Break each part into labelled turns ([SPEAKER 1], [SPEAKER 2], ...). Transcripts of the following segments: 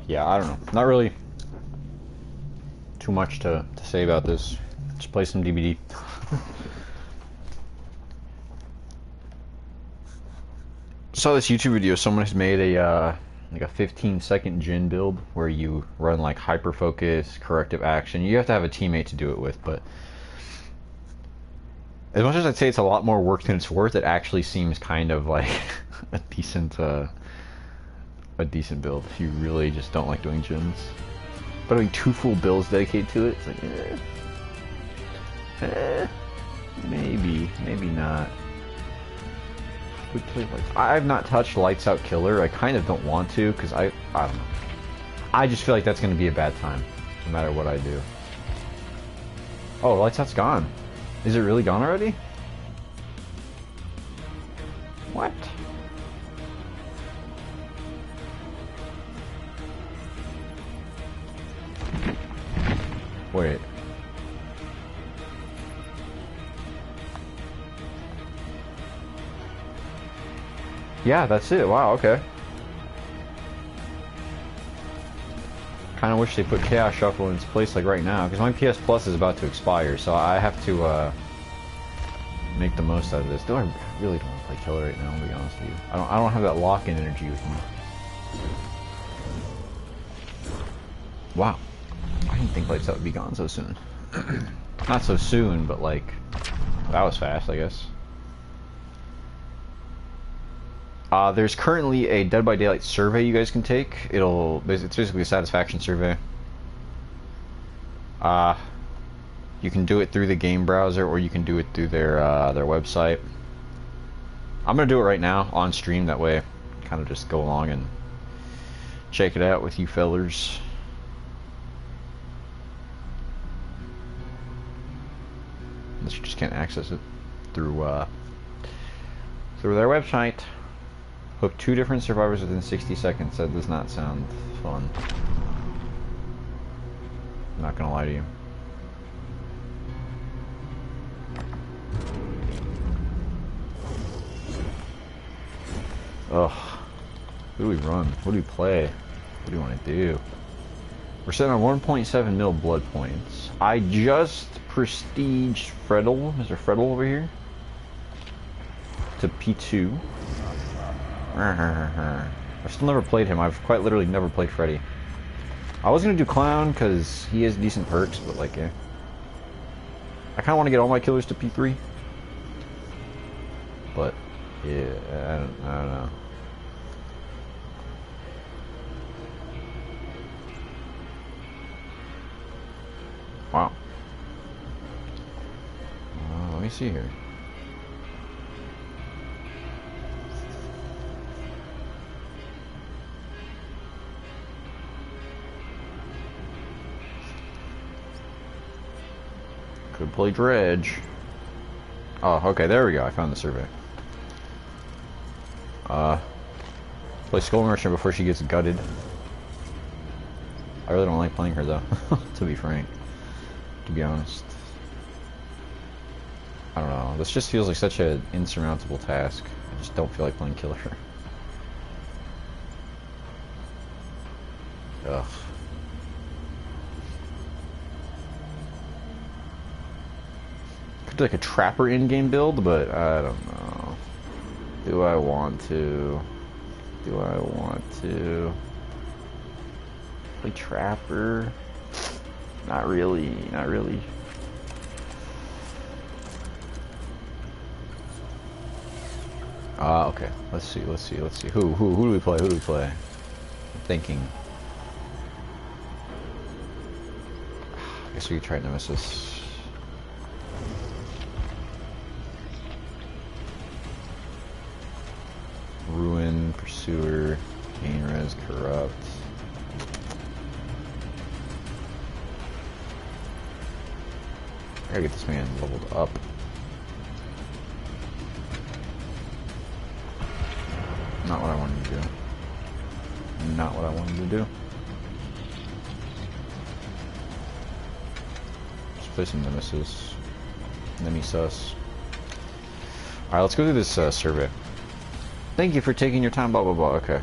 [SPEAKER 1] Yeah, I don't know. Not really too much to say about this. Just play some DBD. Saw this YouTube video. Someone has made a like a 15-second Jhin build where you run like hyper focus, corrective action. You have to have a teammate to do it with, but as much as I'd say it's a lot more work than it's worth, it actually seems kind of like a decent build if you really just don't like doing Jhins. But having 2 full builds dedicated to it, it's like, maybe not. We play I've not touched Lights Out Killer. I kind of don't want to because I don't know. I just feel like that's going to be a bad time, no matter what I do. Oh, Lights Out's gone. Is it really gone already? What? Wait. Yeah, that's it. Wow, okay. Kinda wish they put Chaos Shuffle in its place like right now, because my PS Plus is about to expire, so I have to make the most out of this. Though I really don't want to play Killer right now, to be honest with you. I don't have that lock-in energy with me. Wow. I didn't think Lights Out would be gone so soon. Not so soon, but like, that was fast, I guess. There's currently a Dead by Daylight survey you guys can take. It's basically a satisfaction survey. You can do it through the game browser, or you can do it through their website. I'm gonna do it right now on stream. That way, kind of just go along and check it out with you fellers. Unless you just can't access it through their website. Hook 2 different survivors within 60 seconds. That does not sound fun. I'm not gonna lie to you. Ugh. Who do we run? What do we play? What do you want to do? We're sitting on 1.7 mil blood points. I just prestiged Freddle, Mr. Freddle over here, to P2. I've still never played him. I've quite literally never played Freddy. I was gonna do Clown because he has decent perks, but like, I kind of want to get all my killers to P3. But yeah, I don't know. Wow. Let me see here. Could play Dredge. Oh, okay, there we go. I found the survey. Play Skull Merchant before she gets gutted. I really don't like playing her though, to be frank. To be honest. I don't know. This just feels like such an insurmountable task. I just don't feel like playing Killer. Ugh. Could do like a Trapper in-game build, but I don't know. Do I want to? Do I want to? Play Trapper? Not really. Not really. Okay. Let's see. Who do we play? I'm thinking. I guess we could try Nemesis. Ruin, Pursuer, Gain Res, Corrupt. I gotta get this man leveled up. Not what I wanted to do. Not what I wanted to do. Just play some Nemesis. Nemesis. Alright, let's go through this survey. Thank you for taking your time, blah blah blah. Okay.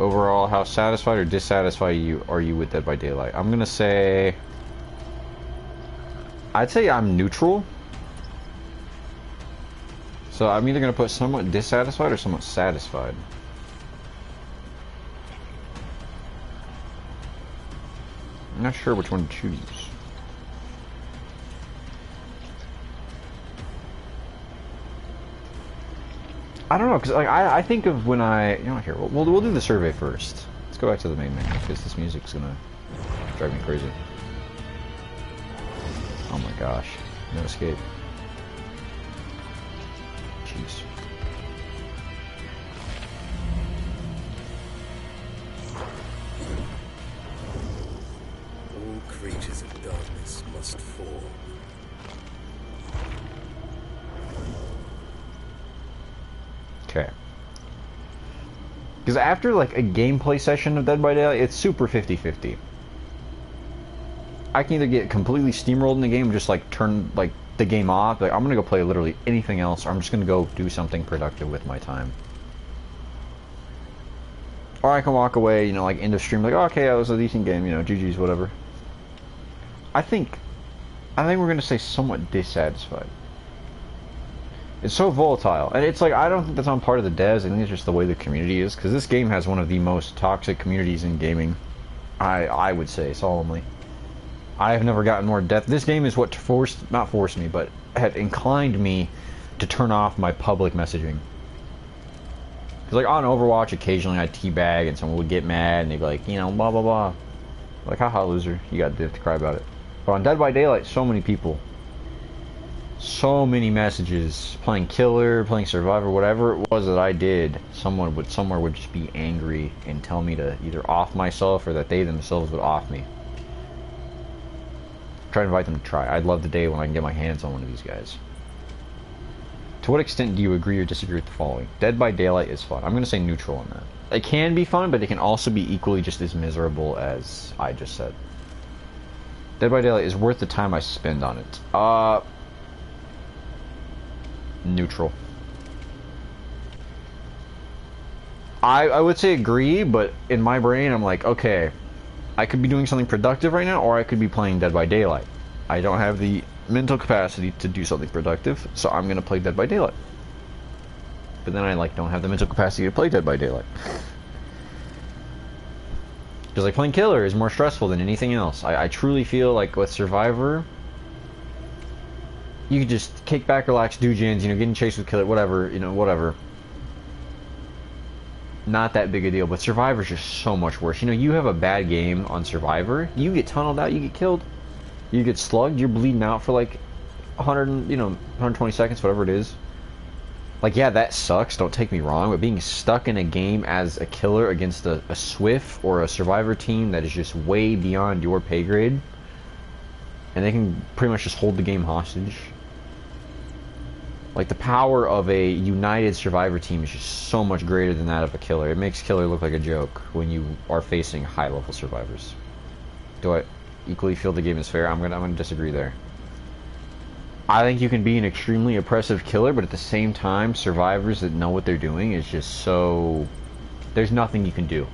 [SPEAKER 1] overall, how satisfied or dissatisfied are you with Dead by Daylight? I'm gonna say, I'd say I'm neutral. So I'm either gonna put somewhat dissatisfied or somewhat satisfied. I'm not sure which one to choose. I don't know, because like I think of when here we'll do the survey first. Let's go back to the main menu because this music's gonna drive me crazy. Oh my gosh, no escape. Jeez.
[SPEAKER 2] All creatures of darkness must fall.
[SPEAKER 1] Okay. Because after like a gameplay session of Dead by Daylight, it's super 50-50. I can either get completely steamrolled in the game, just like turn like the game off, like I'm gonna go play literally anything else, or I'm just gonna go do something productive with my time. Or I can walk away, you know, like end of stream, like, oh, okay, that was a decent game, you know, GG's, whatever. I think we're gonna say somewhat dissatisfied. It's so volatile, and it's like, I don't think that's on part of the devs. I think it's just the way the community is, because this game has one of the most toxic communities in gaming. I would say solemnly. I have never gotten more death. This game is what not forced me, but had inclined me to turn off my public messaging. Because like on Overwatch, occasionally I'd teabag and someone would get mad and they'd be like, you know, blah blah blah. Like, haha, loser, you got to cry about it. But on Dead by Daylight, so many people. So many messages, playing killer, playing survivor, whatever it was that I did, somewhere would just be angry and tell me to either off myself or that they themselves would off me. Try to invite them to try. I'd love the day when I can get my hands on one of these guys. To what extent do you agree or disagree with the following? Dead by Daylight is fun. I'm going to say neutral on that. It can be fun, but it can also be equally just as miserable as I just said. Dead by Daylight is worth the time I spend on it. Neutral. I would say agree, but in my brain I'm like, okay, I could be doing something productive right now, or I could be playing Dead by Daylight. I don't have the mental capacity to do something productive, so I'm gonna play Dead by Daylight. But then I like don't have the mental capacity to play Dead by Daylight. Because like playing killer is more stressful than anything else. I truly feel like with Survivor, you can just kick back, relax, do gens, you know, getting chased with killer, whatever, you know, whatever. Not that big a deal, but Survivor's just so much worse. You know, you have a bad game on Survivor, you get tunneled out, you get killed, you get slugged, you're bleeding out for like 100, you know, 120 seconds, whatever it is. Like, yeah, that sucks, don't take me wrong, but being stuck in a game as a killer against a Swift or a Survivor team that is just way beyond your pay grade, and they can pretty much just hold the game hostage. Like, the power of a united Survivor team is just so much greater than that of a killer. It makes killer look like a joke when you are facing high-level survivors. Do I equally feel the game is fair? I'm gonna disagree there. I think you can be an extremely oppressive killer, but at the same time, survivors that know what they're doing is just so... There's nothing you can do.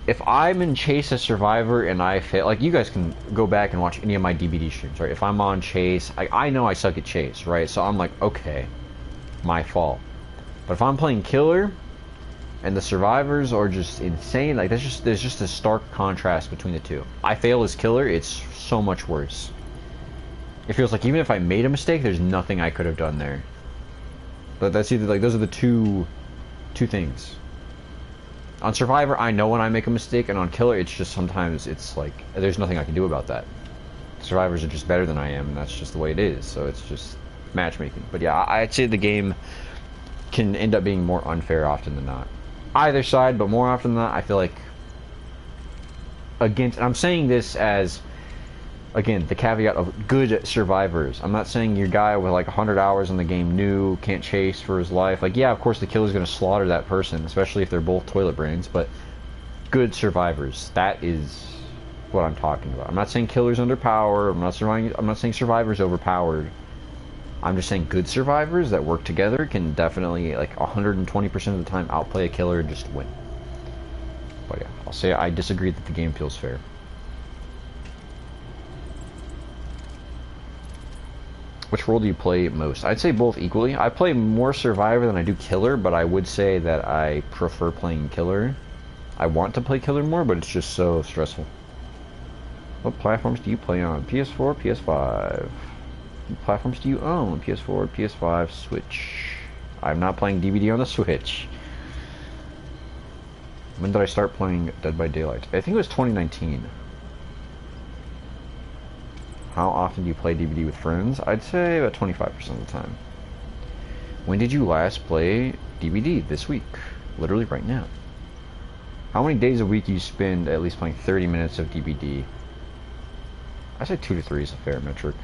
[SPEAKER 1] If I'm in Chase as Survivor and I fail, like, you guys can go back and watch any of my DBD streams, right? If I'm on Chase, I know I suck at Chase, right? So I'm like, okay, my fault. But if I'm playing killer and the survivors are just insane, like, there's just a stark contrast between the two. I fail as killer, it's so much worse. It feels like even if I made a mistake, there's nothing I could have done there. But that's either, like, those are the two things. On Survivor, I know when I make a mistake, and on Killer, it's just sometimes it's like, there's nothing I can do about that. Survivors are just better than I am, and that's just the way it is, so it's just matchmaking. But yeah, I'd say the game can end up being more unfair often than not. Either side, but more often than not, I feel like against, and I'm saying this as, again, the caveat of good survivors. I'm not saying your guy with like 100 hours in the game new, can't chase for his life. Like, yeah, of course the killer's going to slaughter that person, especially if they're both toilet brains, but good survivors. That is what I'm talking about. I'm not saying killer's underpowered. I'm not saying survivor's overpowered. I'm just saying good survivors that work together can definitely, like, 120% of the time outplay a killer and just win. But yeah, I'll say I disagree that the game feels fair. Which role do you play most? I'd say both equally. I play more Survivor than I do Killer, but I would say that I prefer playing Killer. I want to play Killer more, but it's just so stressful. What platforms do you play on? PS4, PS5? What platforms do you own? PS4, PS5, Switch. I'm not playing DVD on the Switch. When did I start playing Dead by Daylight? I think it was 2019. How often do you play DVD with friends? I'd say about 25% of the time. When did you last play DVD? This week. Literally right now. How many days a week do you spend at least playing 30 minutes of DVD? I say 2 to 3 is a fair metric.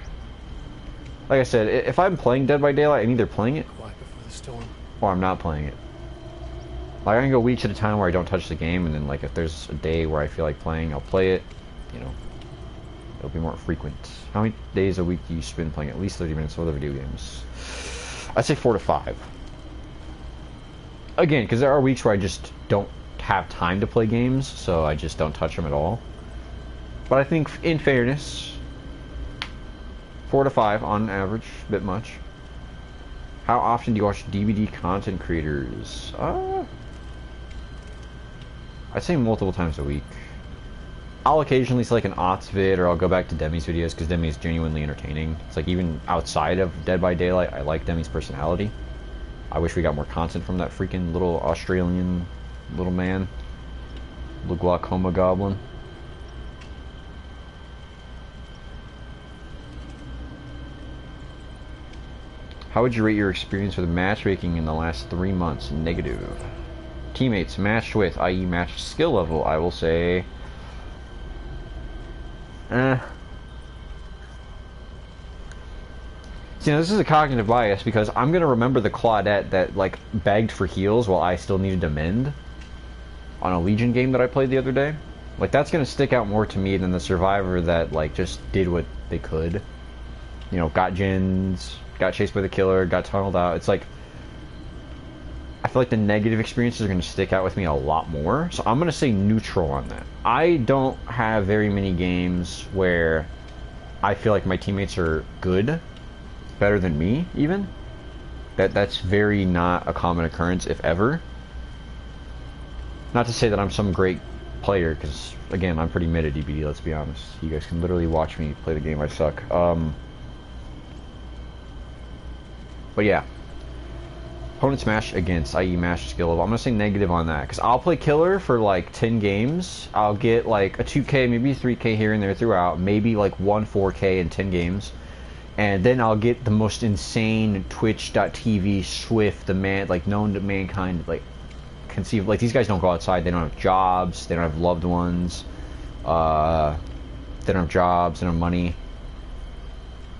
[SPEAKER 1] Like I said, if I'm playing Dead by Daylight, I'm either playing it
[SPEAKER 2] Quiet before the storm.
[SPEAKER 1] or I'm not playing it. Like, I can go weeks at a time where I don't touch the game, and then, like, if there's a day where I feel like playing, I'll play it. You know, it'll be more frequent. How many days a week do you spend playing at least 30 minutes of other video games? I'd say 4 to 5. Again, because there are weeks where I just don't have time to play games, so I just don't touch them at all. But I think, in fairness, 4 to 5 on average, a bit much. How often do you watch DVD content creators? I'd say multiple times a week. I'll occasionally see like an Ots vid, or I'll go back to Demi's videos because Demi is genuinely entertaining. It's like, even outside of Dead by Daylight, I like Demi's personality. I wish we got more content from that freaking little Australian little man. Little glaucoma goblin. How would you rate your experience with matchmaking in the last 3 months? Negative. Teammates matched with, i.e. matched skill level, I will say... See, now this is a cognitive bias because I'm going to remember the Claudette that, like, begged for heals while I still needed to mend on a Legion game that I played the other day. Like, that's going to stick out more to me than the Survivor that, like, just did what they could. You know, got gens, got chased by the killer, got tunneled out. It's like, I feel like the negative experiences are going to stick out with me a lot more. So I'm going to say neutral on that. I don't have very many games where I feel like my teammates are good, better than me even. That's very not a common occurrence, if ever. Not to say that I'm some great player, because again, I'm pretty mid at DBD, let's be honest. You guys can literally watch me play the game, I suck. But yeah. Opponents match against, i.e. match skill level. I'm going to say negative on that, because I'll play killer for like 10 games. I'll get like a 2k, maybe a 3k here and there throughout. Maybe like 1 4k in 10 games. And then I'll get the most insane Twitch.tv Swift, the man, like known to mankind, like conceive. Like, these guys don't go outside. They don't have jobs. They don't have loved ones. They don't have jobs. They don't have money.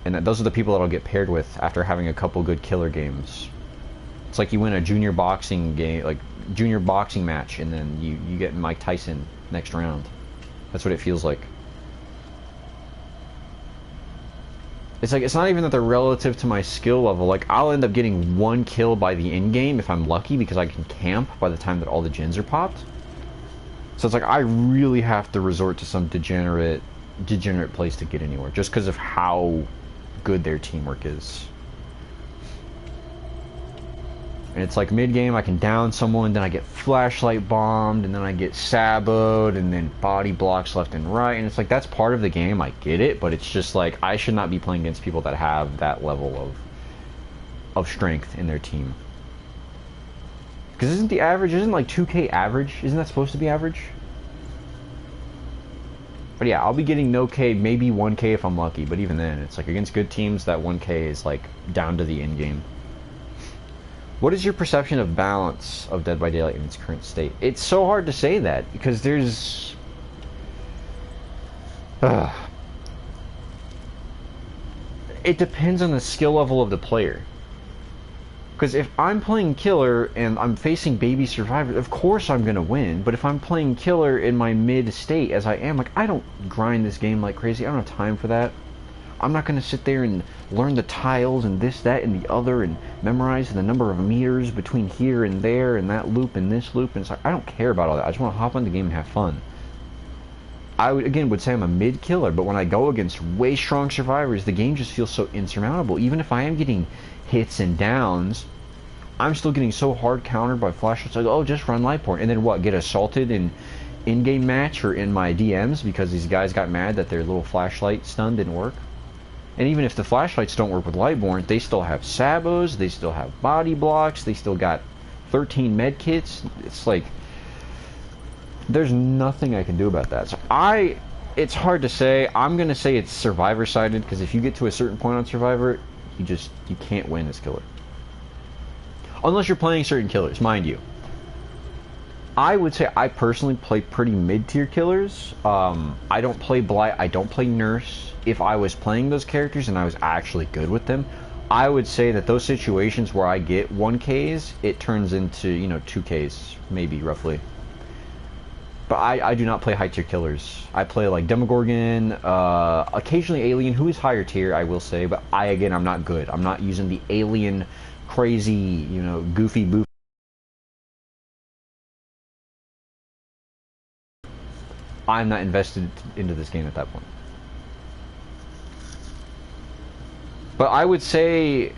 [SPEAKER 1] And those are the people that I'll get paired with after having a couple good killer games. It's like you win a junior boxing game, like junior boxing match, and then you get Mike Tyson next round. That's what it feels like. It's like, it's not even that they're relative to my skill level. Like, I'll end up getting 1 kill by the end game if I'm lucky, because I can camp by the time that all the gens are popped. So it's like, I really have to resort to some degenerate place to get anywhere, just because of how good their teamwork is. And it's like mid-game I can down someone, then I get flashlight bombed, and then I get saboed, and then body blocks left and right, and it's like, that's part of the game, I get it, but it's just like, I should not be playing against people that have that level of strength in their team. Because isn't like 2k average? Isn't that supposed to be average? But yeah, I'll be getting no K, maybe 1k if I'm lucky, but even then, it's like, against good teams, that 1k is like down to the end game. What is your perception of balance of Dead by Daylight in its current state? It's so hard to say that, because there's... It depends on the skill level of the player. Because if I'm playing killer and I'm facing baby survivors, of course I'm going to win. But if I'm playing killer in my mid state, as I am, like, I don't grind this game like crazy. I don't have time for that. I'm not going to sit there and learn the tiles and this, that, and the other and memorize the number of meters between here and there and that loop and this loop. And it's like, I don't care about all that. I just want to hop on the game and have fun. I would say I'm a mid killer, but when I go against way strong survivors, the game just feels so insurmountable. Even if I am getting hits and downs, I'm still getting so hard countered by flashlights. Like, oh, just run light port, and then what? Get assaulted in-game match or in my DMs because these guys got mad that their little flashlight stun didn't work. And even if the flashlights don't work with Lightborn, they still have sabos, they still have body blocks, they still got 13 med kits. It's like, there's nothing I can do about that. So it's hard to say. I'm going to say it's survivor-sided, because if you get to a certain point on Survivor, you can't win as killer. Unless you're playing certain killers, mind you. I would say I personally play pretty mid-tier killers. I don't play Blight, I don't play Nurse. If I was playing those characters and I was actually good with them, I would say that those situations where I get 1Ks, it turns into, 2Ks, maybe, roughly. But I do not play high-tier killers. I play, like, Demogorgon, occasionally Alien, who is higher tier, I will say, but I'm not good. I'm not using the Alien, crazy, goofy boof. I'm not invested into this game at that point. But I would say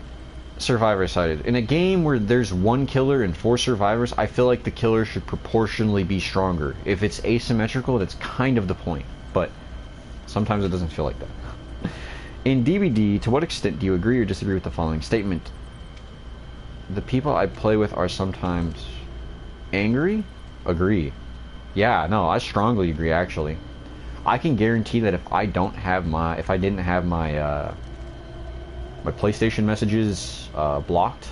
[SPEAKER 1] survivor-sided. In a game where there's one killer and 4 survivors, I feel like the killer should proportionally be stronger. If it's asymmetrical, that's kind of the point. But sometimes it doesn't feel like that. In DBD, to what extent do you agree or disagree with the following statement? The people I play with are sometimes angry? Agree. Yeah, no, I strongly agree, actually. I can guarantee that if I didn't have my my PlayStation messages blocked,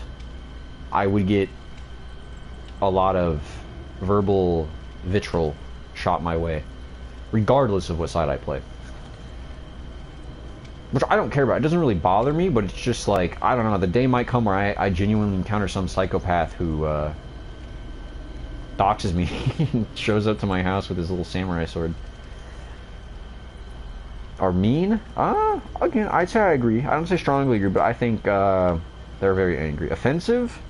[SPEAKER 1] I would get a lot of verbal vitriol shot my way, regardless of what side I play. Which I don't care about. It doesn't really bother me, but it's just like, I don't know, the day might come where I genuinely encounter some psychopath who doxes me and shows up to my house with his little samurai sword. Or mean? Again, I'd say I agree. I don't say strongly agree, but I think they're very angry. Offensive?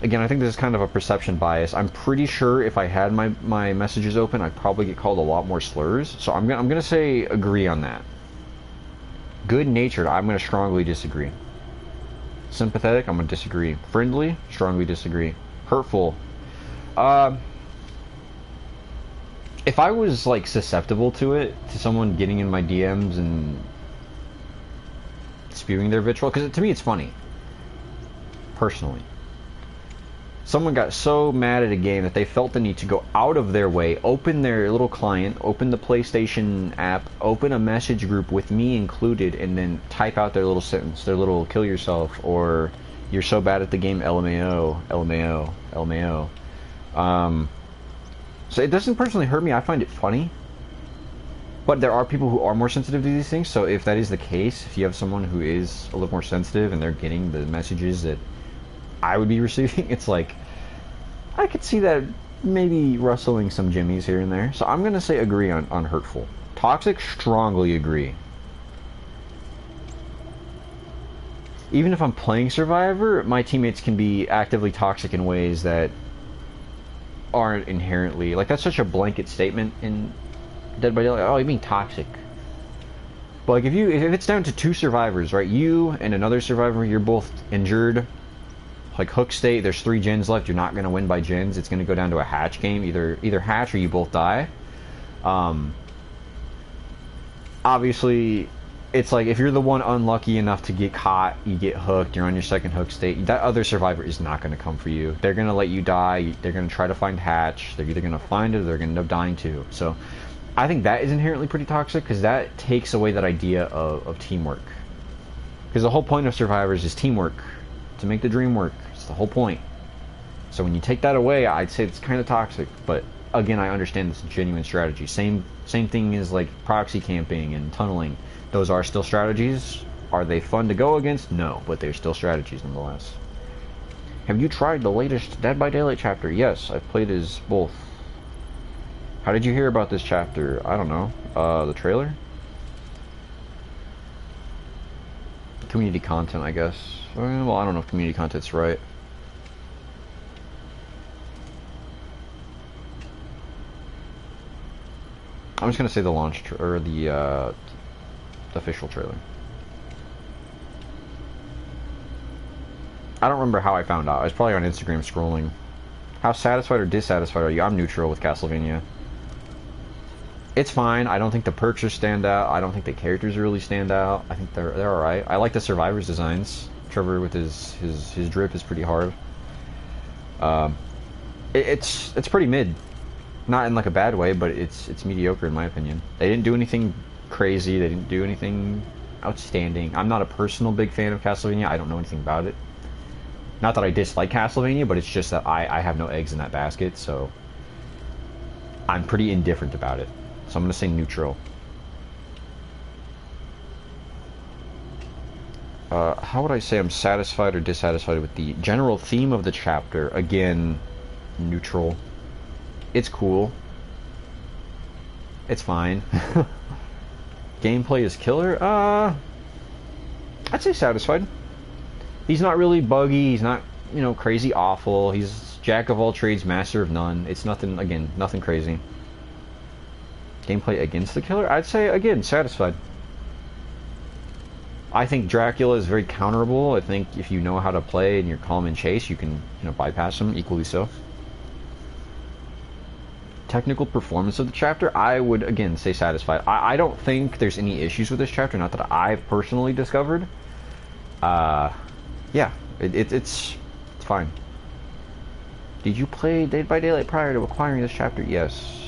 [SPEAKER 1] Again, I think this is kind of a perception bias. I'm pretty sure if I had my messages open, I'd probably get called a lot more slurs. So I'm gonna say agree on that. Good-natured, I'm gonna strongly disagree. Sympathetic, I'm gonna disagree. Friendly, strongly disagree. Hurtful, if I was like susceptible to it, to someone getting in my DMs and spewing their vitriol, because to me it's funny, personally. Someone got so mad at a game that they felt the need to go out of their way, open their little client, open the PlayStation app, open a message group with me included, and then type out their little sentence, their little kill yourself, or you're so bad at the game, LMAO, LMAO, LMAO. So it doesn't personally hurt me, I find it funny. But there are people who are more sensitive to these things, so if that is the case, if you have someone who is a little more sensitive and they're getting the messages that I would be receiving, it's like, I could see that maybe rustling some jimmies here and there. So I'm going to say agree on hurtful. Toxic, strongly agree. Even if I'm playing Survivor, my teammates can be actively toxic in ways that aren't inherently, like, that's such a blanket statement in Dead by Daylight. Oh, you mean toxic? But like, if it's down to 2 survivors, right? You and another survivor, you're both injured. Like hook state, there's 3 gens left. You're not gonna win by gens. It's gonna go down to a hatch game. Either hatch or you both die. Obviously, it's like if you're the one unlucky enough to get caught, you get hooked. You're on your second hook state. That other survivor is not gonna come for you. They're gonna let you die. They're gonna try to find hatch. They're either gonna find it or they're gonna end up dying too. So, I think that is inherently pretty toxic because that takes away that idea of teamwork. Because the whole point of survivors is teamwork. To make the dream work. It's the whole point. So when you take that away, I'd say it's kind of toxic. But again, I understand it's a genuine strategy. Same thing as like proxy camping and tunneling. Those are still strategies. Are they fun to go against? No, but they're still strategies nonetheless. Have you tried the latest Dead by Daylight chapter? Yes, I've played as both. How did you hear about this chapter? I don't know. The trailer? Community content, I guess. Well, I don't know if community content's right. I'm just gonna say the launch or the official trailer. I don't remember how I found out. I was probably on Instagram scrolling. How satisfied or dissatisfied are you? I'm neutral with Castlevania. It's fine. I don't think the perks stand out. I don't think the characters really stand out. I think they're alright. I like the survivors' designs. Trevor with his drip is pretty hard. It's pretty mid. Not in like a bad way, but it's mediocre in my opinion. They didn't do anything crazy. They didn't do anything outstanding. I'm not a personal big fan of Castlevania. I don't know anything about it. Not that I dislike Castlevania, but it's just that I have no eggs in that basket, so I'm pretty indifferent about it. So I'm going to say neutral. How would I say I'm satisfied or dissatisfied with the general theme of the chapter? Again, neutral. It's cool. It's fine. Gameplay is killer? I'd say satisfied. He's not really buggy, he's not, you know, crazy awful. He's jack of all trades, master of none. It's nothing, again, nothing crazy. Gameplay against the killer? I'd say, again, satisfied. I think Dracula is very counterable. I think if you know how to play and you're calm and chase, you can, you know, bypass him equally so. Technical performance of the chapter, I would, again, say satisfied. I don't think there's any issues with this chapter, not that I've personally discovered. Yeah, it's fine. Did you play Dead by Daylight prior to acquiring this chapter? Yes.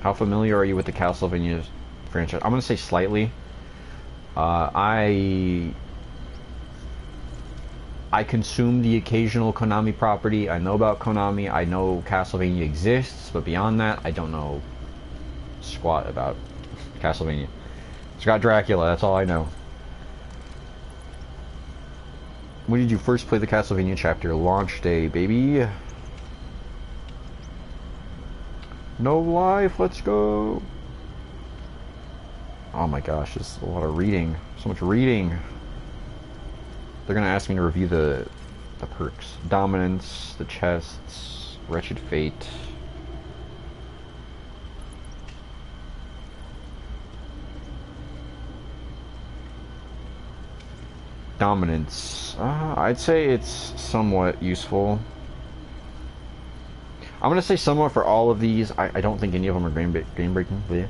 [SPEAKER 1] How familiar are you with the Castlevania franchise? I'm gonna say slightly. I consume the occasional Konami property. I know about Konami. I know Castlevania exists, but beyond that, I don't know squat about Castlevania. It's got Dracula, that's all I know. When did you first play the Castlevania chapter? Launch day, baby. No life, let's go. Oh my gosh, there's a lot of reading. So much reading. They're gonna ask me to review the perks. Dominance, the chests, Wretched Fate. Dominance. I'd say it's somewhat useful. I'm gonna say somewhat for all of these. I don't think any of them are game breaking. Yeah.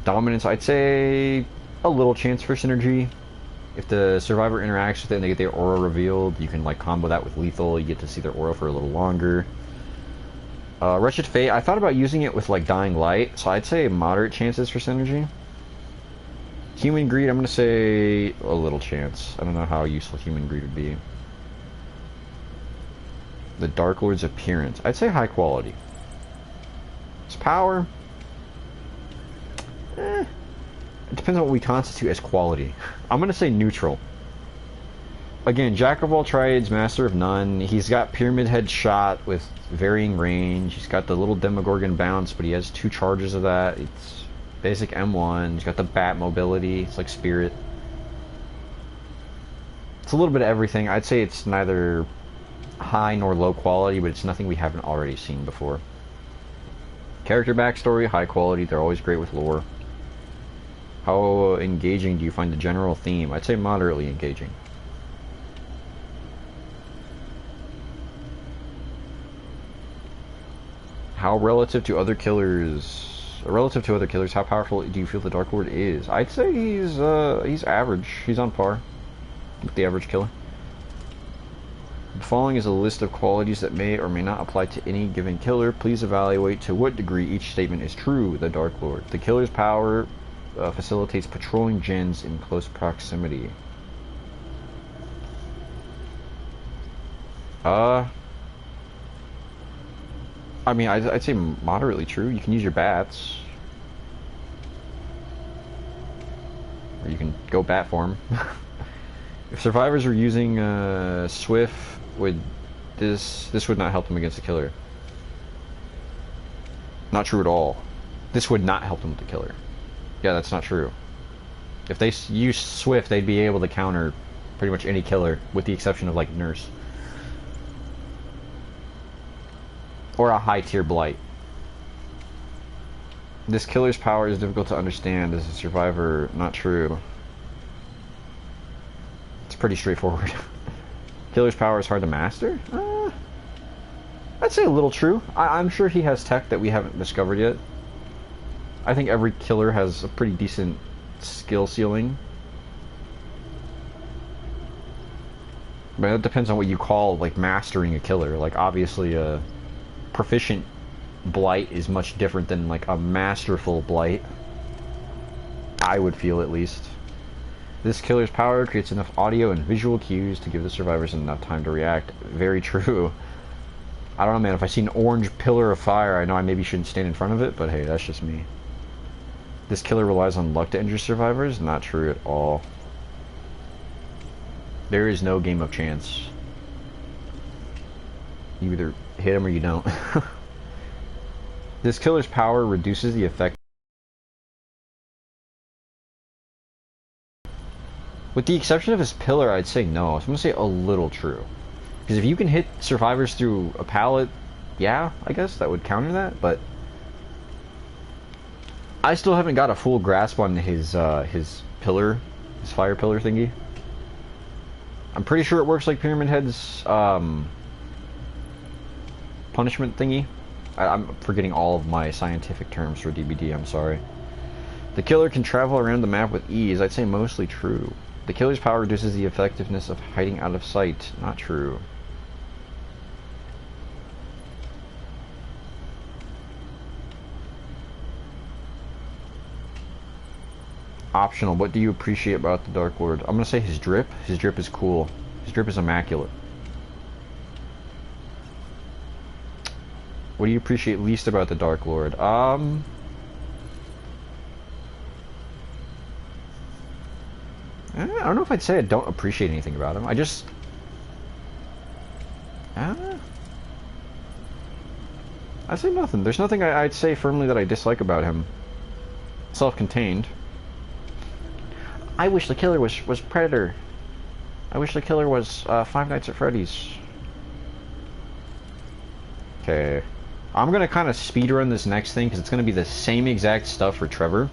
[SPEAKER 1] Dominance, I'd say a little chance for synergy. If the survivor interacts with it and they get their aura revealed, you can like combo that with lethal. You get to see their aura for a little longer. Wretched Fate, I thought about using it with like Dying Light, so I'd say moderate chances for synergy. Human Greed, I'm gonna say a little chance. I don't know how useful Human Greed would be. The Dark Lord's appearance, I'd say high quality. His power, it depends on what we constitute as quality. I'm gonna say neutral. Again, jack of all trades, master of none. He's got Pyramid Head shot with varying range. He's got the little Demogorgon bounce, but he has 2 charges of that. It's basic M1. He's got the bat mobility. It's like Spirit. It's a little bit of everything. I'd say it's neither high nor low quality, but it's nothing we haven't already seen before. Character backstory, high quality. They're always great with lore. How engaging do you find the general theme? I'd say moderately engaging. How relative to other killers, how powerful do you feel the Dark Lord is? I'd say he's average. He's on par with the average killer. The following is a list of qualities that may or may not apply to any given killer. Please evaluate to what degree each statement is true. The Dark Lord. The killer's power facilitates patrolling gens in close proximity. I mean, I'd say moderately true. You can use your bats. Or you can go bat form. If survivors were using Swift, would this would not help them against the killer? Not true at all. This would not help them with the killer. Yeah, that's not true. If they use Swift, they'd be able to counter pretty much any killer, with the exception of like Nurse or a high tier Blight. This killer's power is difficult to understand as a survivor. Not true. It's pretty straightforward. Killer's power is hard to master? I'd say a little true. I'm sure he has tech that we haven't discovered yet. I think every killer has a pretty decent skill ceiling. But it depends on what you call, like, mastering a killer. Like, obviously, a proficient Blight is much different than, like, a masterful Blight. I would feel, at least. This killer's power creates enough audio and visual cues to give the survivors enough time to react. Very true. I don't know, man. If I see an orange pillar of fire, I know I maybe shouldn't stand in front of it, but hey, that's just me. This killer relies on luck to injure survivors? Not true at all. There is no game of chance. You either hit him or you don't. This killer's power reduces the effect. With the exception of his pillar, I'd say no. I'm going to say a little true. Because if you can hit survivors through a pallet, yeah, I guess that would counter that, but I still haven't got a full grasp on his pillar, his fire pillar thingy. I'm pretty sure it works like Pyramid Head's punishment thingy. I'm forgetting all of my scientific terms for DBD, I'm sorry. The killer can travel around the map with ease. I'd say mostly true. The killer's power reduces the effectiveness of hiding out of sight. Not true. Optional. What do you appreciate about the Dark Lord? I'm gonna say his drip. His drip is cool. His drip is immaculate. What do you appreciate least about the Dark Lord? I don't know if I'd say I don't appreciate anything about him. I just... I'd say nothing. There's nothing I'd say firmly that I dislike about him. Self-contained. I wish the killer was Predator. I wish the killer was Five Nights at Freddy's. Okay. I'm gonna kind of speedrun this next thing because it's gonna be the same exact stuff for Trevor.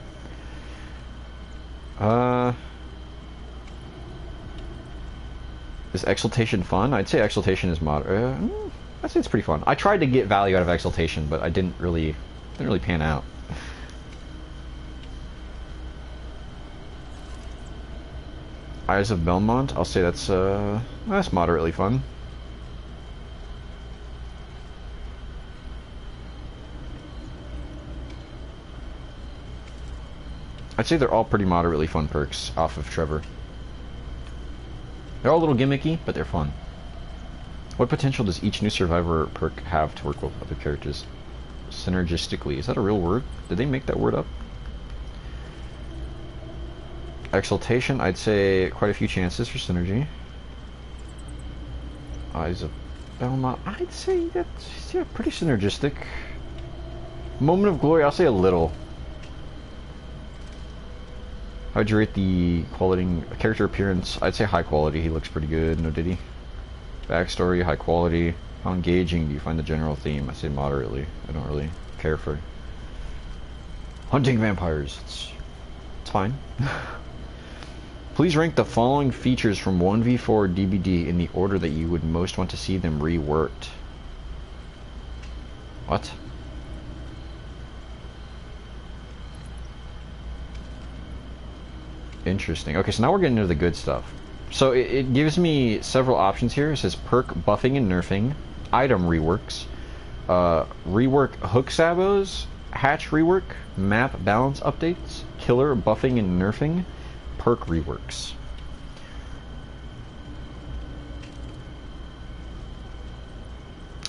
[SPEAKER 1] Is Exaltation fun? I'd say Exaltation is moderate. I'd say it's pretty fun. I tried to get value out of Exaltation, but I didn't really pan out. Eyes of Belmont, I'll say that's moderately fun. I'd say they're all pretty moderately fun perks off of Trevor. They're all a little gimmicky, but they're fun. What potential does each new survivor perk have to work with other characters synergistically? Is that a real word? Did they make that word up? Exaltation, I'd say quite a few chances for synergy. Eyes of Belmont, I'd say that's, yeah, pretty synergistic. Moment of Glory, I'll say a little. How'd you rate the quality, character appearance? I'd say high quality. He looks pretty good. No, did he? Backstory, high quality. How engaging do you find the general theme? I say moderately. I don't really care for hunting vampires. It's fine. Please rank the following features from 1v4 DBD in the order that you would most want to see them reworked. What? Interesting. Okay, so now we're getting into the good stuff. So it gives me several options here. It says perk buffing and nerfing, item reworks, rework hook sabos, hatch rework, map balance updates, killer buffing and nerfing, perk reworks.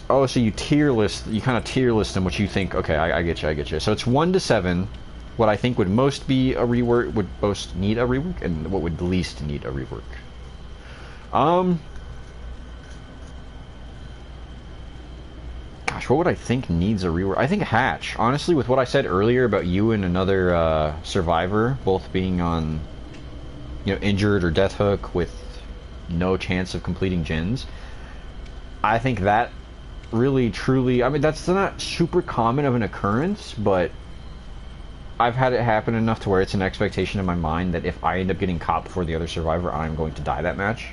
[SPEAKER 1] Oh, so you tier list, you kind of tier list them, what you think. Okay, I get you. So it's 1 to 7. What I think would most be a rework, would most need a rework, and what would least need a rework. Um, Gosh, what would I think needs a rework? I think Hatch. Honestly, with what I said earlier about you and another survivor both being on, injured or death hook with no chance of completing gens, I think that really, truly, I mean, that's not super common of an occurrence, but I've had it happen enough to where it's an expectation in my mind that if I end up getting caught before the other survivor, I'm going to die that match.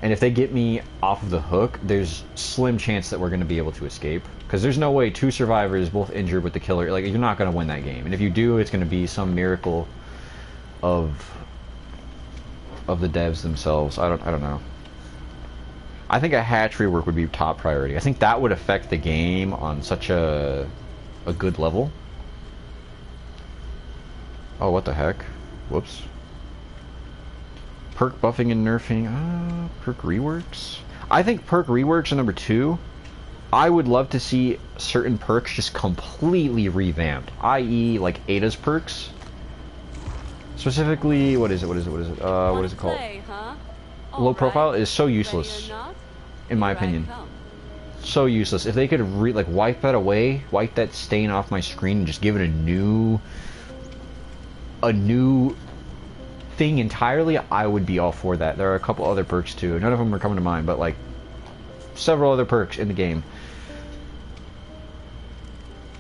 [SPEAKER 1] And if they get me off of the hook, there's slim chance that we're going to be able to escape. Because there's no way two survivors both injured with the killer, like, you're not going to win that game. And if you do, it's going to be some miracle of the devs themselves. I don't know. I think a hatch rework would be top priority. I think that would affect the game on such a good level. Oh, what the heck? Whoops. Perk buffing and nerfing. Perk reworks? I think perk reworks are number 2. I would love to see certain perks just completely revamped. I.e., like Ada's perks. Specifically, what is it? What is it called? Low profile is so useless, in my opinion. So useless. If they could wipe that away, wipe that stain off my screen, and just give it a new thing entirely, I would be all for that. There are a couple other perks too. None of them are coming to mind, but like several other perks in the game.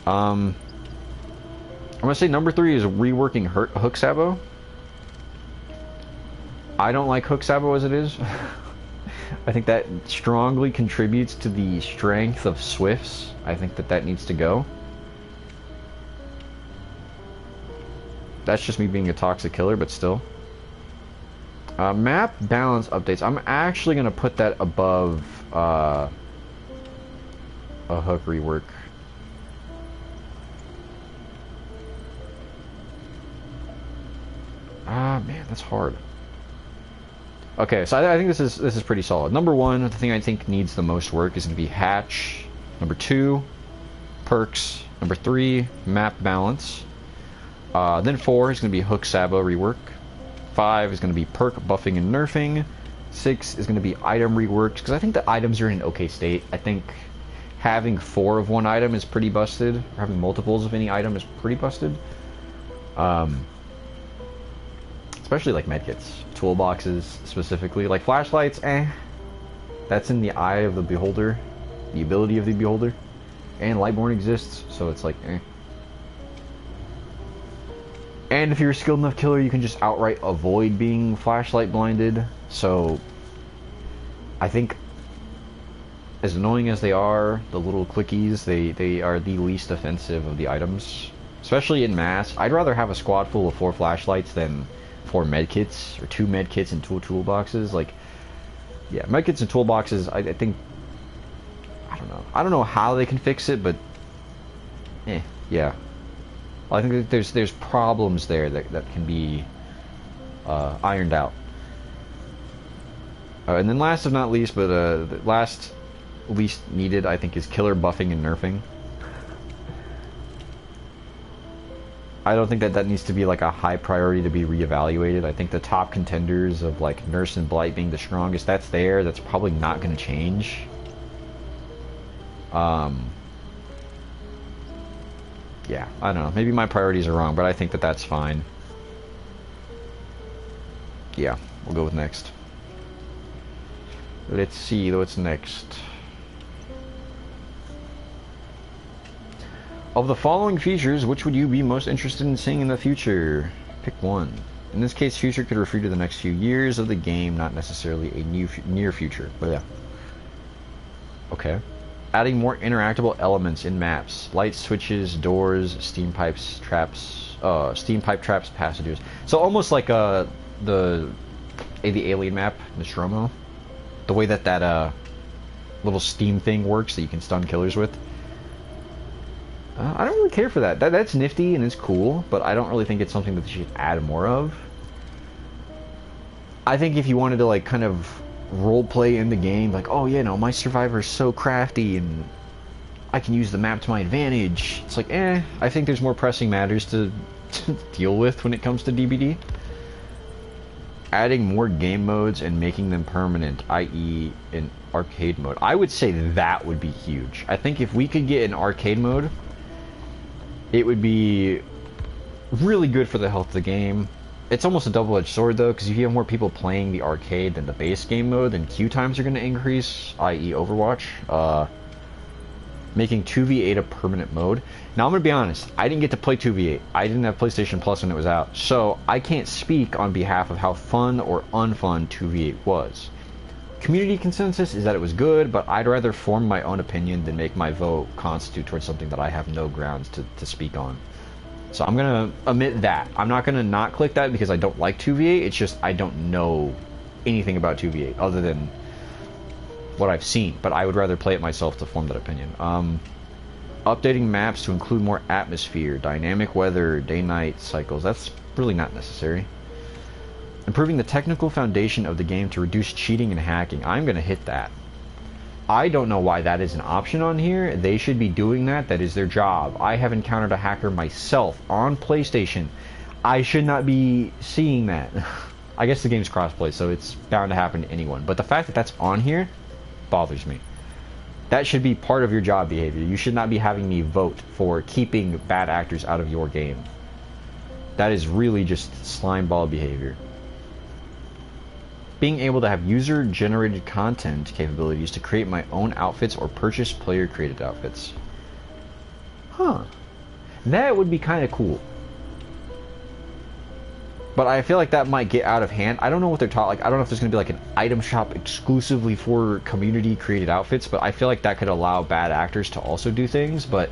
[SPEAKER 1] I'm gonna say number 3 is reworking Hook Sabo. I don't like Hook Sabo as it is. I think that strongly contributes to the strength of Swifts. I think that needs to go. That's just me being a toxic killer, but still. Map balance updates. I'm actually going to put that above a hook rework. Man, that's hard. Okay, so I think this is pretty solid. Number 1, the thing I think needs the most work is going to be hatch. Number 2, perks. Number 3, map balance. Then 4 is going to be Hook Sabo rework. 5 is going to be perk buffing and nerfing. 6 is going to be item reworks, because I think the items are in an okay state. I think having 4 of one item is pretty busted. Or having multiples of any item is pretty busted. Especially like medkits. Toolboxes specifically. Like flashlights, that's in the eye of the beholder. The ability of the beholder. And Lightborn exists, so it's like, And if you're a skilled enough killer, you can just outright avoid being flashlight blinded. So, I think, as annoying as they are, the little clickies, they are the least offensive of the items. Especially in mass. I'd rather have a squad full of 4 flashlights than 4 medkits, or 2 medkits and 2 toolboxes. Like, yeah, medkits and toolboxes, I think, I don't know. I don't know how they can fix it, but, yeah. I think that there's problems there that can be ironed out. And then last but not least, but the last least needed, I think, is killer buffing and nerfing. I don't think that needs to be like a high priority to be reevaluated. I think the top contenders of like Nurse and Blight being the strongest, that's there. That's probably not going to change. Yeah, I don't know. Maybe my priorities are wrong, but I think that's fine. Yeah, we'll go with next. Let's see what's next. Of the following features, which would you be most interested in seeing in the future? Pick one. In this case, future could refer to the next few years of the game, not necessarily a near future. But yeah. Okay. Adding more interactable elements in maps. Lights, switches, doors, steam pipes, traps, steam pipe traps, passages. So almost like the alien map, Nostromo. The way that little steam thing works that you can stun killers with. I don't really care for that. That's nifty and it's cool, but I don't really think it's something that they should add more of. I think if you wanted to like kind of roleplay in the game, like, oh yeah, no, my survivor is so crafty and I can use the map to my advantage. It's like, I think there's more pressing matters to deal with when it comes to DBD. Adding more game modes and making them permanent, i.e. in arcade mode. I would say that would be huge. I think if we could get an arcade mode, it would be really good for the health of the game. It's almost a double-edged sword though, because if you have more people playing the arcade than the base game mode, then queue times are going to increase, i.e. Overwatch. Making 2v8 a permanent mode. Now I'm going to be honest, I didn't get to play 2v8. I didn't have PlayStation Plus when it was out, so I can't speak on behalf of how fun or unfun 2v8 was. Community consensus is that it was good, but I'd rather form my own opinion than make my vote constitute towards something that I have no grounds to speak on. So I'm going to omit that. I'm not going to not click that because I don't like 2v8, it's just I don't know anything about 2v8 other than what I've seen, but I would rather play it myself to form that opinion. Updating maps to include more atmosphere, dynamic weather, day-night cycles. That's really not necessary. Improving the technical foundation of the game to reduce cheating and hacking. I'm going to hit that. I don't know why that is an option on here. They should be doing that. That is their job. I have encountered a hacker myself on PlayStation. I should not be seeing that. I guess the game's crossplay, so it's bound to happen to anyone. But the fact that that's on here bothers me. That should be part of your job behavior. You should not be having me vote for keeping bad actors out of your game. That is really just slime ball behavior. Being able to have user-generated content capabilities to create my own outfits or purchase player-created outfits. Huh. That would be kind of cool. But I feel like that might get out of hand. I don't know what they're taught. Like, I don't know if there's going to be like an item shop exclusively for community created outfits, but I feel like that could allow bad actors to also do things. But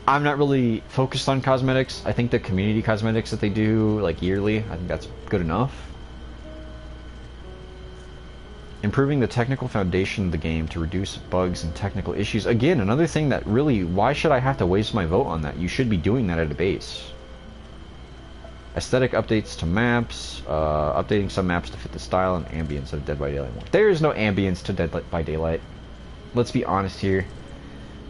[SPEAKER 1] I'm not really focused on cosmetics. I think the community cosmetics that they do like yearly, I think that's good enough. Improving the technical foundation of the game to reduce bugs and technical issues. Again, another thing that really, why should I have to waste my vote on that? You should be doing that at a base. Aesthetic updates to maps, updating some maps to fit the style and ambience of Dead by Daylight 1. There is no ambience to Dead by Daylight. Let's be honest here.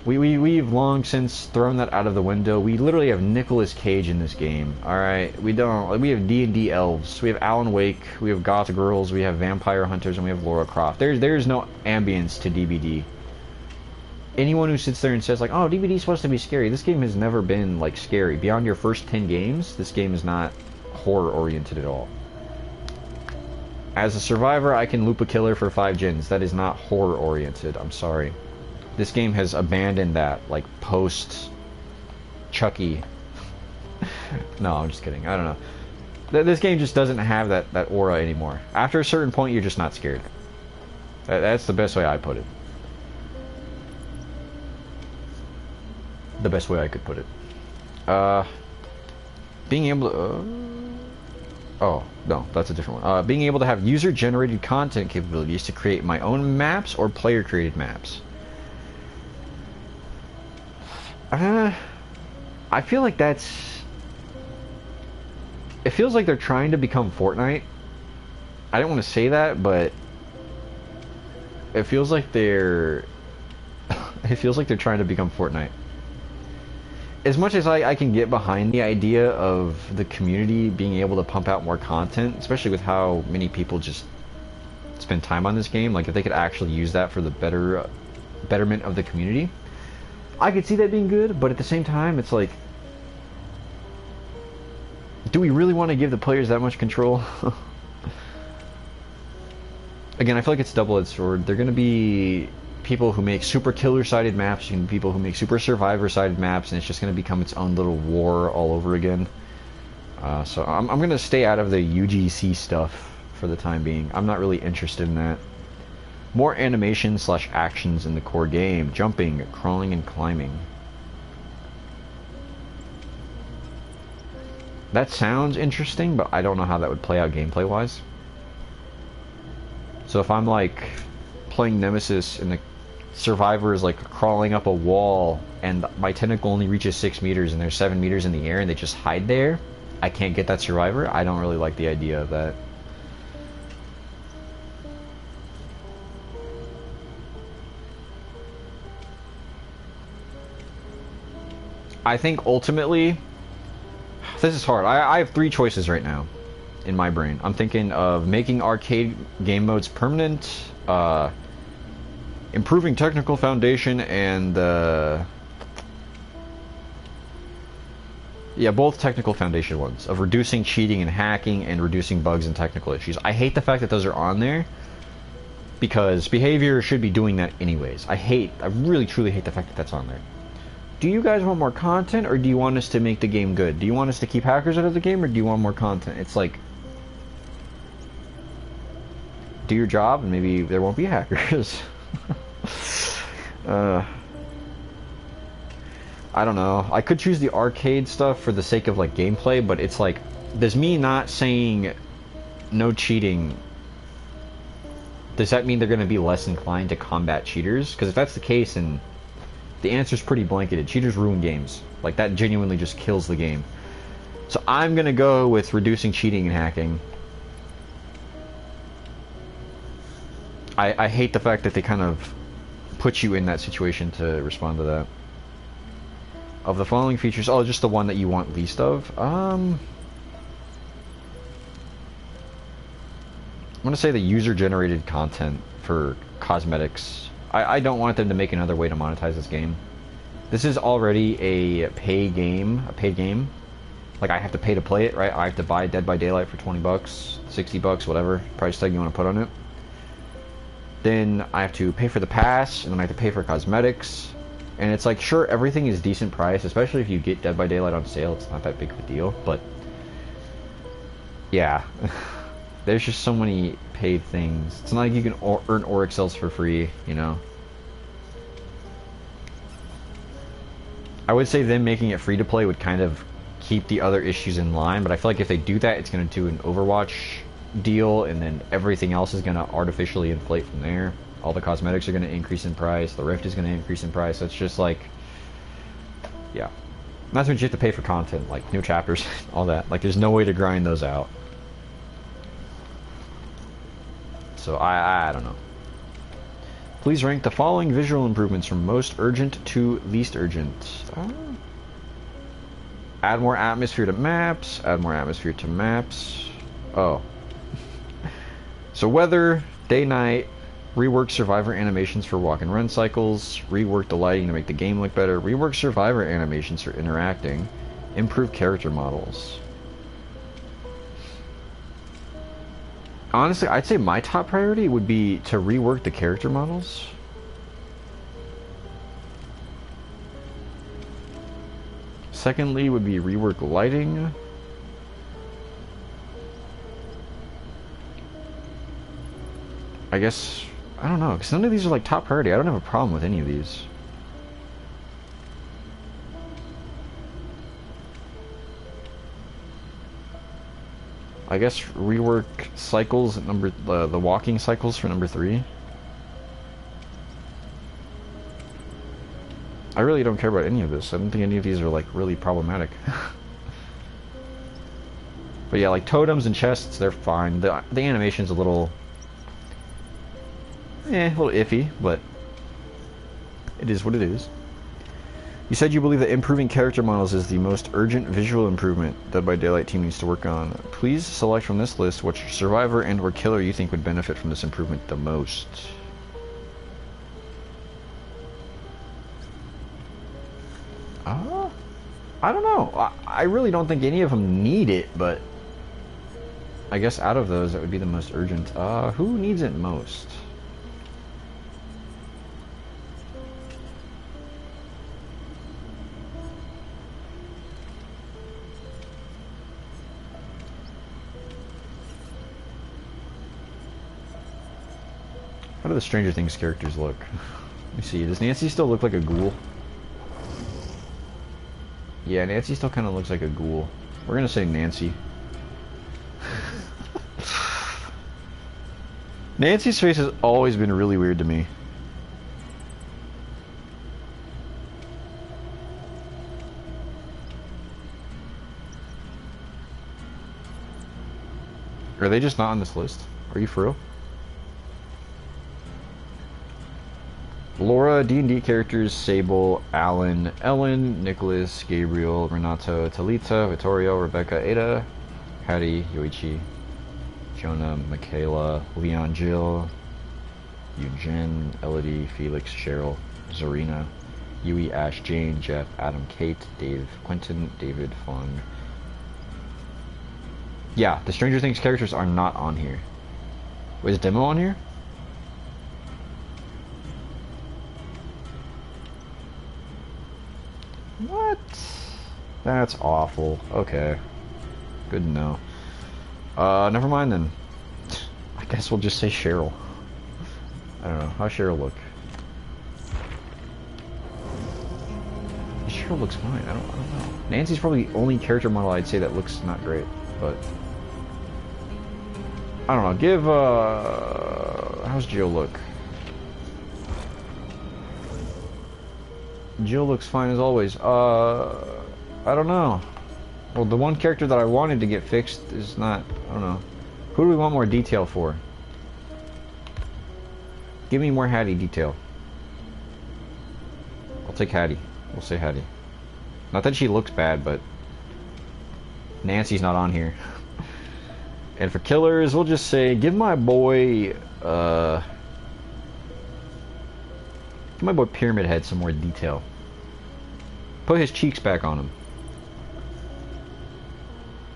[SPEAKER 1] We've long since thrown that out of the window. We literally have Nicolas Cage in this game. Alright, we don't. We have D&D elves. We have Alan Wake. We have goth girls. We have vampire hunters, and we have Lara Croft. There's no ambience to DBD. Anyone who sits there and says like, oh, DBD is supposed to be scary, this game has never been like scary. Beyond your first 10 games, this game is not horror oriented at all. As a survivor, I can loop a killer for 5 gens. That is not horror oriented. I'm sorry. This game has abandoned that, like post Chucky. No, I'm just kidding. I don't know. This game just doesn't have that aura anymore. After a certain point, you're just not scared. That's the best way I put it. The best way I could put it. Being able to... oh, no, that's a different one. Being able to have user-generated content capabilities to create my own maps or player-created maps. I feel like that's... it feels like they're trying to become Fortnite. I didn't want to say that, but... it feels like they're... it feels like they're trying to become Fortnite. As much as I can get behind the idea of the community being able to pump out more content, especially with how many people just spend time on this game, like if they could actually use that for the betterment of the community, I could see that being good. But at the same time, it's like, do we really want to give the players that much control? Again, I feel like it's a double-edged sword. They're going to be people who make super killer-sided maps and people who make super survivor-sided maps, and it's just going to become its own little war all over again. So I'm going to stay out of the UGC stuff for the time being. I'm not really interested in that. More animation / actions in the core game. Jumping, crawling, and climbing. That sounds interesting, but I don't know how that would play out gameplay-wise. So if I'm like playing Nemesis and the survivor is like crawling up a wall and my tentacle only reaches 6 meters and there's 7 meters in the air and they just hide there, I can't get that survivor. I don't really like the idea of that. I think ultimately, this is hard. I have 3 choices right now. in my brain. I'm thinking of making arcade game modes permanent, improving technical foundation, and yeah, both technical foundation ones, of reducing cheating and hacking and reducing bugs and technical issues. I hate the fact that those are on there, because behavior should be doing that anyways. I really truly hate the fact that that's on there. Do you guys want more content, or do you want us to make the game good? Do you want us to keep hackers out of the game, or do you want more content? It's like, do your job and maybe there won't be hackers. I don't know. I could choose the arcade stuff for the sake of like gameplay, but it's like, does me not saying no cheating, does that mean they're going to be less inclined to combat cheaters? Because if that's the case, and the answer's pretty blanketed. Cheaters ruin games. Like, that genuinely just kills the game. So I'm going to go with reducing cheating and hacking. I hate the fact that they kind of put you in that situation to respond to that. Of the following features, oh, just the one that you want least of. I'm going to say the user-generated content for cosmetics. I don't want them to make another way to monetize this game. This is already a paid game. Like, I have to pay to play it, right? I have to buy Dead by Daylight for 20 bucks, 60 bucks, whatever price tag you want to put on it. Then I have to pay for the pass, and then I have to pay for cosmetics. And it's like, sure, everything is decent price, especially if you get Dead by Daylight on sale. It's not that big of a deal, but yeah. There's just so many paid things. It's not like you can earn Auric cells for free, you know? I would say them making it free to play would kind of keep the other issues in line, but I feel like if they do that, it's going to do an Overwatch deal, and then everything else is going to artificially inflate from there. All the cosmetics are going to increase in price, the Rift is going to increase in price, so it's just like, yeah. And that's when you have to pay for content, like new chapters, all that. Like, there's no way to grind those out. So I don't know. Please rank the following visual improvements from most urgent to least urgent. Add more atmosphere to maps. Add more atmosphere to maps. Oh. So weather, day, night. Rework survivor animations for walk and run cycles. Rework the lighting to make the game look better. Rework survivor animations for interacting. Improve character models. Honestly, I'd say my top priority would be to rework the character models. Secondly would be rework lighting. I guess, I don't know, because none of these are like top priority. I don't have a problem with any of these. I guess rework cycles at the walking cycles for number 3. I really don't care about any of this. I don't think any of these are like really problematic. But yeah, like totems and chests, they're fine. The animation's a little iffy, but it is what it is. You said you believe that improving character models is the most urgent visual improvement Dead by Daylight team needs to work on. Please select from this list which survivor and or killer you think would benefit from this improvement the most. I don't know. I really don't think any of them need it, but I guess out of those, that would be the most urgent. Who needs it most? How do the Stranger Things characters look? Let me see. Does Nancy still look like a ghoul? Yeah, Nancy still kind of looks like a ghoul. We're gonna say Nancy. Nancy's face has always been really weird to me. Are they just not on this list? Are you for real? Laura, D&D characters, Sable, Alan, Ellen, Nicholas, Gabriel, Renato, Talita, Vittorio, Rebecca, Ada. Hattie, Yoichi, Jonah, Michaela, Leon, Jill, Eugene, Elodie, Felix, Cheryl, Zarina, Yui, Ash, Jane, Jeff, Adam, Kate, Dave, Quentin, David, Fawn. Yeah, the Stranger Things characters are not on here. Wait, is Demo on here? What? That's awful. Okay. Good to know. Never mind then. I guess we'll just say Cheryl. I don't know. How's Cheryl look? Cheryl looks fine. I don't know. Nancy's probably the only character model I'd say that looks not great, but I don't know. Give how's Jill look? Jill looks fine as always. I don't know. Well, the one character that I wanted to get fixed is not. I don't know. Who do we want more detail for? Give me more Hattie detail. I'll take Hattie. We'll say Hattie. Not that she looks bad, but Nancy's not on here. And for killers, we'll just say give my boy Pyramid Head some more detail. Put his cheeks back on him.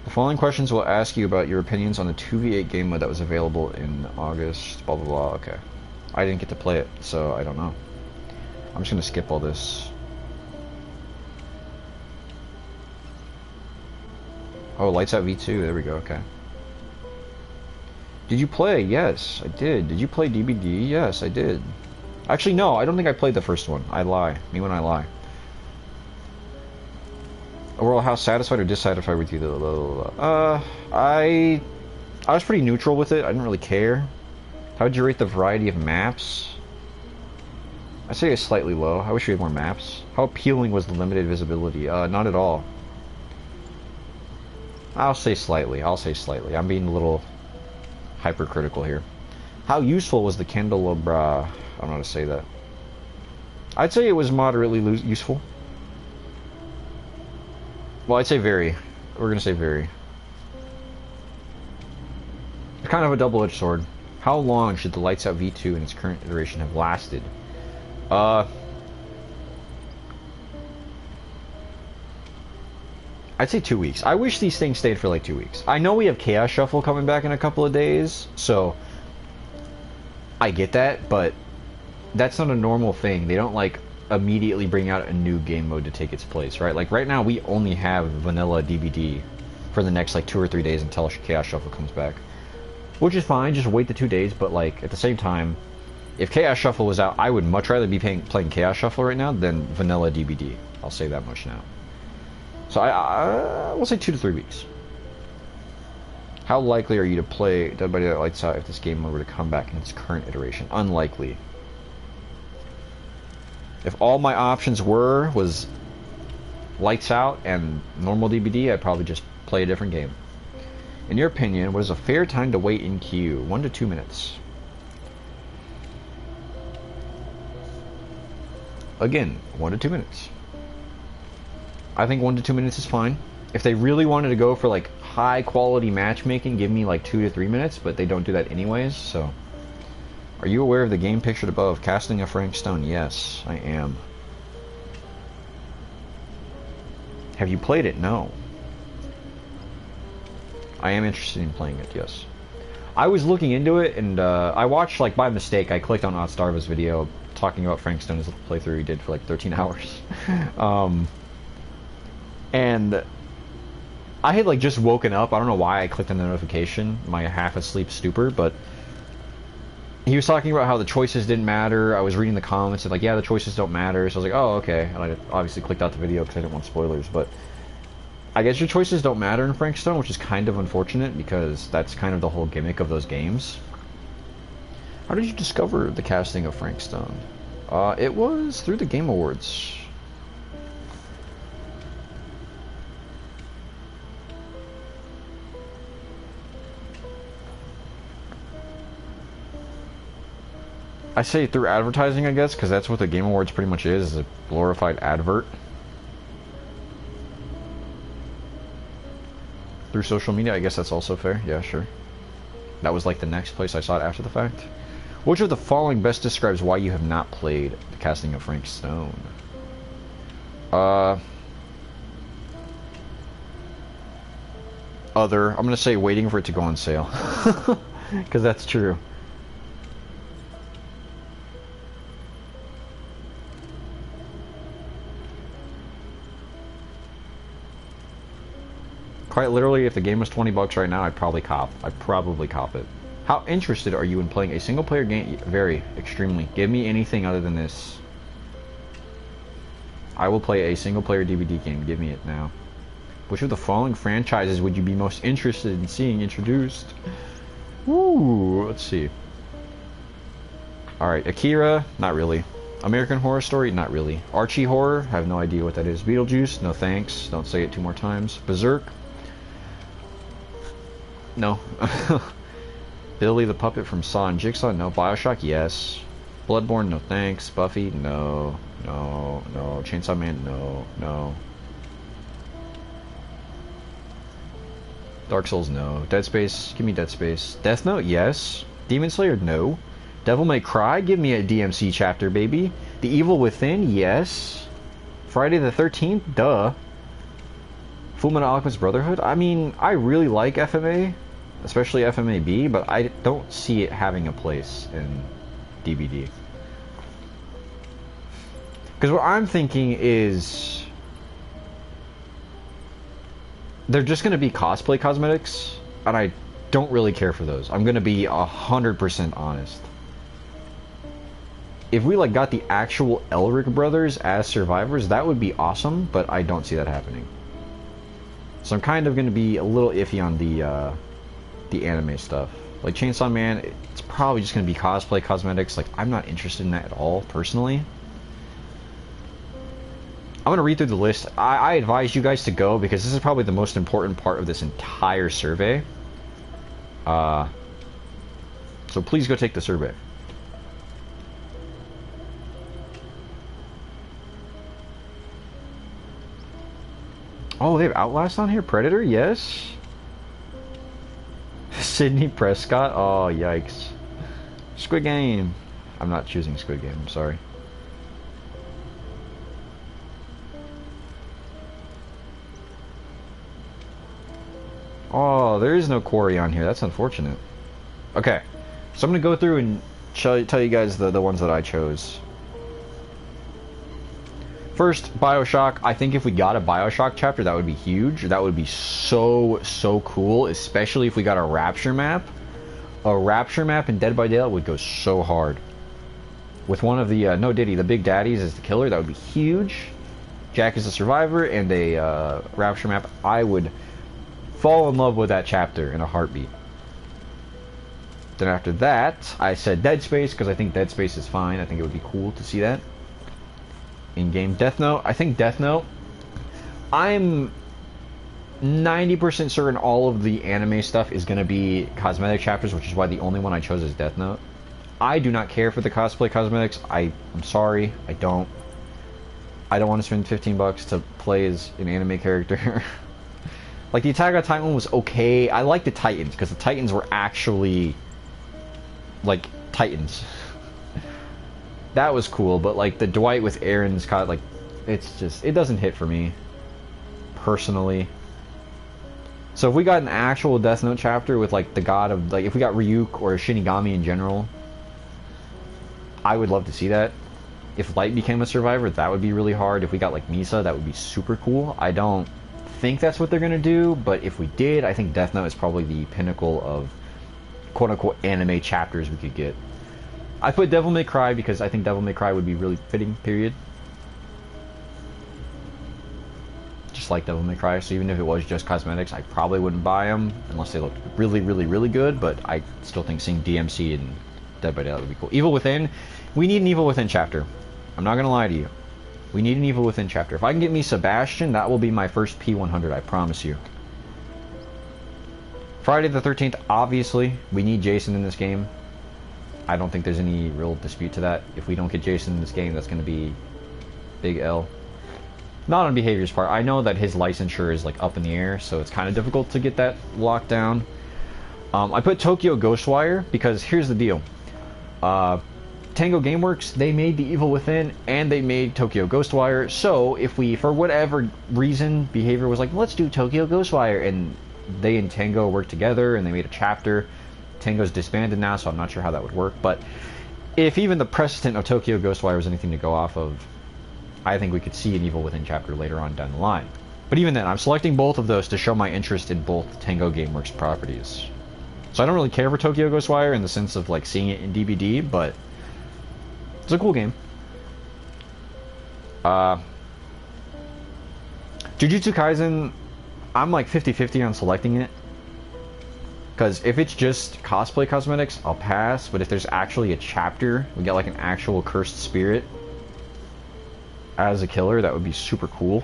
[SPEAKER 1] The following questions will ask you about your opinions on the 2v8 game mode that was available in August, blah blah blah. Okay. I didn't get to play it, so I don't know. I'm just gonna skip all this. Oh, Lights Out V2, there we go, okay. Did you play? Yes, I did. Did you play DBD? Yes, I did. Actually, no, I don't think I played the first one. I lie. Me when I lie. Overall, how satisfied or dissatisfied with you? I was pretty neutral with it. I didn't really care. How would you rate the variety of maps? I'd say it's slightly low. I wish we had more maps. How appealing was the limited visibility? Not at all. I'll say slightly. I'm being a little hypercritical here. How useful was the candelabra? I don't know how to say that. I'd say it was moderately useful. Well, I'd say very. We're gonna say very. It's kind of a double-edged sword. How long should the Lights Out V2 in its current iteration have lasted? I'd say 2 weeks. I wish these things stayed for like 2 weeks. I know we have Chaos Shuffle coming back in a couple of days, so I get that, but that's not a normal thing. They don't like immediately bring out a new game mode to take its place, right? Like right now we only have vanilla DBD for the next like 2 or 3 days until Chaos Shuffle comes back, which is fine. Just wait the 2 days, but like at the same time, if Chaos Shuffle was out, I would much rather be playing Chaos Shuffle right now than vanilla DBD. I'll say that much now. So I will say 2 to 3 weeks. How likely are you to play Dead by Daylight Lights Out if this game mode were to come back in its current iteration? Unlikely. If all my options was Lights Out and normal DBD, I'd probably just play a different game. In your opinion, what is a fair time to wait in queue? 1 to 2 minutes. Again, 1 to 2 minutes. I think 1 to 2 minutes is fine. If they really wanted to go for like high quality matchmaking, give me like 2 to 3 minutes, but they don't do that anyways, so. Are you aware of the game pictured above? Casting of Frank Stone? Yes, I am. Have you played it? No. I am interested in playing it, yes. I was looking into it, and I watched, like, by mistake, I clicked on Otstarva's video talking about Frank Stone's playthrough he did for, like, 13 hours. And I had, like, just woken up. I don't know why I clicked on the notification, my half-asleep stupor, but he was talking about how the choices didn't matter. I was reading the comments, and, like, yeah, the choices don't matter. So I was like, oh, okay. And I obviously clicked out the video because I didn't want spoilers, but I guess your choices don't matter in Frank Stone, which is kind of unfortunate because that's kind of the whole gimmick of those games. How did you discover the casting of Frank Stone? It was through the Game Awards. I say through advertising, I guess, because that's what the Game Awards pretty much is a glorified advert. through social media. I guess that's also fair. Yeah, sure. That was like the next place I saw it after the fact. Which of the following best describes why you have not played The Casting of Frank Stone? Other. I'm gonna say waiting for it to go on sale. Because that's true. Quite literally, if the game was 20 bucks right now, I'd probably cop it. How interested are you in playing a single player game? Very, extremely. Give me anything other than this. I will play a single player DVD game. Give me it now. Which of the following franchises would you be most interested in seeing introduced? Ooh, let's see. Alright, Akira, not really. American Horror Story, not really. Archie Horror, have no idea what that is. Beetlejuice, no thanks. Don't say it 2 more times. Berserk, no. Billy the Puppet from Saw and Jigsaw, no. Bioshock, yes. Bloodborne, no thanks. Buffy, no. No, no. Chainsaw Man, no. No. Dark Souls, no. Dead Space, give me Dead Space. Death Note, yes. Demon Slayer, no. Devil May Cry, give me a DMC chapter, baby. The Evil Within, yes. Friday the 13th, duh. Fullmetal Alchemist Brotherhood, I mean, I really like FMA, especially FMAB, but I don't see it having a place in DVD. Because what I'm thinking is they're just going to be cosplay cosmetics, and I don't really care for those. I'm going to be 100% honest. If we like got the actual Elric brothers as survivors, that would be awesome, but I don't see that happening. So I'm kind of going to be a little iffy on the anime stuff. Like Chainsaw Man, it's probably just going to be cosplay cosmetics. Like, I'm not interested in that at all, personally. I'm going to read through the list. I advise you guys to go because this is probably the most important part of this entire survey. So please go take the survey. Oh, they have Outlast on here? Predator? Yes. Sidney Prescott? Oh, yikes. Squid Game. I'm not choosing Squid Game, I'm sorry. Oh, there is no Quarry on here. That's unfortunate. Okay, so I'm going to go through and tell you guys the ones that I chose. First, Bioshock. I think if we got a Bioshock chapter, that would be huge. That would be so cool, especially if we got a Rapture map. A Rapture map in Dead by Daylight would go so hard. With one of the, no Diddy, the Big Daddies as the killer, that would be huge. Jack is the survivor, and a Rapture map. I would fall in love with that chapter in a heartbeat. Then after that, I said Dead Space, because I think Dead Space is fine. I think it would be cool to see that. In-game Death Note. I think Death Note, I'm 90% certain all of the anime stuff is going to be cosmetic chapters, which is why the only one I chose is Death Note. I do not care for the cosplay cosmetics. I'm sorry. I don't want to spend 15 bucks to play as an anime character. Like, the Attack on Titan one was okay. I like the Titans, because the Titans were actually, like, Titans. That was cool, but like the Dwight with Aaron's kind of like, it's just, it doesn't hit for me personally. So if we got an actual Death Note chapter with like the god of, like if we got Ryuk or Shinigami in general, I would love to see that. If Light became a survivor, that would be really hard. If we got like Misa, that would be super cool. I don't think that's what they're gonna do, but if we did, I think Death Note is probably the pinnacle of quote-unquote anime chapters we could get. I put Devil May Cry because I think Devil May Cry would be really fitting, period. Just like Devil May Cry, so even if it was just cosmetics, I probably wouldn't buy them unless they looked really good, but I still think seeing DMC and Dead by Daylight would be cool. Evil Within, we need an Evil Within chapter. I'm not gonna lie to you. We need an Evil Within chapter. If I can get me Sebastian, that will be my first P100, I promise you. Friday the 13th, obviously, we need Jason in this game. I don't think there's any real dispute to that. If we don't get Jason in this game, that's going to be big L. Not on Behavior's part. I know that his licensure is like up in the air, so it's kind of difficult to get that locked down. I put Tokyo Ghostwire because here's the deal. Tango Gameworks, they made The Evil Within and they made Tokyo Ghostwire. So if we, for whatever reason, Behavior was like, let's do Tokyo Ghostwire, and they and Tango worked together and they made a chapter. Tango's disbanded now, so I'm not sure how that would work. But if even the precedent of Tokyo Ghostwire was anything to go off of, I think we could see an Evil Within chapter later on down the line. But even then, I'm selecting both of those to show my interest in both Tango Gameworks properties. So I don't really care for Tokyo Ghostwire in the sense of like seeing it in DBD, but it's a cool game. Jujutsu Kaisen, I'm like 50-50 on selecting it. Because if it's just cosplay cosmetics, I'll pass. But if there's actually a chapter, we get like an actual cursed spirit as a killer, that would be super cool.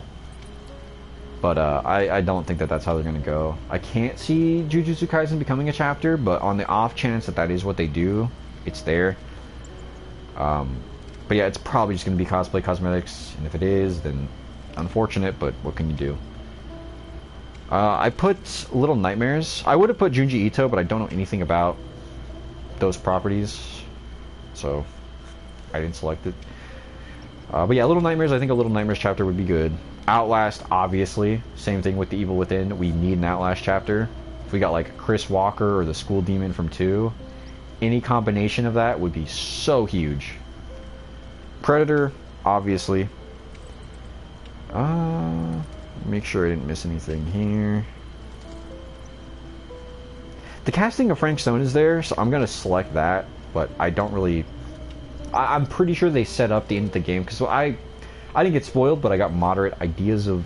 [SPEAKER 1] But I don't think that that's how they're going to go. I can't see Jujutsu Kaisen becoming a chapter, but on the off chance that that is what they do, it's there. But yeah, it's probably just going to be cosplay cosmetics, and if it is, then unfortunate, but what can you do? I put Little Nightmares. I would have put Junji Ito, but I don't know anything about those properties, so I didn't select it. But yeah, Little Nightmares, I think a Little Nightmares chapter would be good. Outlast, obviously. Same thing with The Evil Within. We need an Outlast chapter. If we got like Chris Walker or the School Demon from 2, any combination of that would be so huge. Predator, obviously. Make sure I didn't miss anything here. The casting of Frank Stone is there, so I'm going to select that, but I don't really... I'm pretty sure they set up the end of the game, because I didn't get spoiled, but I got moderate ideas of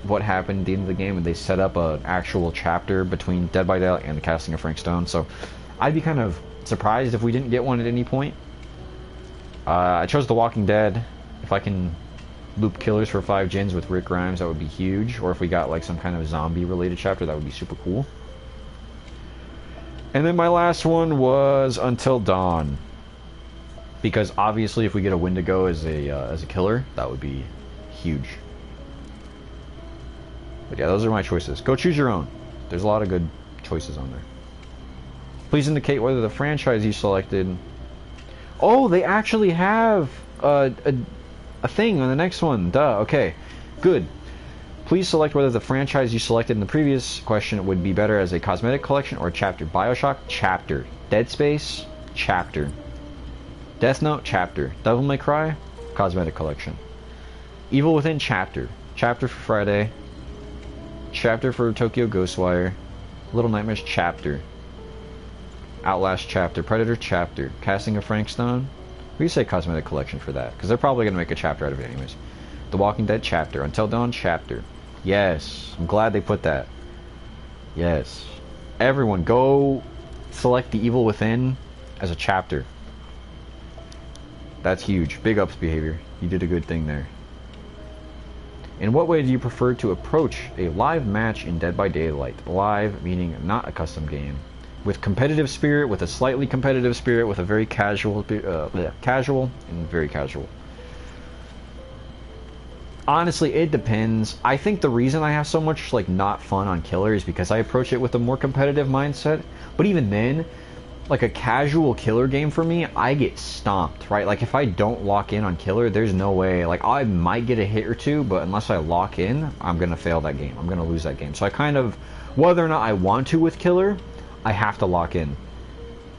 [SPEAKER 1] what happened at the end of the game, and they set up an actual chapter between Dead by Daylight and the casting of Frank Stone, so I'd be kind of surprised if we didn't get one at any point. I chose The Walking Dead. If I can loop killers for 5 gens with Rick Grimes, that would be huge, or if we got like some kind of zombie related chapter, that would be super cool. And then my last one was Until Dawn. Because obviously, if we get a Wendigo as a killer, that would be huge. But yeah, those are my choices. Go choose your own. There's a lot of good choices on there. Please indicate whether the franchise you selected... Oh, they actually have a thing on the next one. Duh, okay. Good. Please select whether the franchise you selected in the previous question would be better as a cosmetic collection or a chapter. BioShock, chapter. Dead Space, chapter. Death Note, chapter. Devil May Cry, cosmetic collection. Evil Within, chapter. Chapter for Friday. Chapter for Tokyo Ghostwire. Little Nightmares, chapter. Outlast, chapter. Predator, chapter. Casting of Frank Stone. We say cosmetic collection for that, because they're probably going to make a chapter out of it anyways. The Walking Dead, chapter. Until Dawn, chapter. Yes. I'm glad they put that. Yes. Everyone, go select The Evil Within as a chapter. That's huge. Big ups, Behavior. You did a good thing there. In what way do you prefer to approach a live match in Dead by Daylight? Live, meaning not a custom game. With competitive spirit, with a slightly competitive spirit, with a very casual, casual, and very casual. Honestly, it depends. I think the reason I have so much like not fun on Killer is because I approach it with a more competitive mindset. But even then, like a casual Killer game for me, I get stomped, right? Like if I don't lock in on Killer, there's no way. Like I might get a hit or two, but unless I lock in, I'm gonna fail that game. I'm gonna lose that game. So I kind of, whether or not I want to with Killer, I have to lock in.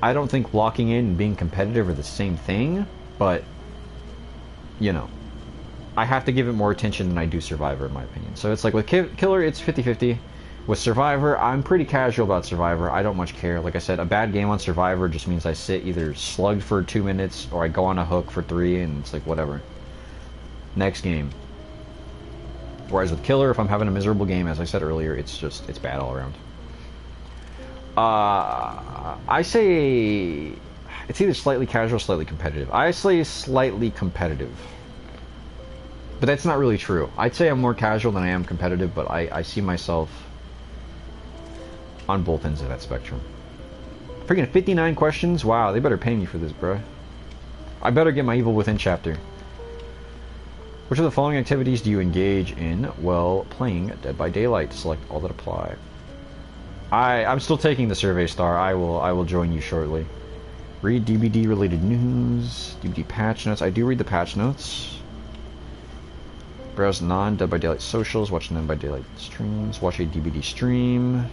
[SPEAKER 1] I don't think locking in and being competitive are the same thing, but you know, I have to give it more attention than I do Survivor, in my opinion. So it's like with Killer, it's 50-50. With Survivor, I'm pretty casual about Survivor. I don't much care. Like I said, a bad game on Survivor just means I sit either slugged for 2 minutes or I go on a hook for 3, and it's like whatever. Next game. Whereas with Killer, if I'm having a miserable game, as I said earlier, it's bad all around. I say it's either slightly casual or slightly competitive. I say slightly competitive. But that's not really true. I'd say I'm more casual than I am competitive, but I see myself on both ends of that spectrum. Freaking 59 questions? Wow, they better pay me for this, bro. I better get my Evil Within chapter. Which of the following activities do you engage in while playing Dead by Daylight? Select all that apply. I'm still taking the survey star. I will join you shortly. Read DBD related news, DBD patch notes. I do read the patch notes. Browse non-Dead by Daylight socials, watch Dead by Daylight streams, watch a DBD stream.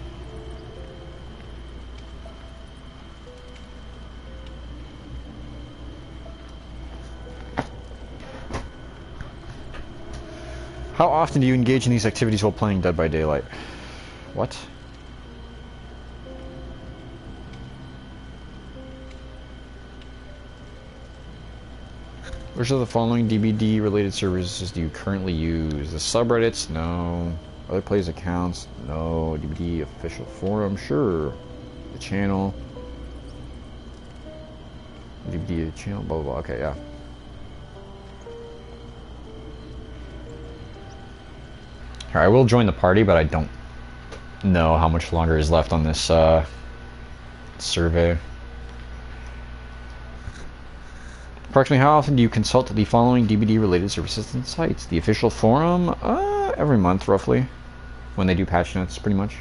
[SPEAKER 1] How often do you engage in these activities while playing Dead by Daylight? What? Which of the following DBD related services do you currently use? The subreddits? No. Other players' accounts? No. DBD official forum? Sure. The channel? DBD channel? Blah, blah, blah. Okay, yeah. Here, I will join the party, but I don't know how much longer is left on this survey. Approximately how often do you consult the following DBD related services and sites? The official forum? Every month, roughly. When they do patch notes, pretty much.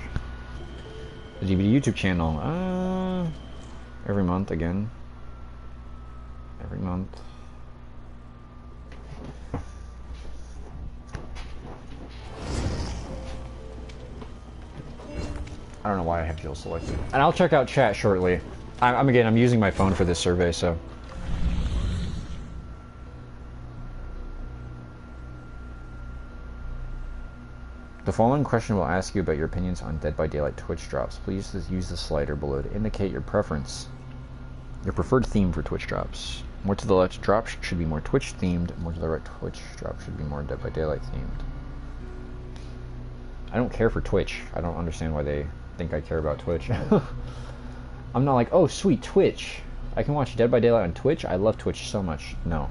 [SPEAKER 1] The DBD YouTube channel? Every month, again. Every month. I don't know why I have Jill selected. And I'll check out chat shortly. I'm using my phone for this survey, so... The following question will ask you about your opinions on Dead by Daylight Twitch drops. Please use the slider below to indicate your preference. Your preferred theme for Twitch drops. More to the left drops should be more Twitch themed. More to the right Twitch drops should be more Dead by Daylight themed. I don't care for Twitch. I don't understand why they think I care about Twitch. I'm not like, oh sweet, Twitch. I can watch Dead by Daylight on Twitch? I love Twitch so much. No.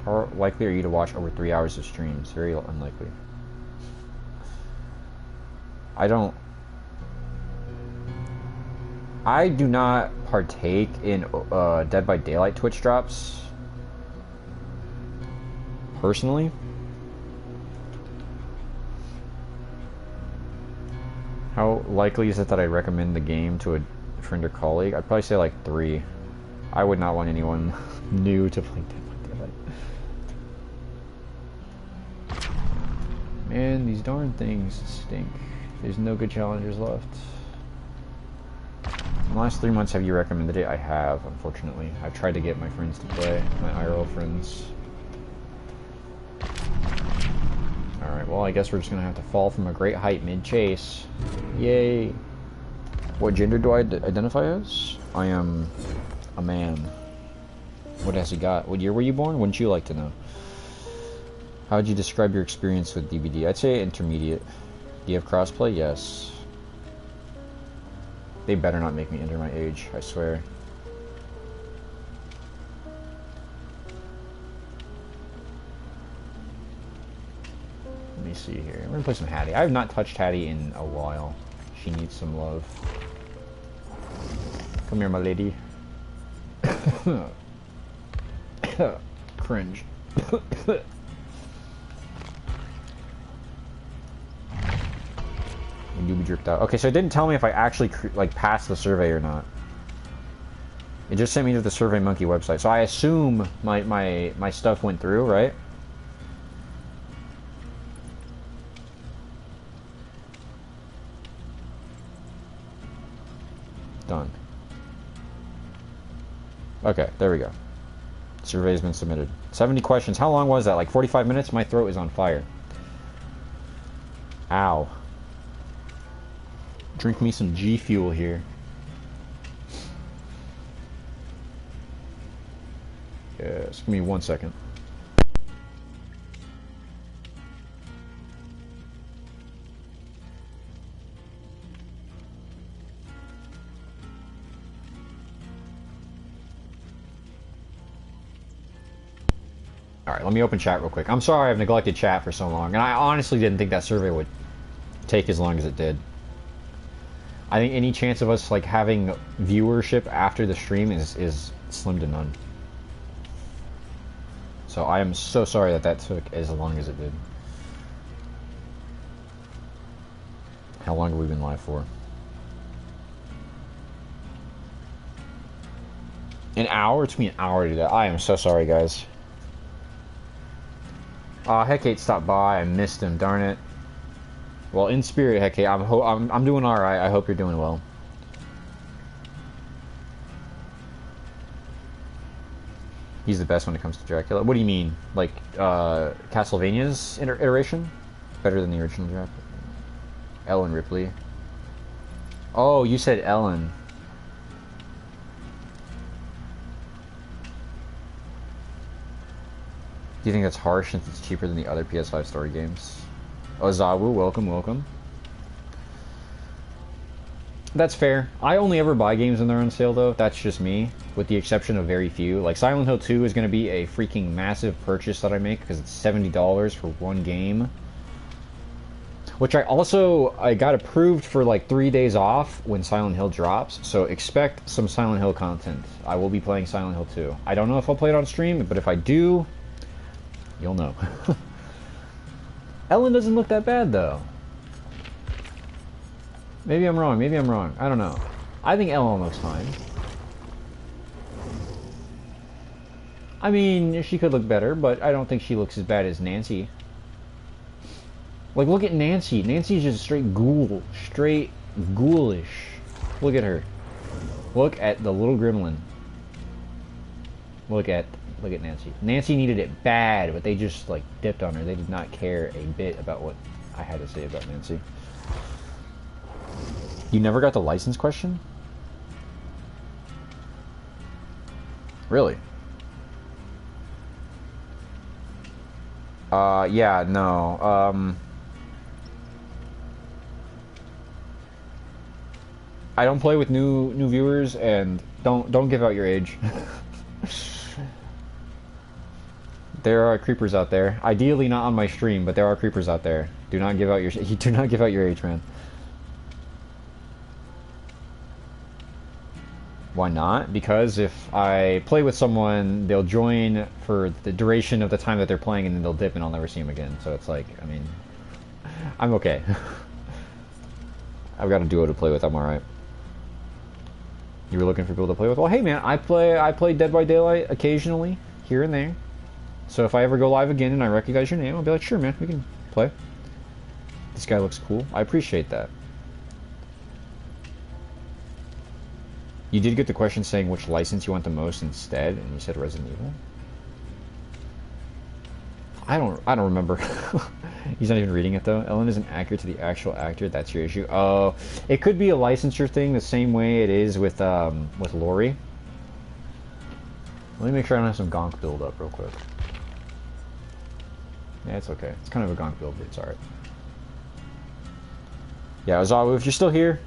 [SPEAKER 1] How likely are you to watch over 3 hours of streams? Very unlikely. I do not partake in Dead by Daylight Twitch drops personally. How likely is it that I recommend the game to a friend or colleague? I'd probably say like 3. I would not want anyone new to play Dead by Daylight. Man, these darn things stink. There's no good challengers left. In the last 3 months, have you recommended it? I have, unfortunately. I've tried to get my friends to play, my IRL friends. Alright, well, I guess we're just gonna have to fall from a great height mid-chase. Yay! What gender do I identify as? I am a man. What has he got? What year were you born? Wouldn't you like to know? How would you describe your experience with DBD? I'd say intermediate. Do you have crossplay? Yes. They better not make me enter my age, I swear. Let me see here. We're gonna play some Hattie. I have not touched Hattie in a while. She needs some love. Come here, my lady. Cringe. And you be dripped out. Okay, so it didn't tell me if I actually like passed the survey or not. It just sent me to the SurveyMonkey website. So I assume my stuff went through, right? Done. Okay, there we go. Survey's been submitted. 70 questions. How long was that? Like 45 minutes? My throat is on fire. Ow. Drink me some G Fuel here. Yes, give me 1 second. Alright, let me open chat real quick. I'm sorry I've neglected chat for so long, and I honestly didn't think that survey would take as long as it did. I think any chance of us like having viewership after the stream is slim to none. So I am so sorry that that took as long as it did. How long have we been live for? An hour? It took me an hour to do that. I am so sorry, guys. Hecate stopped by. I missed him. Darn it. Well, in spirit, Hecate, I'm doing all right. I hope you're doing well. He's the best when it comes to Dracula. What do you mean? Like Castlevania's iteration? Better than the original Dracula? Ellen Ripley. Oh, you said Ellen. Do you think that's harsh since it's cheaper than the other PS5 story games? Ozawu, welcome, welcome. That's fair. I only ever buy games when they're on sale, though. That's just me, with the exception of very few. Like, Silent Hill 2 is going to be a freaking massive purchase that I make, because it's $70 for one game. Which I got approved for like 3 days off when Silent Hill drops, so expect some Silent Hill content. I will be playing Silent Hill 2. I don't know if I'll play it on stream, but if I do, you'll know. Ellen doesn't look that bad, though. Maybe I'm wrong. Maybe I'm wrong. I don't know. I think Ellen looks fine. I mean, she could look better, but I don't think she looks as bad as Nancy. Like, look at Nancy. Nancy's just straight ghoul. Straight ghoulish. Look at her. Look at the little gremlin. Look at Nancy. Nancy needed it bad, but they just, like, dipped on her. They did not care a bit about what I had to say about Nancy. You never got the license question? Really? Yeah, no. I don't play with new viewers, and don't give out your age. There are creepers out there. Ideally not on my stream, but there are creepers out there. Do not give out your age, man. Why not? Because if I play with someone, they'll join for the duration of the time that they're playing, and then they'll dip, and I'll never see them again. So it's like, I mean, I'm okay. I've got a duo to play with. I'm all right. You were looking for people to play with? Well, hey man, I play Dead by Daylight occasionally, here and there. So if I ever go live again and I recognize your name, I'll be like, sure man, we can play. This guy looks cool. I appreciate that. You did get the question saying which license you want the most instead, and you said Resident Evil. I don't remember. He's not even reading it though. Ellen isn't accurate to the actual actor. That's your issue. Oh, it could be a licensure thing, the same way it is with Lori. Let me make sure I don't have some gonk build up real quick. Yeah, it's okay. It's kind of a gonk build, but it's alright. Yeah, Ozawa, if you're still here,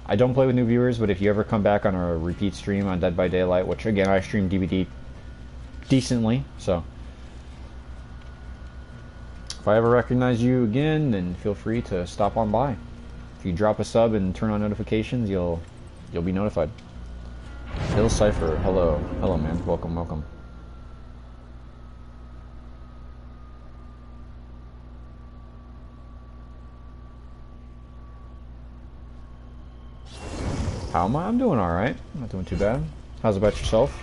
[SPEAKER 1] I don't play with new viewers, but if you ever come back on a repeat stream on Dead by Daylight, which again, I stream DVD decently, so if I ever recognize you again, then feel free to stop on by. If you drop a sub and turn on notifications, you'll be notified. Hill Cypher, hello. Hello, man. Welcome, welcome. How am I? I'm doing alright. I'm not doing too bad. How's about yourself?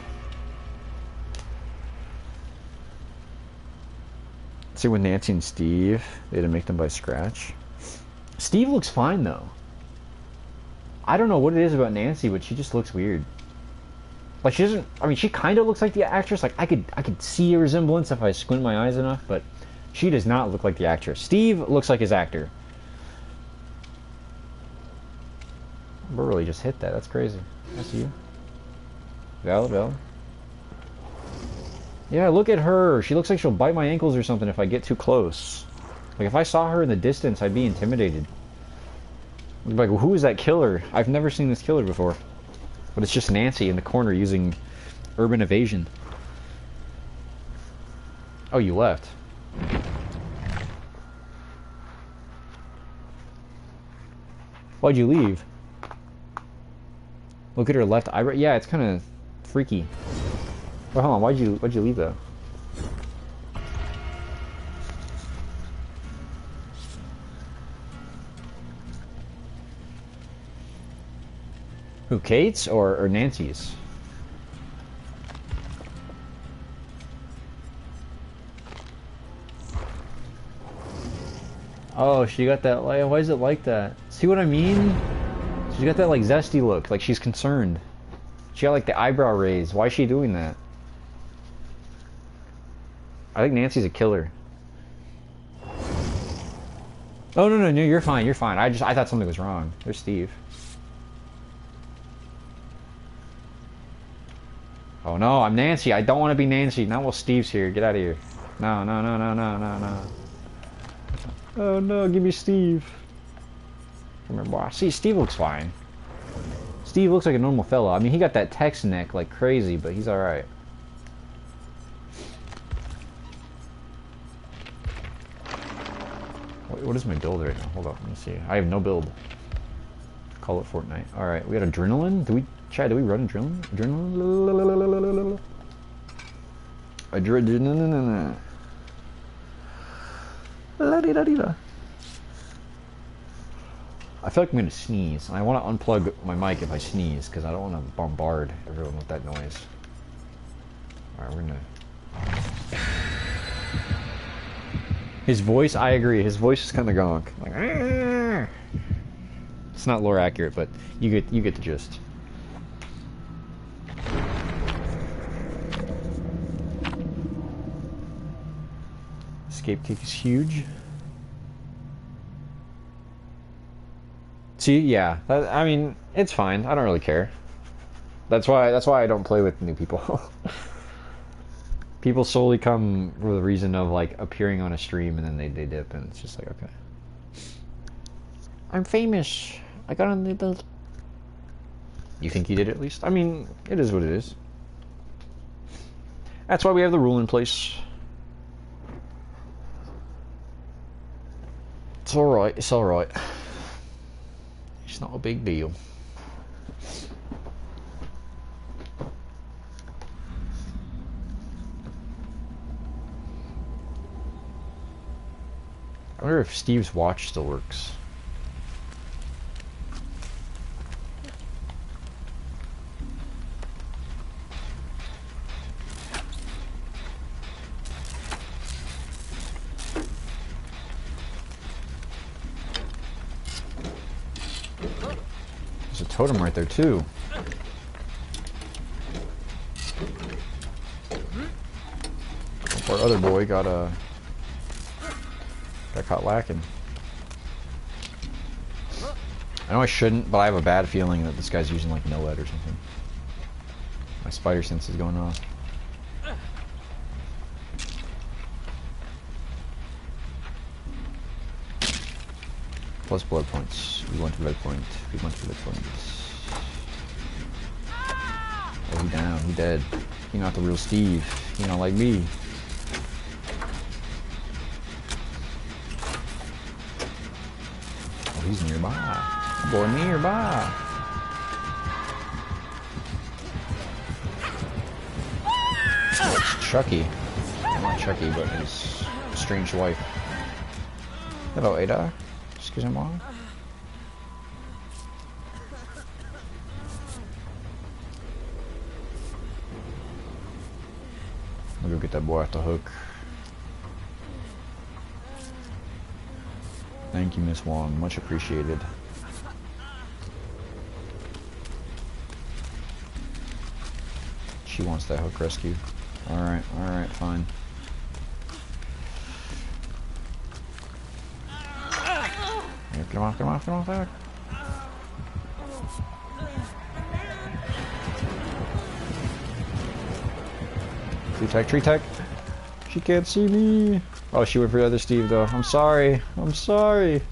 [SPEAKER 1] See, with Nancy and Steve, they had to make them by scratch. Steve looks fine, though. I don't know what it is about Nancy, but she just looks weird. Like, she doesn't... I mean, she kind of looks like the actress. Like, I could see a resemblance if I squint my eyes enough, but she does not look like the actress. Steve looks like his actor. Literally just hit that. That's crazy. That's you. Valid. Yeah, look at her. She looks like she'll bite my ankles or something if I get too close. Like, if I saw her in the distance, I'd be intimidated. I'd be like, who is that killer? I've never seen this killer before. But it's just Nancy in the corner using urban evasion. Oh, you left. Why'd you leave? Look at her left eyebrow. Yeah, it's kind of freaky. Well, hold on. Why'd you leave though? Who, Kate's or Nancy's? Oh, she got that, like, why is it like that? See what I mean? She's got that, like, zesty look, like she's concerned. She got, like, the eyebrow raised. Why is she doing that? I think Nancy's a killer. Oh, no, you're fine, you're fine. I thought something was wrong. There's Steve. Oh, no, I'm Nancy. I don't want to be Nancy. Not while Steve's here. Get out of here. No. Oh, no, give me Steve. Remember, see, Steve looks fine. Steve looks like a normal fellow. I mean, he got that text neck like crazy, but he's alright. What is my build right now? Hold up, let me see. I have no build. Call it Fortnite. Alright, we got adrenaline? Do we run adrenaline? Adrenaline? Adrenaline. La-di-da-di-da. I feel like I'm gonna sneeze, and I want to unplug my mic if I sneeze, because I don't want to bombard everyone with that noise. Alright, we're gonna... His voice, I agree, his voice is kind of gonk. Like, Arr! It's not lore accurate, but you get the gist. Escape kick is huge. See, yeah, I mean, it's fine. I don't really care. That's why I don't play with new people. People solely come for the reason of like appearing on a stream and then they dip, and it's just like, okay. I'm famous. I got on the build. You think you did at least? I mean, it is what it is. That's why we have the rule in place. It's alright, it's alright. It's not a big deal. I wonder if Steve's watch still works. There's a totem right there too. Our other boy got caught lacking. I know I shouldn't, but I have a bad feeling that this guy's using like NOED or something. My spider sense is going off. Plus blood points. We want blood point. We want blood points. Oh, he down. He dead. He not the real Steve. He not like me. Oh, he's nearby. Boy, nearby. Oh, it's Chucky. Not Chucky, but his strange wife. Hello, Ada. Excusez-moi. I'll go get that boy off the hook. Thank you, Miss Wong. Much appreciated. She wants that hook rescue. Alright, fine. Here, get him off there. Tree tech. She can't see me. Oh, she went for the other Steve though. I'm sorry. It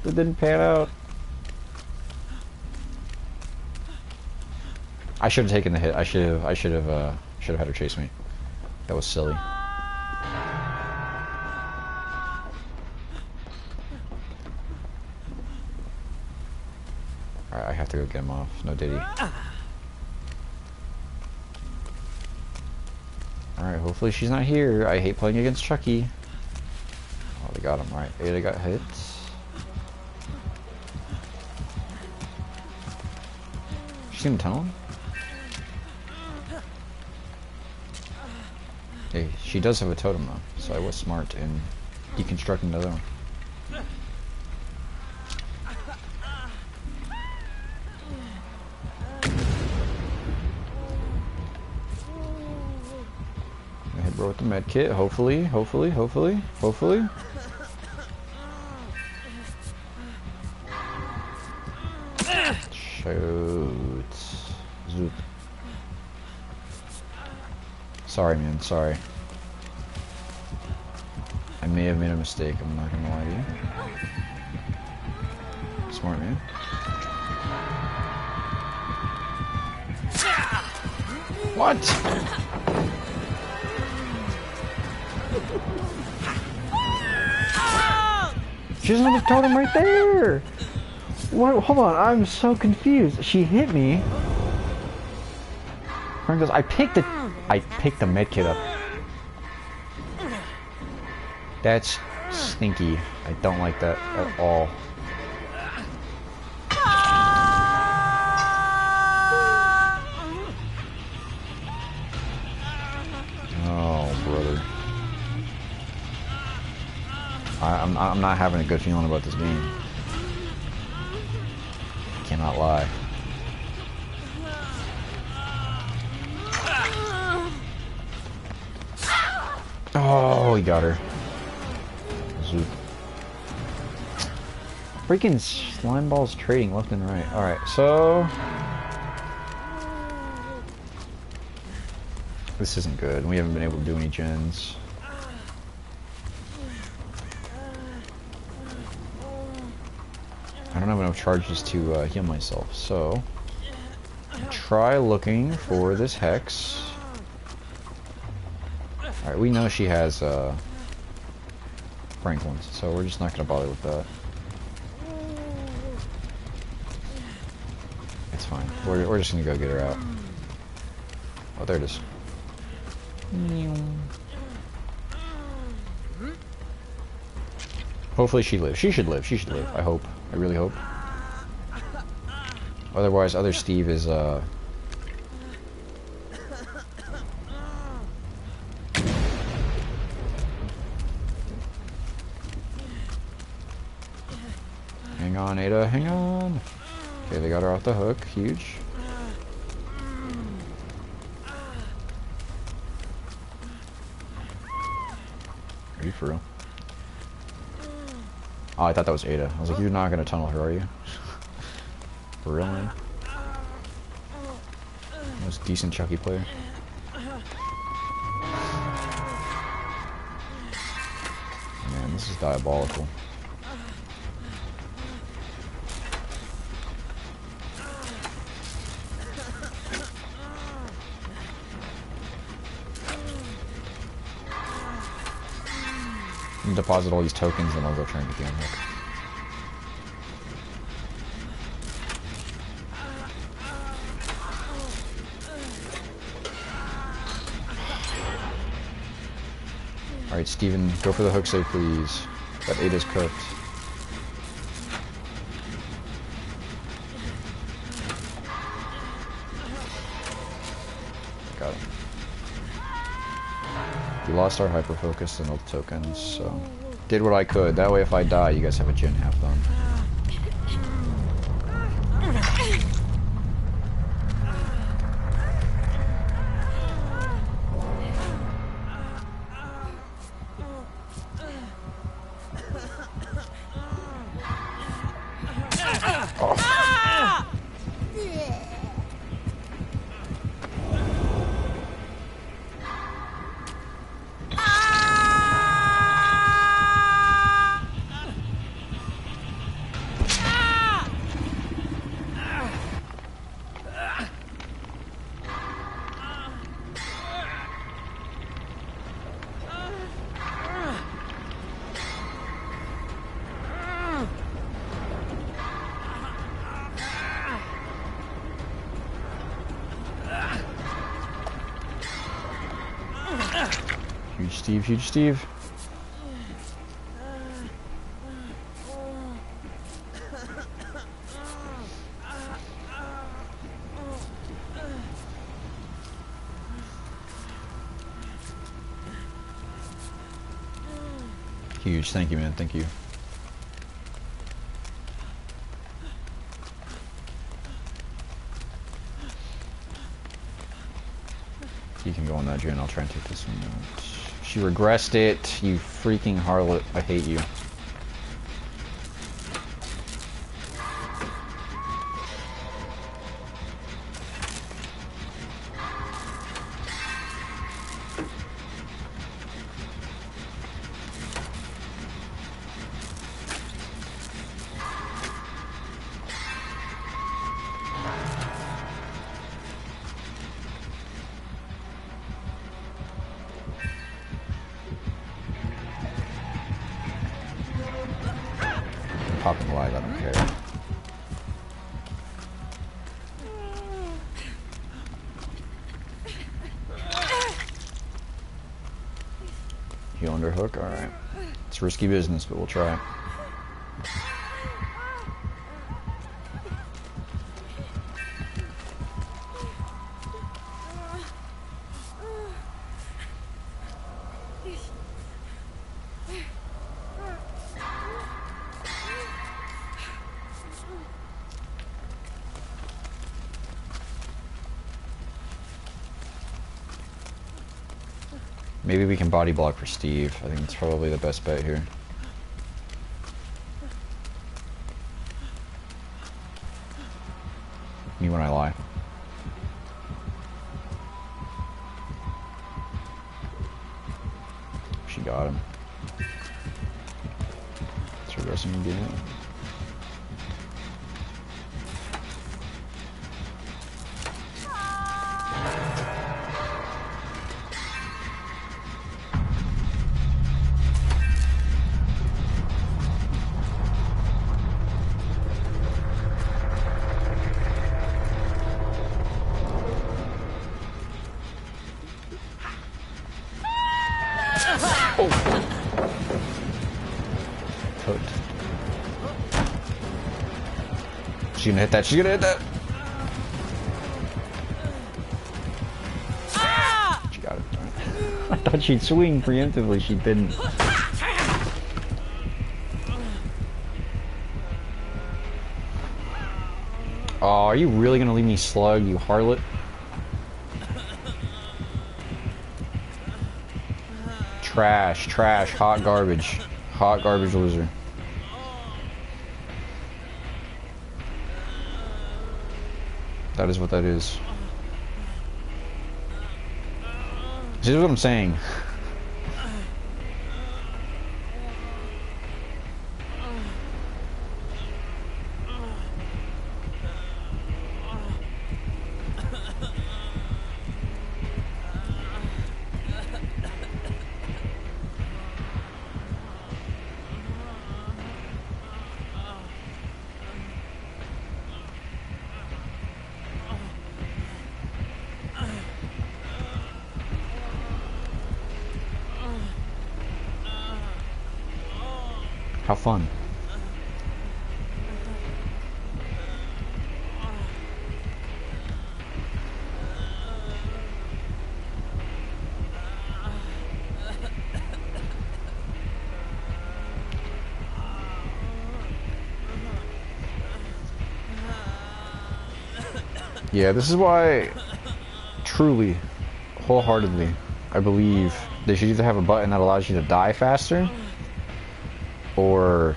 [SPEAKER 1] didn't pan out. I should have taken the hit. I should have had her chase me. That was silly. Alright, I have to go get him off. No diddy. Alright, hopefully she's not here. I hate playing against Chucky. Oh, they got him. Alright, Ada got hit. see him tunnel? Hey, she does have a totem though, so I was smart in deconstructing the other one. I hit bro with the med kit, hopefully. Shoot. Zoop. Sorry, man, sorry. I may have made a mistake, I'm not gonna lie to you. Smart, man. What? She doesn't have a totem right there! What? Hold on, I'm so confused. She hit me. Frank goes, I picked the medkit up. That's stinky. I don't like that at all. Oh, brother. I'm not having a good feeling about this game. Cannot lie. Oh, he got her. Zoop. Freaking slime balls trading left and right. Alright, so... this isn't good. We haven't been able to do any gens. I don't have enough charges to heal myself, so... try looking for this hex. Alright, we know she has Franklin's, so we're just not going to bother with that. It's fine. We're just going to go get her out. Oh, there it is. Hopefully she lives. She should live. She should live. I hope. I really hope. Otherwise, other Steve is, hang on, Ada, hang on. Okay, they got her off the hook. Huge. Are you for real? Oh, I thought that was Ada. I was like, you're not gonna tunnel her, are you? For real, man? That was a decent Chucky player. Man, this is diabolical. Deposit all these tokens and I'll go try and get the unhook. Alright, Steven, go for the hook save, please. That 8 is cooked. Got it. We lost our hyper focus and all the tokens, so did what I could. That way, if I die, you guys have a gen half done. Huge Steve, huge Steve. Huge. Thank you, man. Thank you. You can go on that, Jen. I'll try and take this one out. She regressed it. You freaking harlot. I hate you. Popping the light, I don't care. You underhook? Alright. It's risky business, but we'll try. Maybe we can body block for Steve. I think it's probably the best bet here. Me when I lie. She got him. It's regressing again. She's gonna hit that. She's gonna hit that. She got it. Right. I thought she'd swing preemptively. She didn't. Oh, are you really gonna leave me slug, you harlot? Trash, trash, hot garbage. Hot garbage loser. That is what that is. This is what I'm saying. How fun. Yeah, this is why, truly, wholeheartedly, I believe they should either have a button that allows you to die faster, or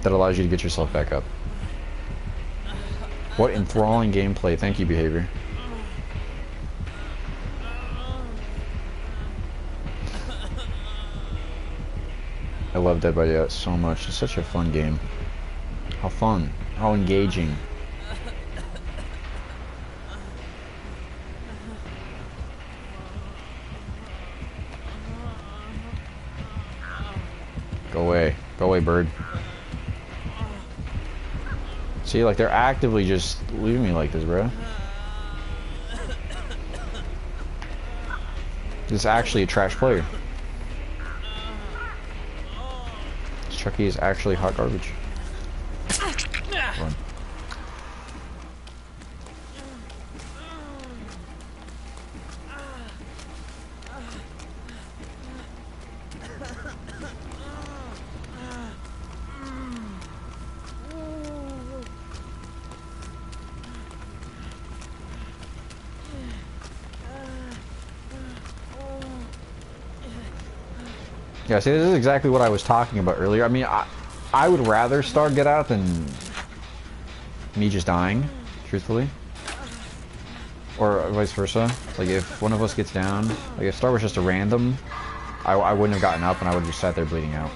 [SPEAKER 1] that allows you to get yourself back up. What enthralling gameplay. Thank you, behavior. I love Dead by Daylight so much. It's such a fun game. How fun. How engaging. Go away. Go away, bird. See, like, they're actively just leaving me like this, bro. This is actually a trash player. Chucky is actually hot garbage. Run. Yeah, see, this is exactly what I was talking about earlier. I mean, I would rather Star get out than me just dying, truthfully. Or vice versa. Like, if one of us gets down, like, if Star was just a random, I wouldn't have gotten up and I would have just sat there bleeding out.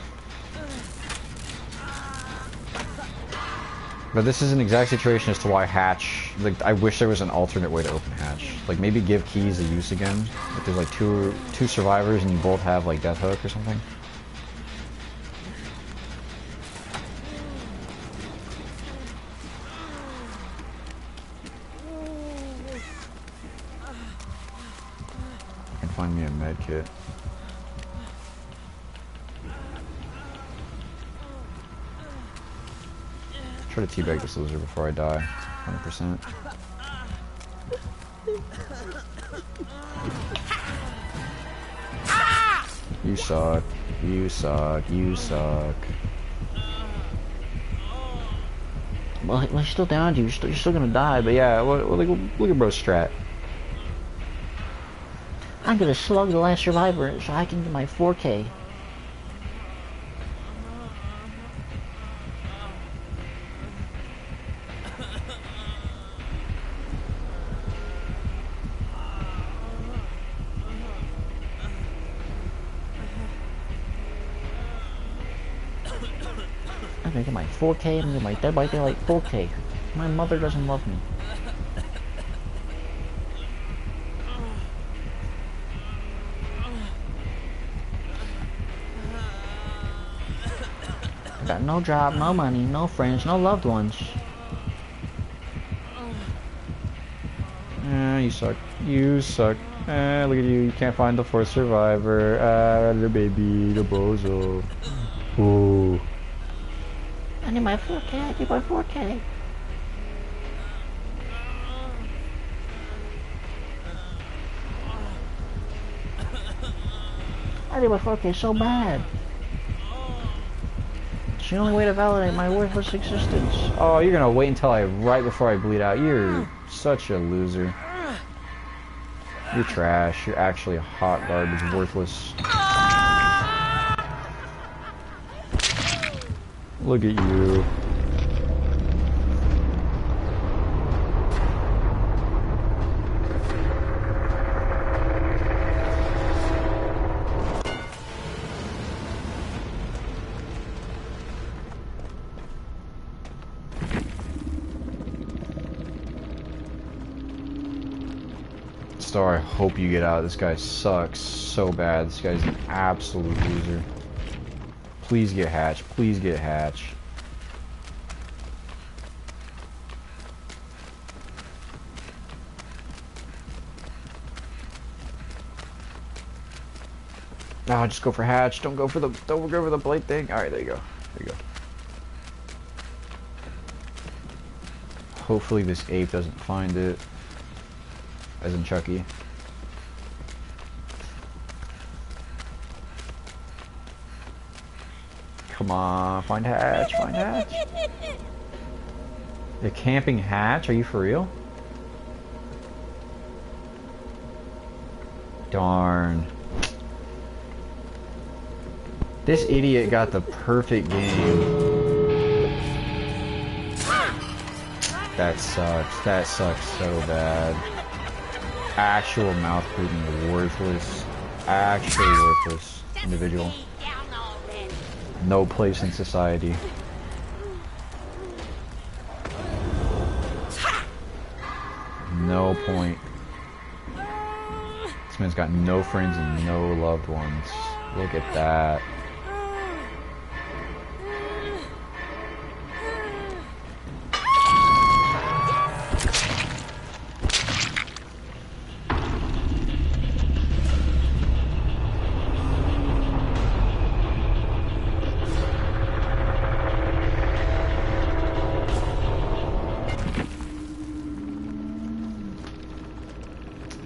[SPEAKER 1] But this is an exact situation as to why Hatch, like, I wish there was an alternate way to open Hatch. Like, maybe give keys a use again. If there's, like, two survivors and you both have, like, Death Hook or something. I can find me a med kit. Try to teabag this loser before I die. 100%. You suck. You suck. You suck. Well, he's still down to you. You're still gonna die, but yeah, look at bro's strat.
[SPEAKER 3] I'm gonna slug the last survivor so I can get my 4K. I'm gonna get my 4K, I'm gonna get my Dead by Daylight 4K. My mother doesn't love me. I got no job, no money, no friends, no loved ones.
[SPEAKER 1] You suck. You suck. Look at you. You can't find the fourth survivor. The baby, the bozo. Ooh.
[SPEAKER 3] I need my 4K, I need my 4K. I need my 4K so bad. It's the only way to validate my worthless existence.
[SPEAKER 1] Oh, you're gonna wait until right before I bleed out. You're such a loser. You're trash. You're actually hot garbage, worthless. Look at you. Star, I hope you get out. This guy sucks so bad. This guy's an absolute loser. Please get Hatch. Please get Hatch. No, just go for Hatch. Don't go for the blade thing. All right, there you go. There you go. Hopefully this ape doesn't find it. As in Chucky. Come on, find Hatch, find Hatch. The camping Hatch? Are you for real? Darn. This idiot got the perfect game. That sucks. That sucks so bad. Actual mouth breathing worthless. Actually worthless individual. No place in society. No point. This man's got no friends and no loved ones. Look at that.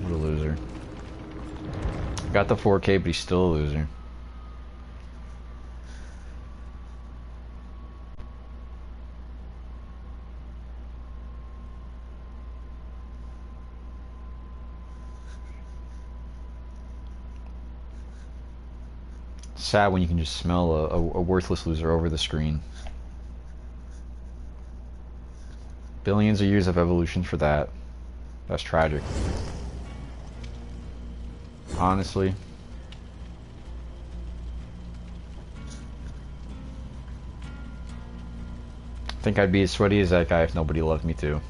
[SPEAKER 1] What a loser. Got the 4K, but he's still a loser. Sad when you can just smell a worthless loser over the screen. Billions of years of evolution for that. That's tragic. Honestly. I think I'd be as sweaty as that guy if nobody loved me too.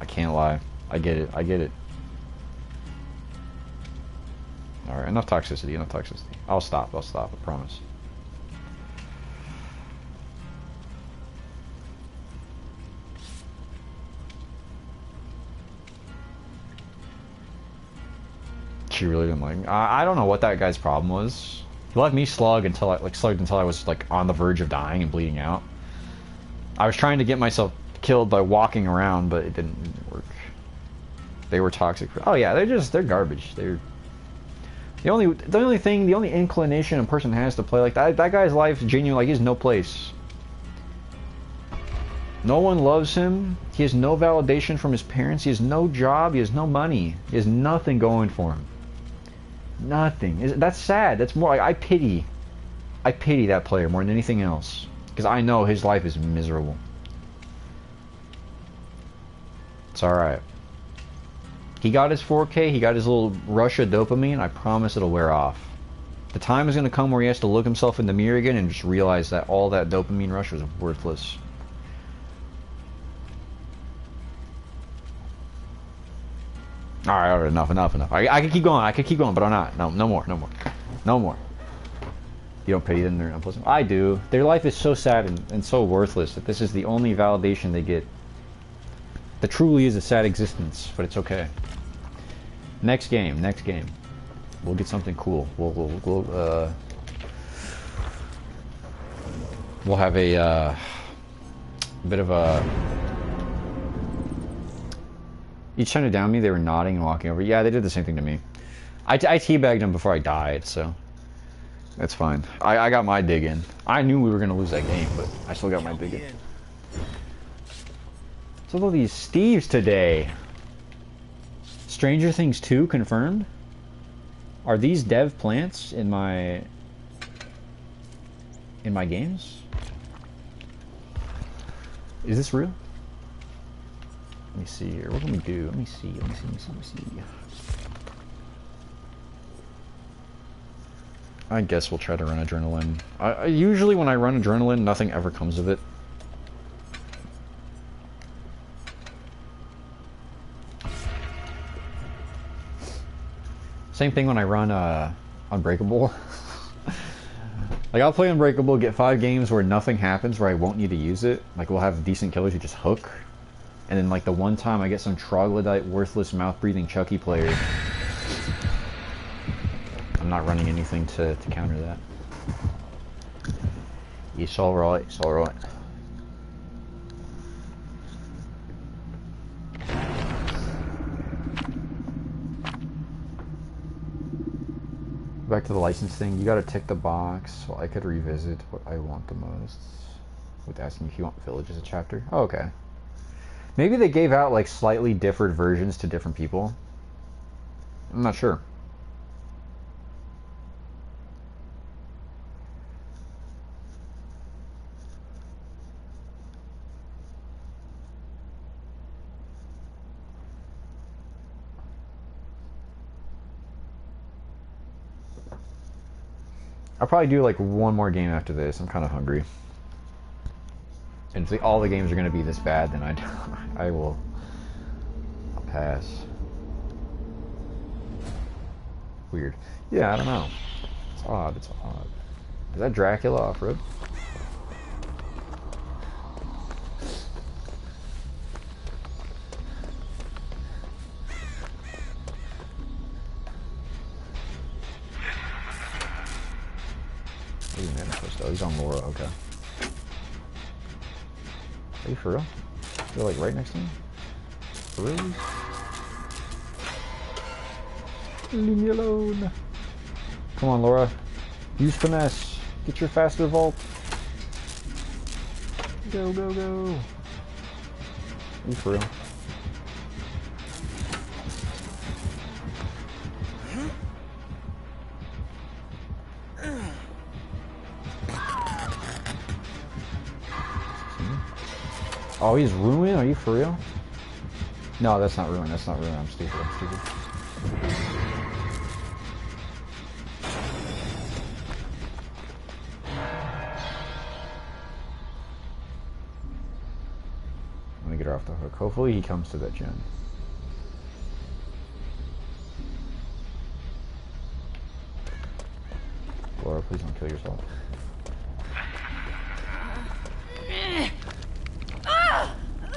[SPEAKER 1] I can't lie. I get it. I get it. Alright, enough toxicity, enough toxicity. I'll stop, I promise. She really didn't like me. I don't know what that guy's problem was. He let me slug until I slugged until I was like on the verge of dying and bleeding out. I was trying to get myself killed by walking around, but it didn't work. They were toxic. Oh yeah, they're garbage. They're the only inclination a person has to play like that. That guy's life genuinely like he has no place. No one loves him. He has no validation from his parents. He has no job. He has no money. He has nothing going for him. Nothing. That's sad. That's more like I pity that player more than anything else because I know his life is miserable. It's all right. He got his 4K, he got his little rush of dopamine, I promise it'll wear off. The time is going to come where he has to look himself in the mirror again and just realize that all that dopamine rush was worthless. Alright, enough. I could keep going, but I'm not. No more. You don't pity them, they're unpleasant. I do. Their life is so sad and so worthless that this is the only validation they get. That truly is a sad existence, but it's okay. Next game. We'll get something cool. We'll have a bit of a. Each time they downed me, they were nodding and walking over. Yeah, they did the same thing to me. I teabagged them before I died, so that's fine. I got my dig in. I knew we were gonna lose that game, but I still got my dig in. So look at these Steves today. Stranger Things 2 confirmed? Are these dev plants in my games? Is this real? Let me see here. What can we do? Let me see. I guess we'll try to run adrenaline. Usually when I run adrenaline, nothing ever comes of it. Same thing when I run Unbreakable. Like I'll play Unbreakable, get 5 games where nothing happens, where I won't need to use it. Like we'll have decent killers who just hook. And then like the one time I get some troglodyte, worthless, mouth-breathing Chucky player, I'm not running anything to counter that. It's alright, it's alright. Back to the license thing, you gotta tick the box so I could revisit what I want the most with asking if you want Village as a chapter. Oh, okay. Maybe they gave out like slightly different versions to different people. I'm not sure. I'll probably do like one more game after this. I'm kind of hungry. And if all the games are going to be this bad, then I'll pass. Weird. Yeah, I don't know. It's odd. It's odd. Is that Dracula off-road? Oh, he's on Laura, okay. Are you for real? You're like right next to him? For real? Leave me alone. Come on, Laura. Use finesse. Get your faster vault. Go, go, go. Are you for real? Oh, he's ruin? Are you for real? No, that's not ruin. That's not ruin. I'm stupid. I'm stupid. I'm gonna get her off the hook. Hopefully he comes to that gen. Laura, please don't kill yourself.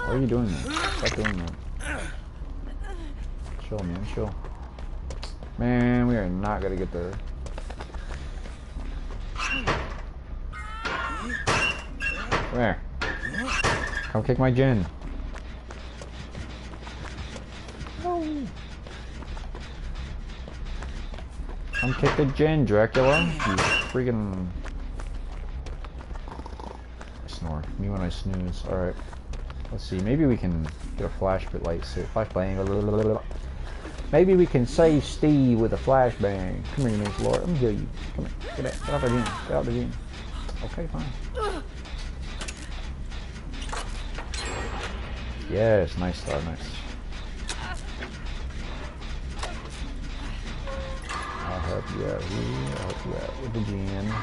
[SPEAKER 1] Why are you doing that? Stop doing that. Chill, man. Chill. Man, we are not gonna get there. Come here. Come kick my gen. No. Come kick the gen, Dracula. You freaking... I snore. Me when I snooze. Alright. Let's see. Maybe we can get a flashbang. Flashbang. Maybe we can save Steve with a flashbang. Come here, Miss Laura. Let me heal you. Come here. Get out. Get out the gen. Get out the gen. Okay, fine. Yes, nice star, nice. I'll help you out here. I'll help you out with the gen.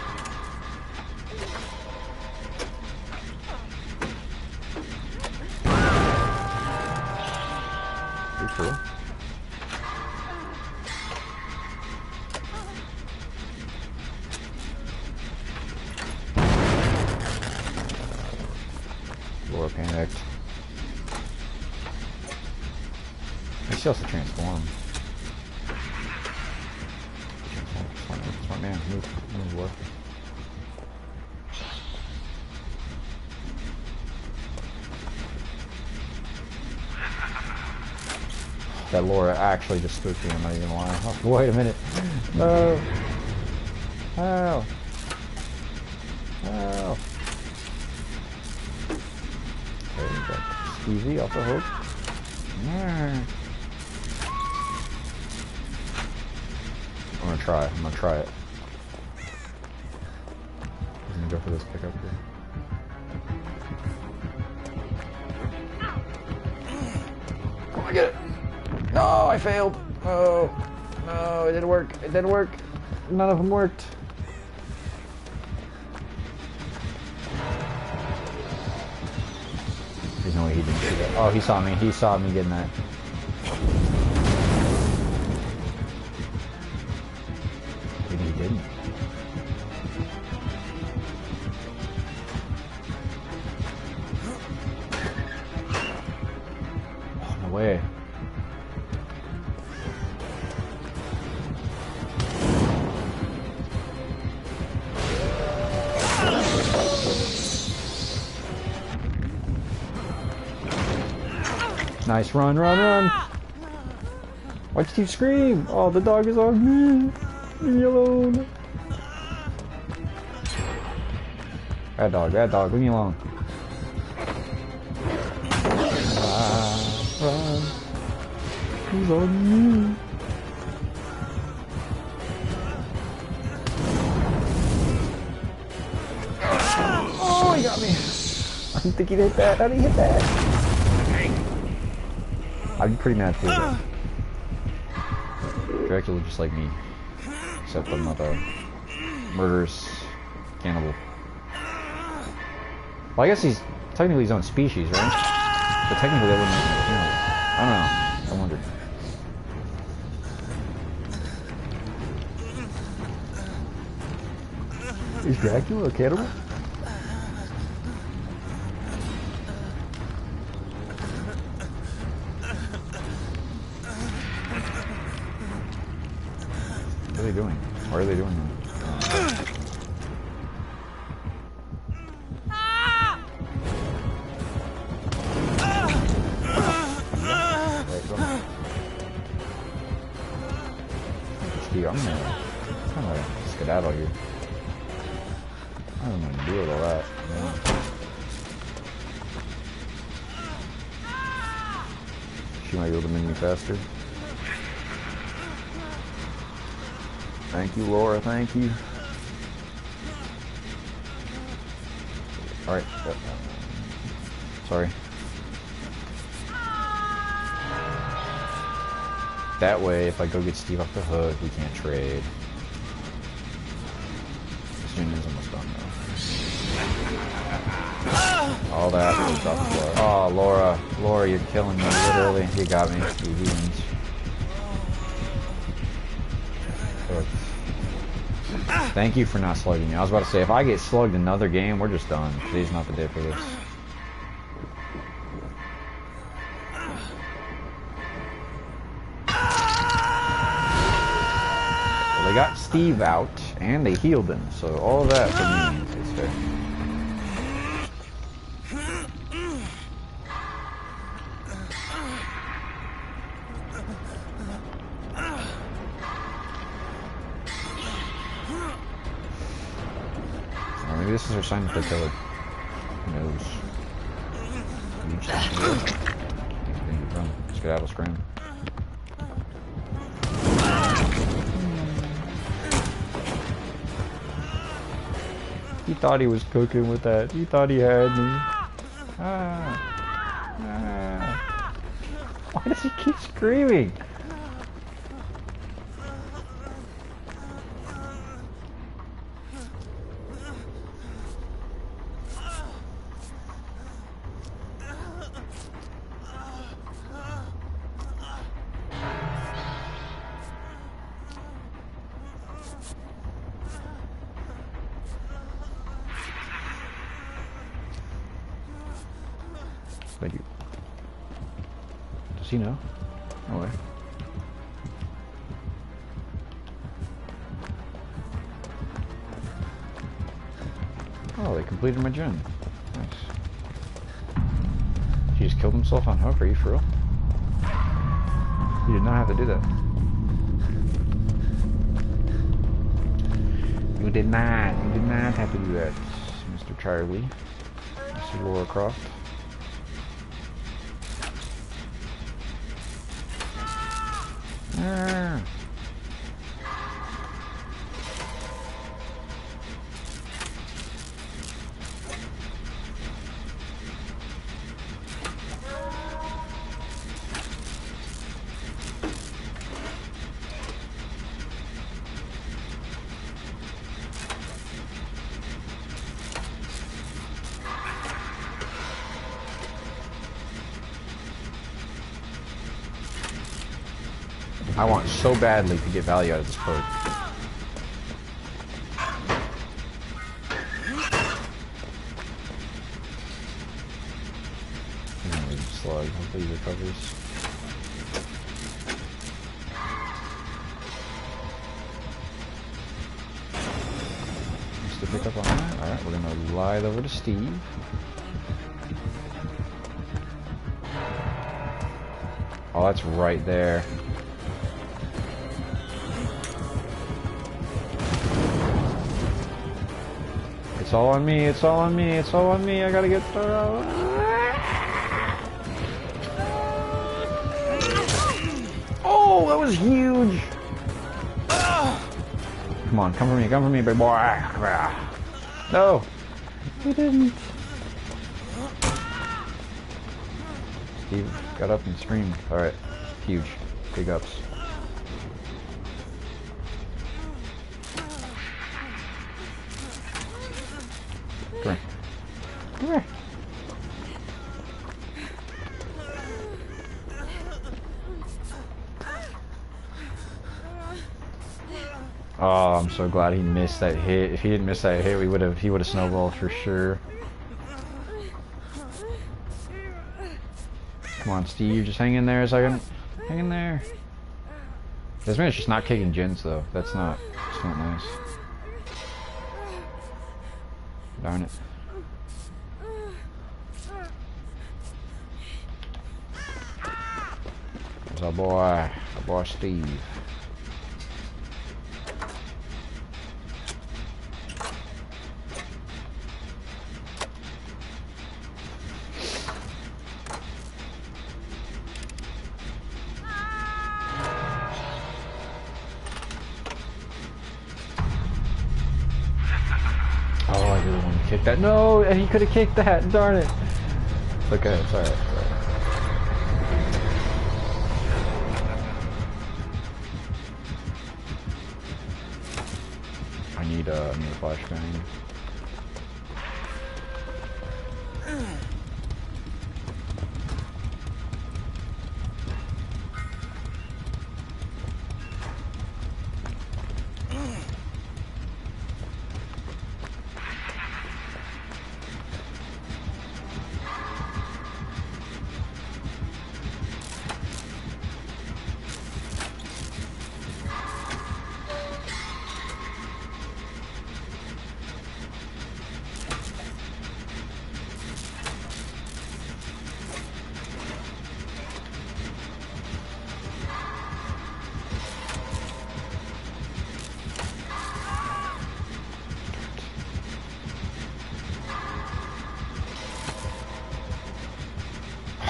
[SPEAKER 1] Pretty cool. Laura panicked. She also transform. Smart man, move, Laura. That Laura actually just spooked me, I'm not even lying. Oh, wait a minute. No. Oh. Oh. Okay, we got Squeezy off the hook. I'm gonna try it. I'm gonna go for this pickup here. Oh, I get it! No, I failed! Oh, no, it didn't work. It didn't work. None of them worked. There's no way he didn't see that. Oh, he saw me. He saw me getting that. Maybe he didn't. Oh, no way. Nice, run, run, run! Why'd you keep scream? Oh, the dog is on me! Leave me alone! Bad dog, leave me alone. Run! He's on me! Oh, he got me! I didn't think he'd hit that. How did he hit that? I'd be pretty mad too. Dracula just like me. Except I'm not a murderous cannibal. Well, I guess he's technically his own species, right? But technically that wouldn't, you know, I don't know. I wondered. Is Dracula a cannibal? What are they doing? Why are they doing that? Steve, I'm gonna skedaddle you. I don't know what to do with all that. She might be able to make me faster. Thank you, Laura. Thank you. Alright. Sorry. That way, if I go get Steve off the hook, we can't trade. This unit is almost done though. All that was off the floor. Oh, Laura. Laura, you're killing me, literally. You got me. You wins. Thank you for not slugging me. I was about to say, if I get slugged another game, we're just done. Today's not the day for this. Well, they got Steve out, and they healed him, so all of that for me is fair. Maybe this is her sign to kill her. Who knows? Huge run. Skedaddle scram. He thought he was cooking with that. He thought he had me. Why does he keep screaming? Thank you. Does he know? No way. Oh, they completed my gen. Nice. He just killed himself on hook? Are you for real? You did not have to do that. You did not. You did not have to do that, Mr. Charlie. Mr. Laura Croft. I want so badly to get value out of this code. Slug. Hopefully he recovers. Just to pick up on that. Alright, we're gonna glide over to Steve. Oh, that's right there. It's all on me, it's all on me, it's all on me, I gotta get through. Oh, that was huge! Come on, come for me, big boy. No! He didn't. Steve got up and screamed. Alright, huge. Big ups. Come here. Come here. Oh, I'm so glad he missed that hit. If he didn't miss that hit, he would have snowballed for sure. Come on, Steve, just hang in there a second. Hang in there. This man's just not kicking gens though. That's not nice. Darn it. There's our boy Steve. Kick that. No, and he could have kicked that. Darn it. It's okay. It's alright. need a flashbang.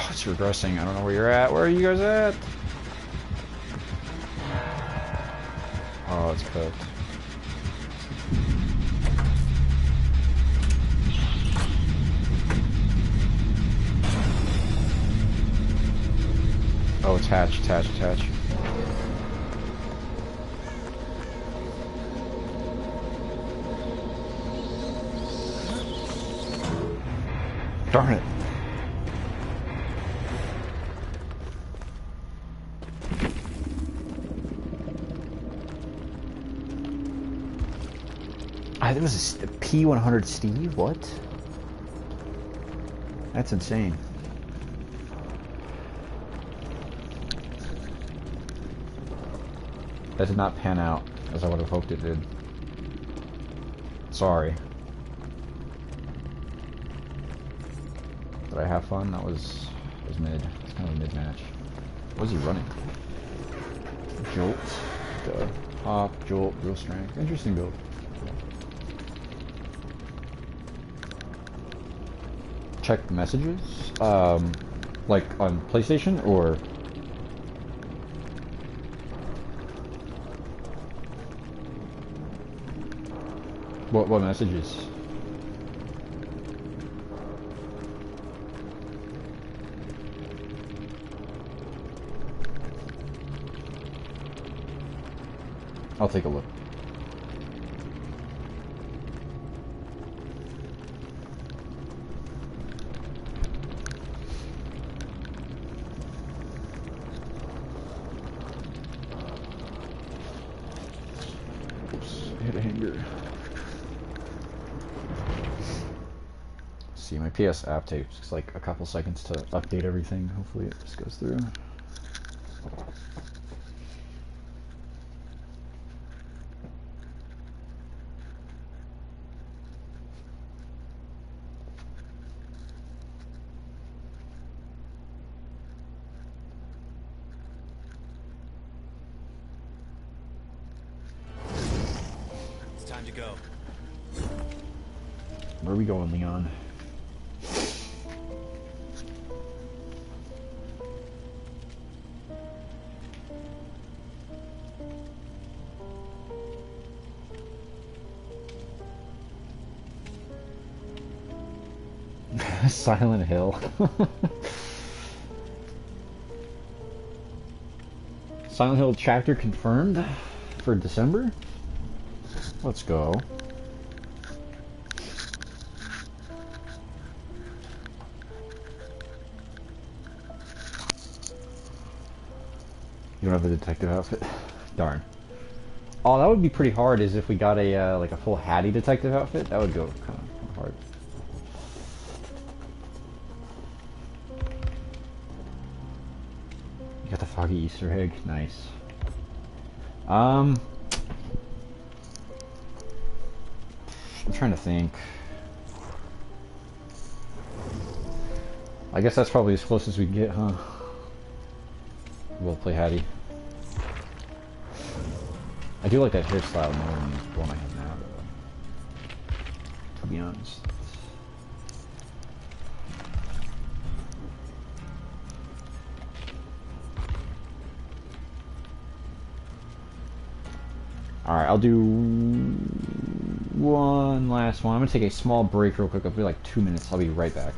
[SPEAKER 1] It's regressing. I don't know where you're at. Where are you guys at? Oh, it's cooked. Oh, it's hatch. Darn it. It was a P100 Steve? What? That's insane. That did not pan out as I would have hoped it did. Sorry. Did I have fun? That was mid. It's kind of a mid match. What was he running? Jolt. Hop, jolt, real strength. Interesting build. Check messages? Like on PlayStation or? What messages? I'll take a look. Hit a hanger. See, my PS app takes like a couple seconds to update everything. Hopefully it just goes through.
[SPEAKER 2] Time to go.
[SPEAKER 1] Where are we going, Leon? Silent Hill. Silent Hill chapter confirmed for December? Let's go. You don't have a detective outfit? Darn. Oh, that would be pretty hard, is if we got a like a full Hattie detective outfit. That would go kind of hard. You got the foggy Easter egg? Nice. I'm trying to think. I guess that's probably as close as we can get, huh? We'll play Hattie. I do like that hairstyle more than the one I have now, though. To be honest. Alright, I'll do one last one. I'm gonna take a small break real quick. I'll be like 2 minutes. I'll be right back.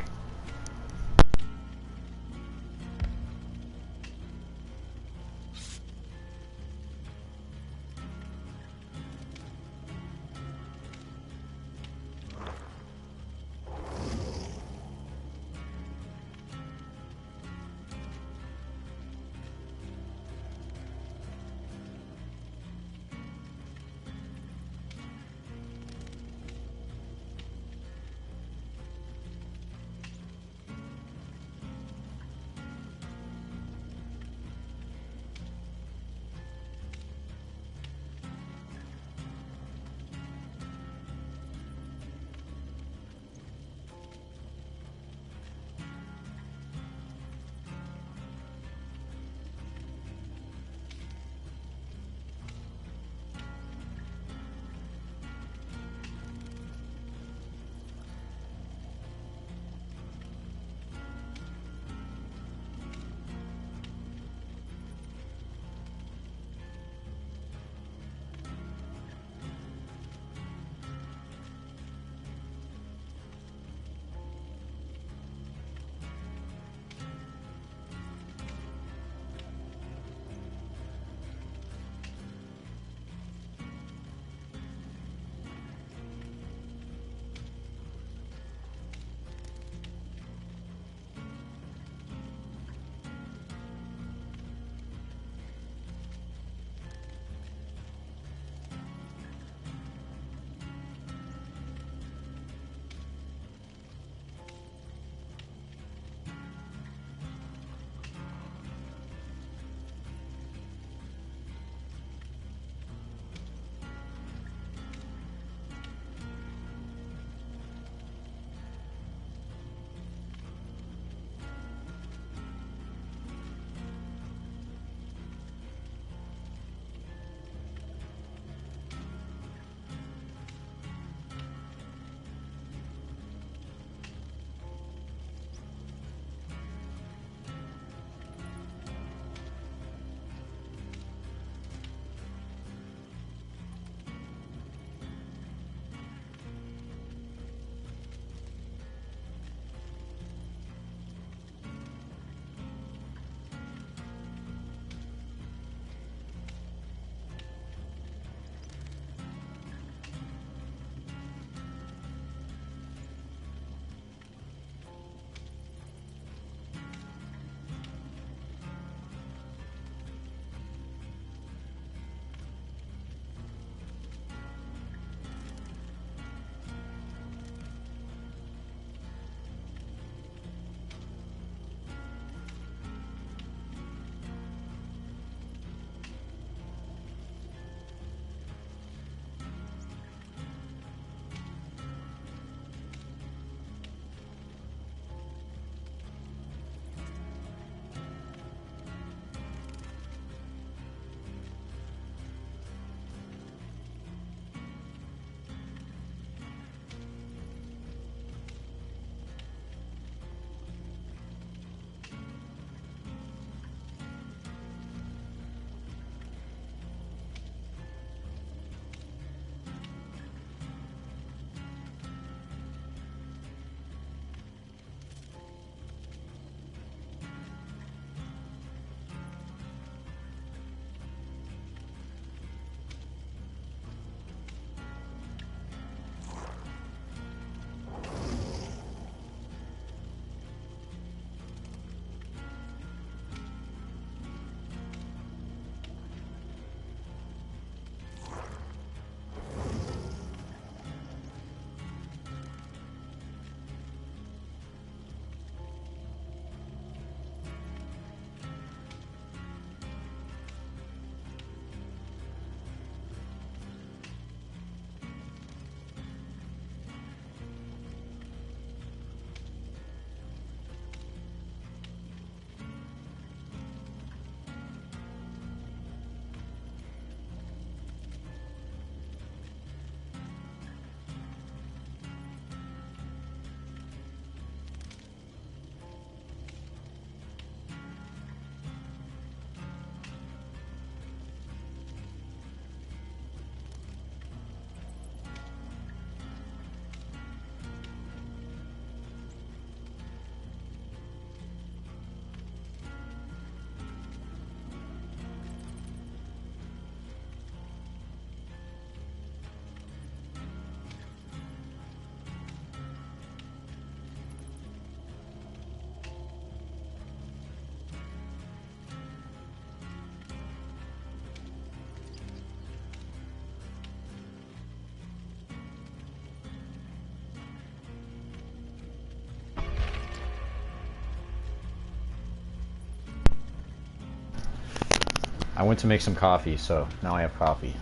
[SPEAKER 1] I went to make some coffee, so now I have coffee.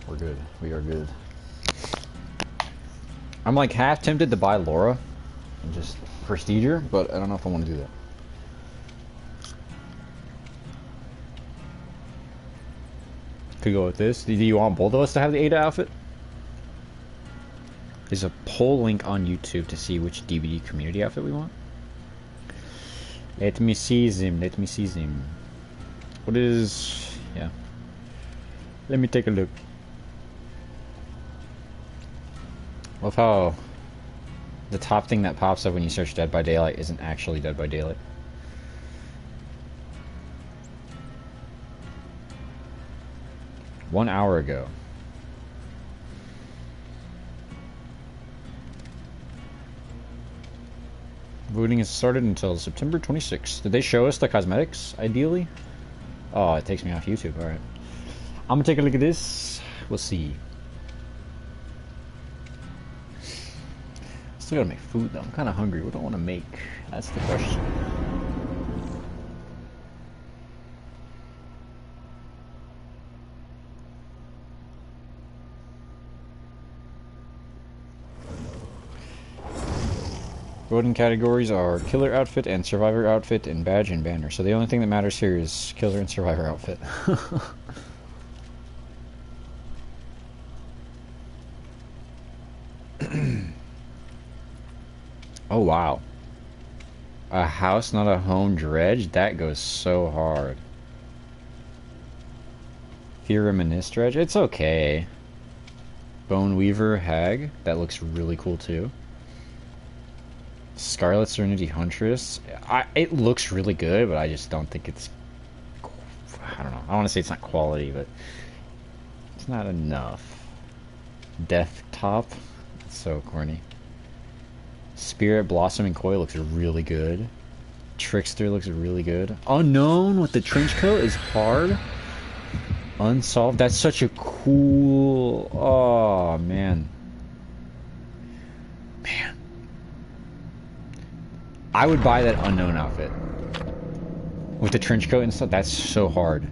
[SPEAKER 1] We're good. We are good. I'm like half tempted to buy Laura and just prestige her, but I don't know if I want to do that. Could go with this. Do you want both of us to have the Ada outfit? There's a poll link on YouTube to see which DVD community outfit we want. Let me see them. Let me see them. What is... yeah. Let me take a look. Love how the top thing that pops up when you search Dead by Daylight isn't actually Dead by Daylight. One hour ago. Voting is started until September 26th. Did they show us the cosmetics, ideally? Oh, it takes me off YouTube. Alright. I'm gonna take a look at this. We'll see. Still gotta make food, though. I'm kinda hungry. What do I want to make? That's the question. Voting categories are killer outfit and survivor outfit and badge and banner. So the only thing that matters here is killer and survivor outfit. Oh wow. A house, not a home dredge? That goes so hard. Fear reminisce dredge? It's okay. Bone Weaver hag? That looks really cool too. Scarlet Serenity Huntress. It looks really good, but I just don't think it's... I don't know. I want to say it's not quality, but it's not enough. Death Top. That's so corny. Spirit Blossoming Koi looks really good. Trickster looks really good. Unknown with the trench coat is hard. Unsolved. That's such a cool... oh, man. Man. I would buy that Unknown outfit. With the trench coat and stuff, that's so hard.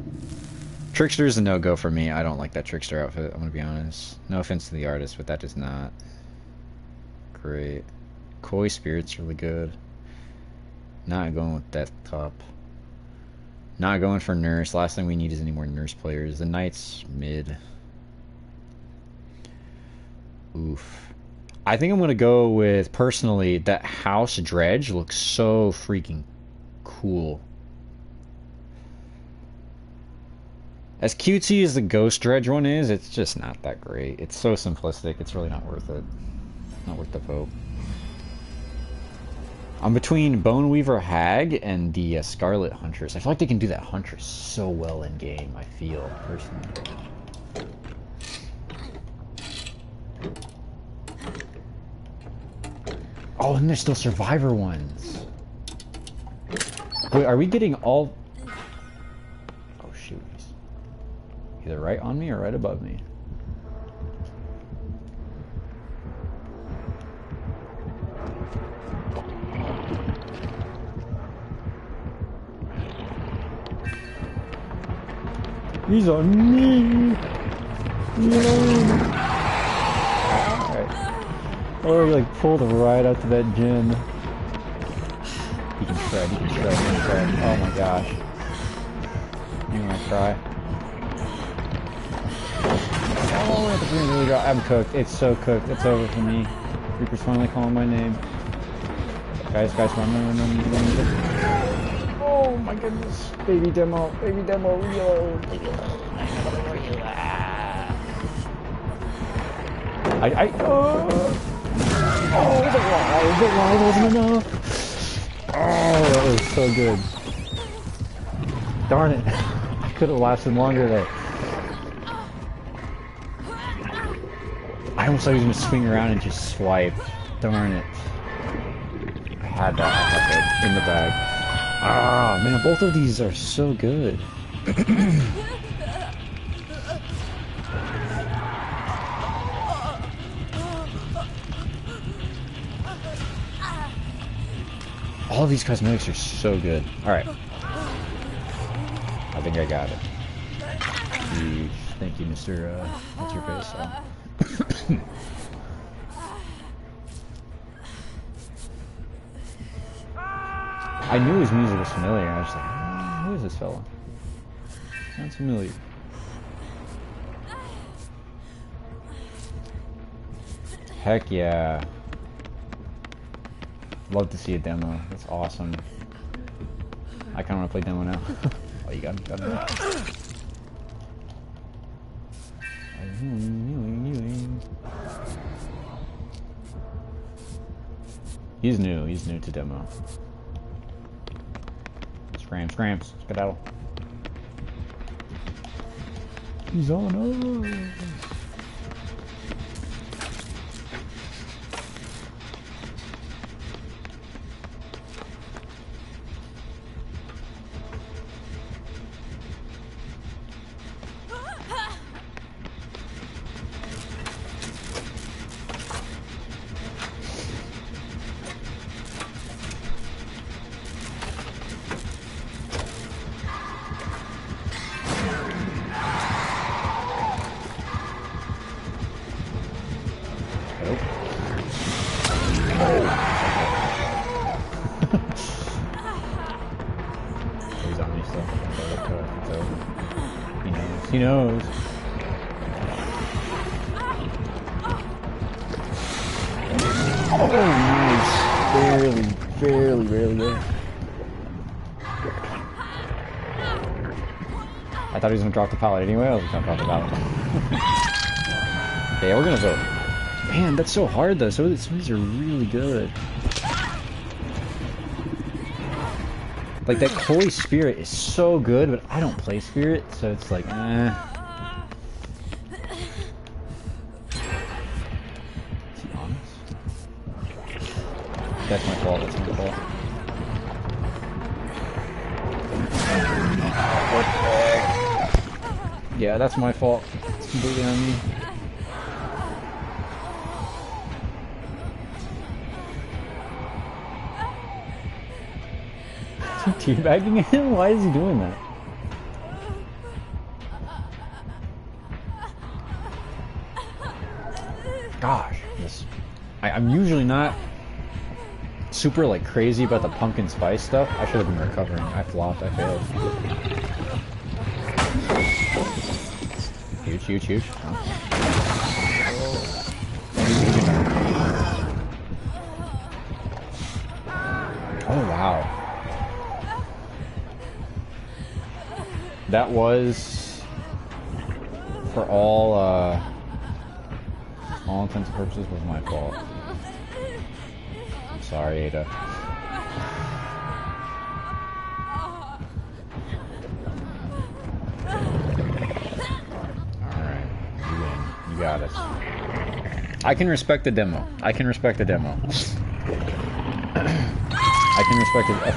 [SPEAKER 1] Trickster is a no-go for me. I don't like that Trickster outfit, I'm gonna be honest. No offense to the artist, but that is not great. Koi Spirit's really good. Not going with that top. Not going for Nurse. Last thing we need is any more Nurse players. The Knight's mid. Oof. I think I'm going to go with, personally, that House Dredge looks so freaking cool. As cutesy as the Ghost Dredge one is, it's just not that great. It's so simplistic, it's really not worth it. Not worth the vote. I'm between Bone Weaver Hag and the Scarlet Huntress. I feel like they can do that Huntress so well in game, I feel, personally. Oh, and there's still Survivor ones. Wait, are we getting all... oh, shoot. Either right on me or right above me. He's on me! Oh, he like pulled right up to that gym. He can shred, he can shred, he can shred. Oh my gosh. You wanna cry? Oh, the green really got. I'm cooked. It's so cooked. It's over for me. Reaper's finally calling my name. Guys, run. Oh my goodness. Baby demo, reload. Oh, the line wasn't enough. Oh, that was so good. Darn it. I could have lasted longer there. I almost thought he was going to swing around and just swipe. Darn it. I had that in the bag. Ah, man, both of these are so good. All of these cosmetics are so good. Alright. I think I got it. Sheesh. Thank you, Mr. What's your face? Oh. I knew his music was familiar. I was like, who is this fella? Sounds familiar. Heck yeah. Love to see a demo. That's awesome. I kind of want to play demo now. Oh, you got me. He's new. He's new to demo. Scrams. Skedaddle. He's on us. He's on me still. He knows. Oh, nice. Barely good. I thought he was gonna drop the pallet anyway. I was gonna drop the pallet. Okay, we're gonna vote. Man, that's so hard though. Some of these are really good. Like, that Holy Spirit is so good, but I don't play Spirit, so it's like, eh. Is he honest? That's my fault, What the heck? Yeah, that's my fault. It's completely on me. Teabagging him? Why is he doing that? Gosh, I'm usually not super like crazy about the pumpkin spice stuff. I should have been recovering. I flopped. I failed. Huge. Oh wow. That was, for all intents and purposes, was my fault. I'm sorry, Ada. Alright, you win. You got us. I can respect the demo. I can respect a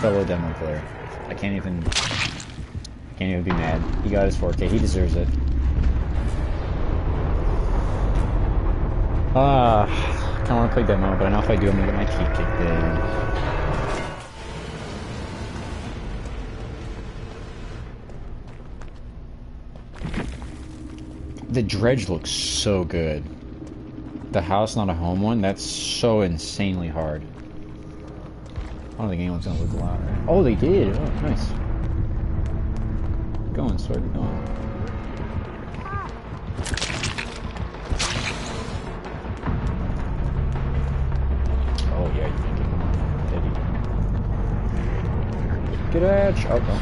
[SPEAKER 1] fellow demo player. I can't even be mad. He got his 4K. He deserves it. I kind of want to play demo, but I know if I do, I'm gonna get my teeth kicked in. The dredge looks so good. The house, not a home one, that's so insanely hard. I don't think anyone's gonna look a lot, right? Oh, they did! Oh, nice. Going, sword, going. Oh yeah, you're thinking Eddie. Get edge! Oh, no.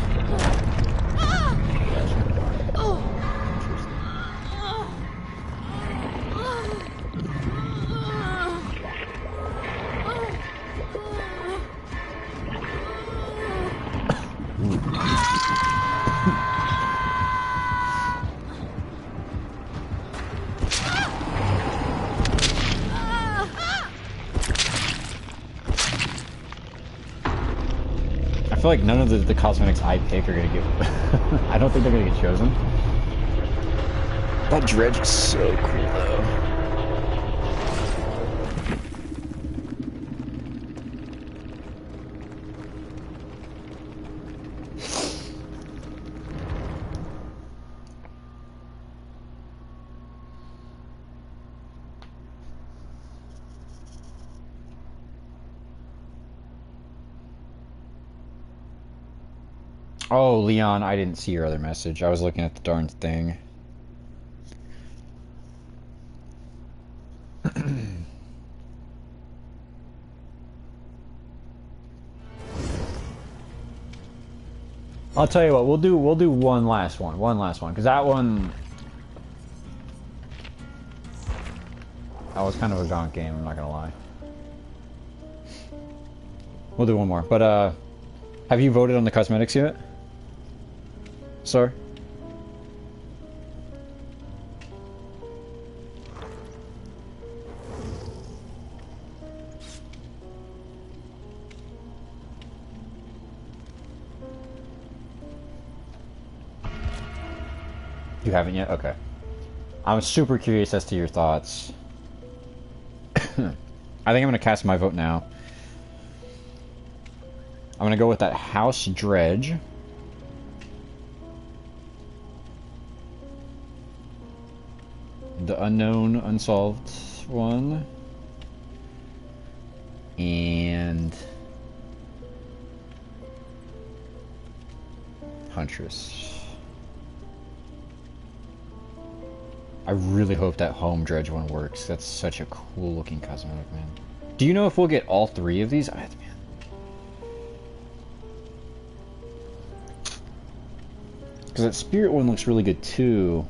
[SPEAKER 1] I feel like none of the cosmetics I pick are gonna get. I don't think they're gonna get chosen. That dredge is so cool though. Oh, Leon, I didn't see your other message. I was looking at the darn thing. I'll tell you what, we'll do one last one, because that one that was kind of a gonk game. I'm not gonna lie. We'll do one more, but have you voted on the cosmetics yet, sir? You haven't yet? Okay. I'm super curious as to your thoughts. I think I'm gonna cast my vote now. I'm gonna go with that House Dredge. The unknown, unsolved one. And Huntress. I really hope that home dredge one works. That's such a cool looking cosmetic, man. Do you know if we'll get all three of these? Man. Because that spirit one looks really good too.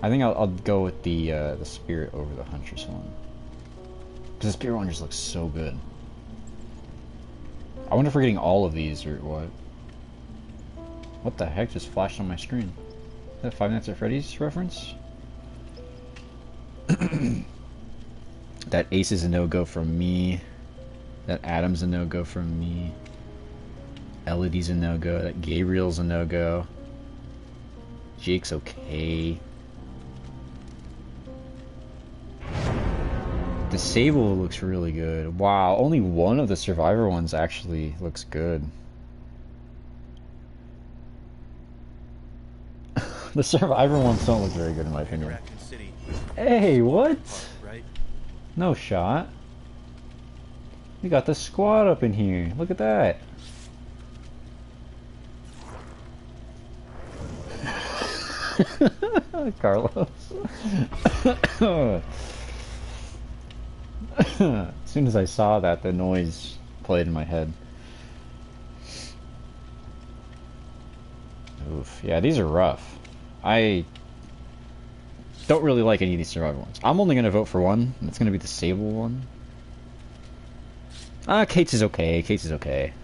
[SPEAKER 1] I think I'll go with the spirit over the huntress one. Because the spirit one just looks so good. I wonder if we're getting all of these or what. What the heck just flashed on my screen? Is that Five Nights at Freddy's reference? That Ace is a no-go from me. That Adam's a no-go from me. Elodie's a no-go. That Gabriel's a no-go. Jake's okay. The Sable looks really good. Wow, only one of the Survivor ones actually looks good. The Survivor ones don't look very good in my opinion. Hey, what? No shot. We got the squad up in here. Look at that. Carlos. As soon as I saw that, the noise played in my head. Oof. Yeah, these are rough. I don't really like any of these survival ones. I'm only going to vote for one, and it's going to be the Sable one. Kate's is okay. Kate's is okay.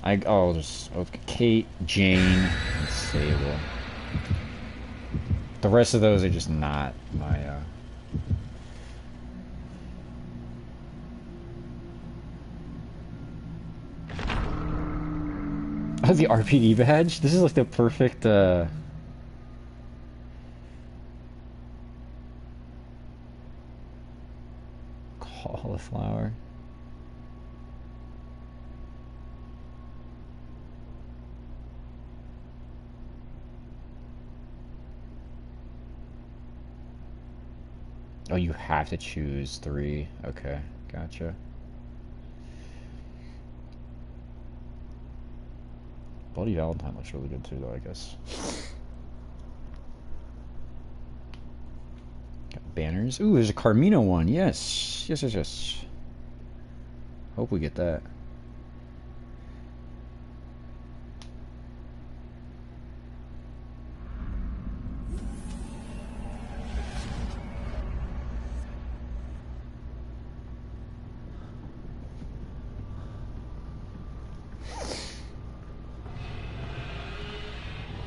[SPEAKER 1] I'll just Kate, Jane, and Sable. The rest of those are just not my Oh, the RPD badge? This is like the perfect cauliflower. Oh, you have to choose 3. Okay, gotcha. Bloody Valentine looks really good too, though, I guess. Got banners. Ooh, there's a Carmino one. Yes. Yes, yes, yes. Hope we get that.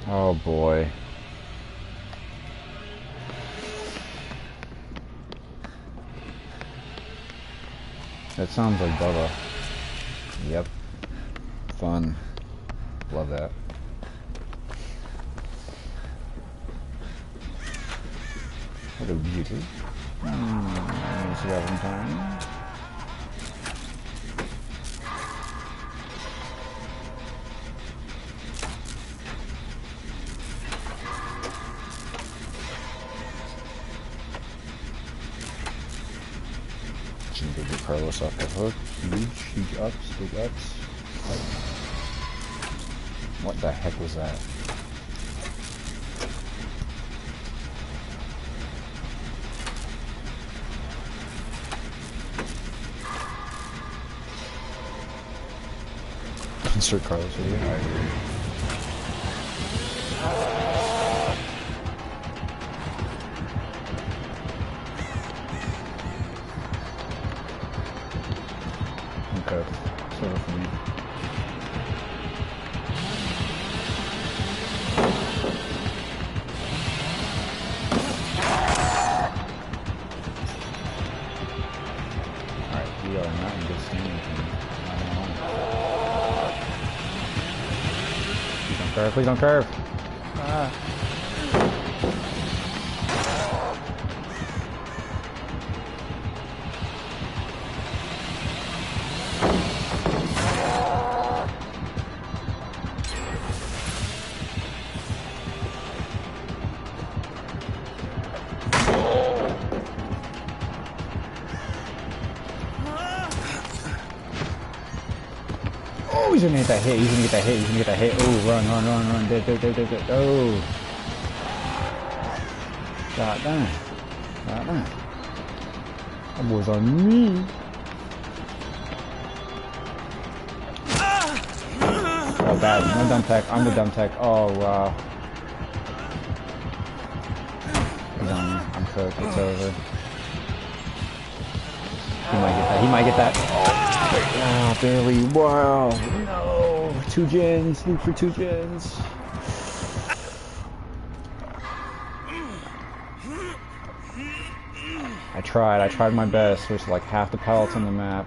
[SPEAKER 1] Oh boy. That sounds like Bubba. Yep. Fun. Love that. What a beauty. Valentine. Carlos off the hook. Huge ups, big ups. What the heck was that? Insert Carlos video. I agree. Okay, so for me. Alright, we are not in good standing. Please don't curve, please don't curve! Ah. Oh, he's gonna get that hit, he's gonna get that hit, he's gonna get that hit. Oh, run, dead. Oh. Shot down. That boy's on me. Oh, bad. No dumb tech. I'm the dumb tech. Oh, wow. He's on me. I'm cooked. It's over. He might get that. Oh, barely. Wow. No. 2 gens. Look for 2 gens. I tried my best. There's like half the pallets on the map.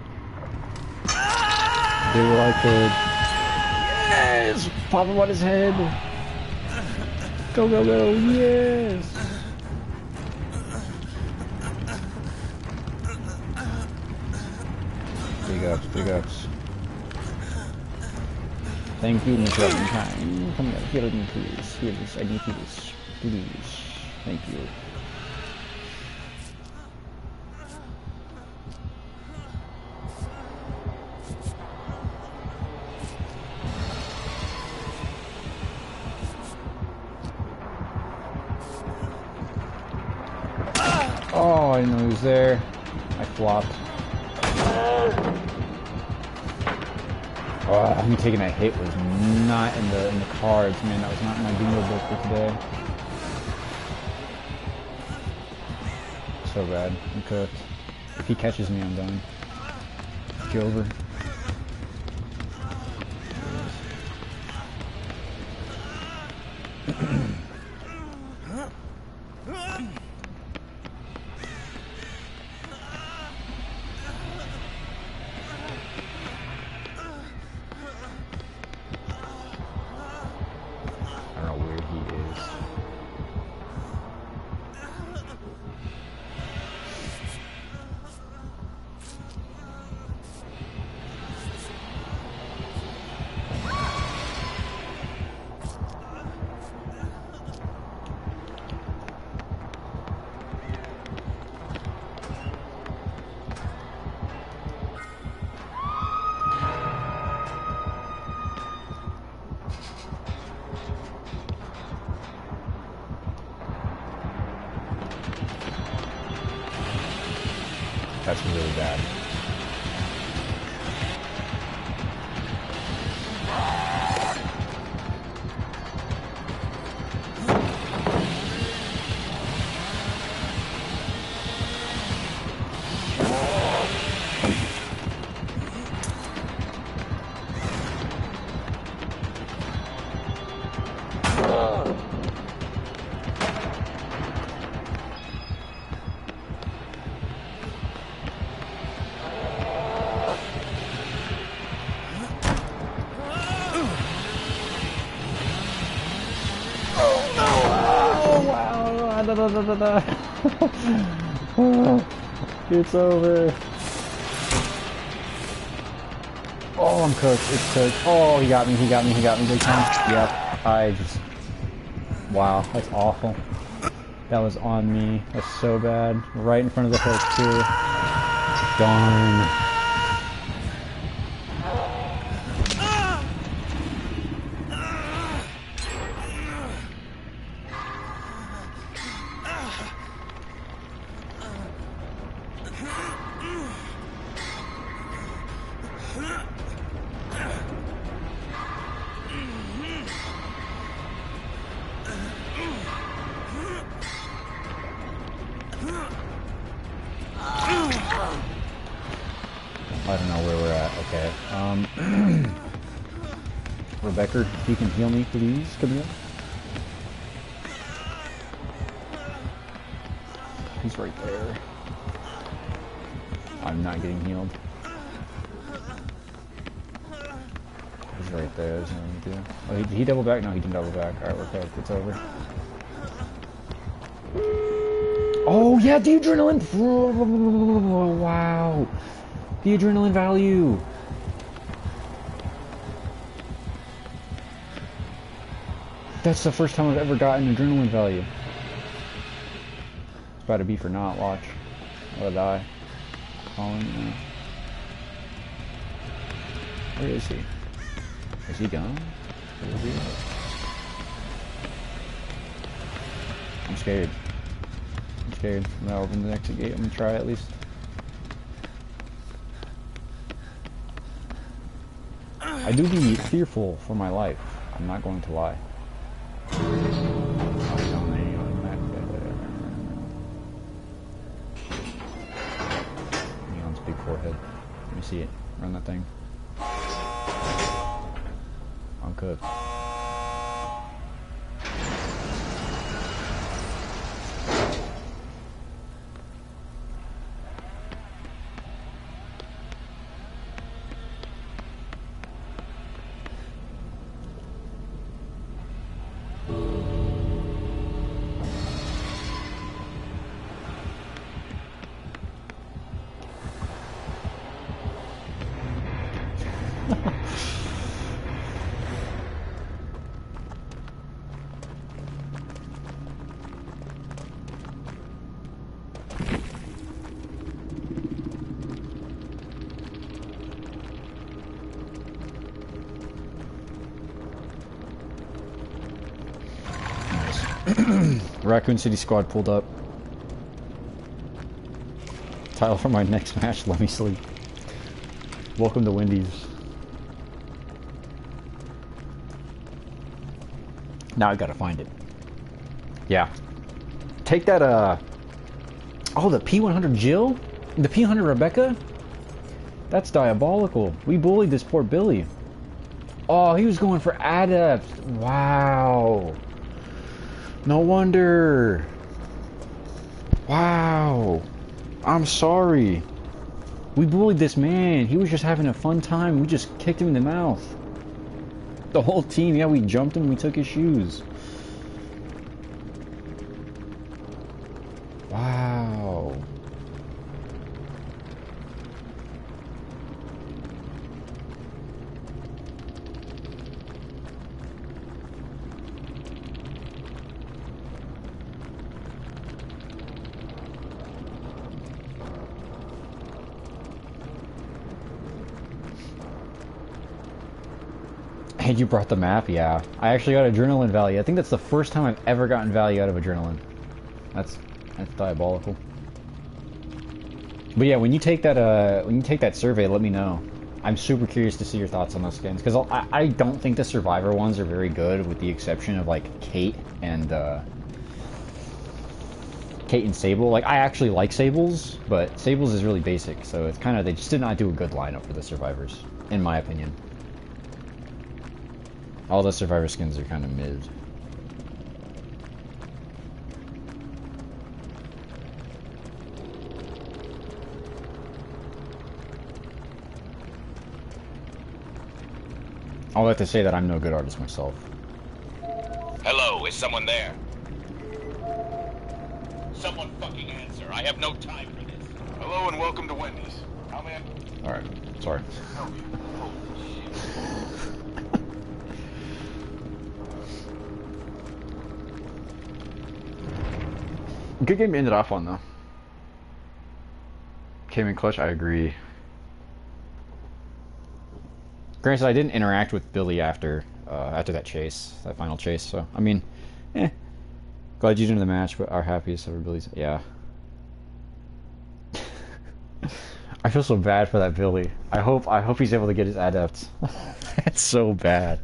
[SPEAKER 1] Did what I could. Yes! Pop him on his head. Go, yes! Big ups. Thank you, Mr. Valentine. Come here, heal me, please. Heal, I need this. Please. Thank you. Oh, I didn't know he was there. I flopped. Oh, him taking that hit was not in the cards, man. That was not in my bingo book for today. So bad. I'm cooked. If he catches me, I'm done. It's over. That's really bad. It's over. Oh, I'm cooked. It's cooked. Oh, he got me big time. Yep. Wow, that's awful. That was on me. That's so bad. Right in front of the hook, too. Darn. I don't know where we're at. Okay. Rebecca, if you can heal me, please. Come here. He's right there. I'm not getting healed. He's right there. There's nothing to do. Oh, he double back? No, he didn't double back. Alright, we're okay. It's over. Oh, yeah, the adrenaline! Wow. The adrenaline value. That's the first time I've ever gotten adrenaline value. It's about to be for not. Watch. I'm gonna die. Falling. Where is he? Is he gone? Where is he? I'm scared. I'm scared. I'm gonna open the exit gate. I'm gonna try at least. I do be fearful for my life. I'm not going to lie. Neon's big forehead. Let me see it. Run that thing. I'm cooked. Raccoon City Squad pulled up. Title for my next match, let me sleep. Welcome to Wendy's. Now I gotta find it. Yeah. Take that, oh, the P100 Jill? The P100 Rebecca? That's diabolical. We bullied this poor Billy. Oh, he was going for Adept. Wow. No wonder. Wow. I'm sorry. We bullied this man. He was just having a fun time. We just kicked him in the mouth. The whole team. Yeah, we jumped him. We took his shoes. Wow. And you brought the map? Yeah. I actually got adrenaline value. I think that's the first time I've ever gotten value out of adrenaline. That's diabolical. But yeah, when you take that survey, let me know. I'm super curious to see your thoughts on those skins, because I don't think the Survivor ones are very good, with the exception of like Kate and Sable. Like, I actually like Sables, but Sables is really basic, so it's kind of, they just did not do a good lineup for the Survivors, in my opinion. All the Survivor skins are kind of mid. I'll have to say that I'm no good artist myself.
[SPEAKER 4] Hello, is someone there? Someone fucking answer. I have no time for this. Hello and welcome to Wendy's. How may I...
[SPEAKER 1] Alright, sorry.
[SPEAKER 4] Help you? Holy shit.
[SPEAKER 1] Good game to end it off on, though. came in clutch. I agree. Granted, I didn't interact with Billy after that chase, that final chase. So I mean, glad you did in the match, but our happiest ever Billy's. Yeah. I feel so bad for that Billy. I hope he's able to get his adept. It's so bad.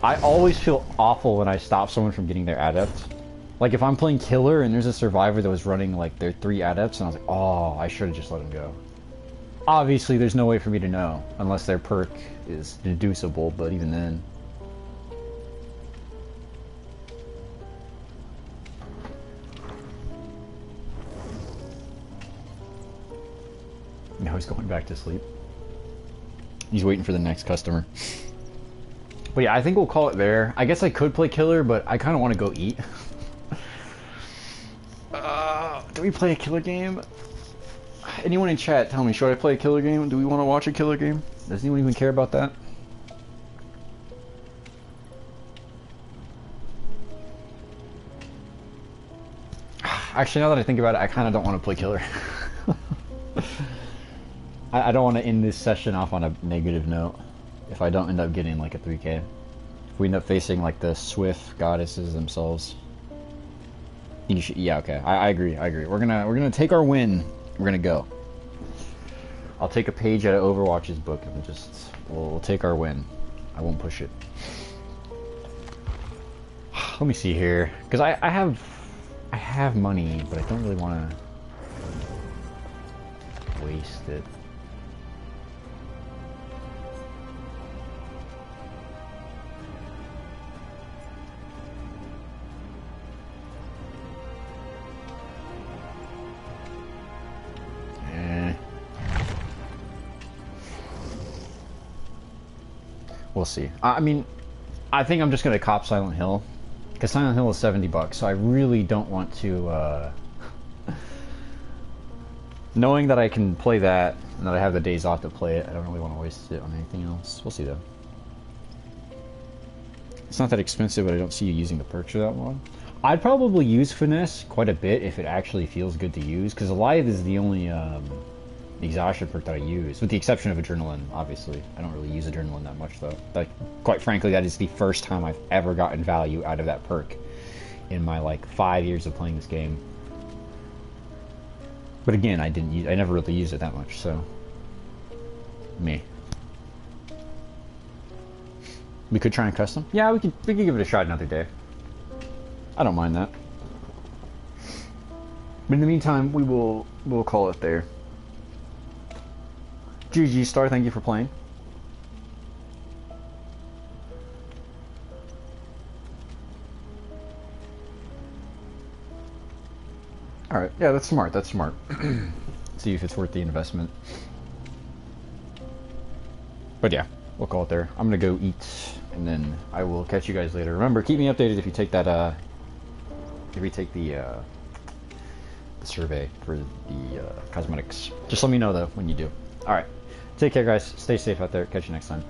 [SPEAKER 1] I always feel awful when I stop someone from getting their adept. Like if I'm playing killer and there's a survivor that was running like their 3 adepts and I was like, oh, I should have just let him go. Obviously, there's no way for me to know unless their perk is deducible, but even then. Now he's going back to sleep. He's waiting for the next customer. But yeah, I think we'll call it there. I guess I could play killer, but I kind of want to go eat. Do we play a killer game? Anyone in chat, tell me, should I play a killer game? Do we want to watch a killer game? Does anyone even care about that? Actually, now that I think about it, I kind of don't want to play killer. I don't want to end this session off on a negative note if I don't end up getting like a 3K. If we end up facing like the Swift goddesses themselves. You should, yeah, okay. I agree. We're gonna take our win. We're gonna go. I'll take a page out of Overwatch's book and we'll take our win. I won't push it. Let me see here, because I have money, but I don't really want to waste it. We'll see. I mean, I think I'm just gonna cop Silent Hill, because Silent Hill is $70, so I really don't want to. Knowing that I can play that and that I have the days off to play it, I don't really want to waste it on anything else. We'll see though. It's not that expensive, but I don't see you using the perks for that one. I'd probably use Finesse quite a bit if it actually feels good to use, because Alive is the only exhaustion perk that I use, with the exception of Adrenaline, obviously. I don't really use Adrenaline that much, though. Like, quite frankly, that is the first time I've ever gotten value out of that perk in my, like, 5 years of playing this game. But again, I never really used it that much, so... Me. We could try and custom? Yeah, we could give it a shot another day. I don't mind that. But in the meantime, we'll call it there. GG Star, thank you for playing. Alright, yeah, that's smart, that's smart. See if it's worth the investment. But yeah, we'll call it there. I'm gonna go eat, and then I will catch you guys later. Remember, keep me updated if you take that, if you take the survey for the cosmetics. Just let me know, though, when you do. Alright. Take care, guys. Stay safe out there. Catch you next time.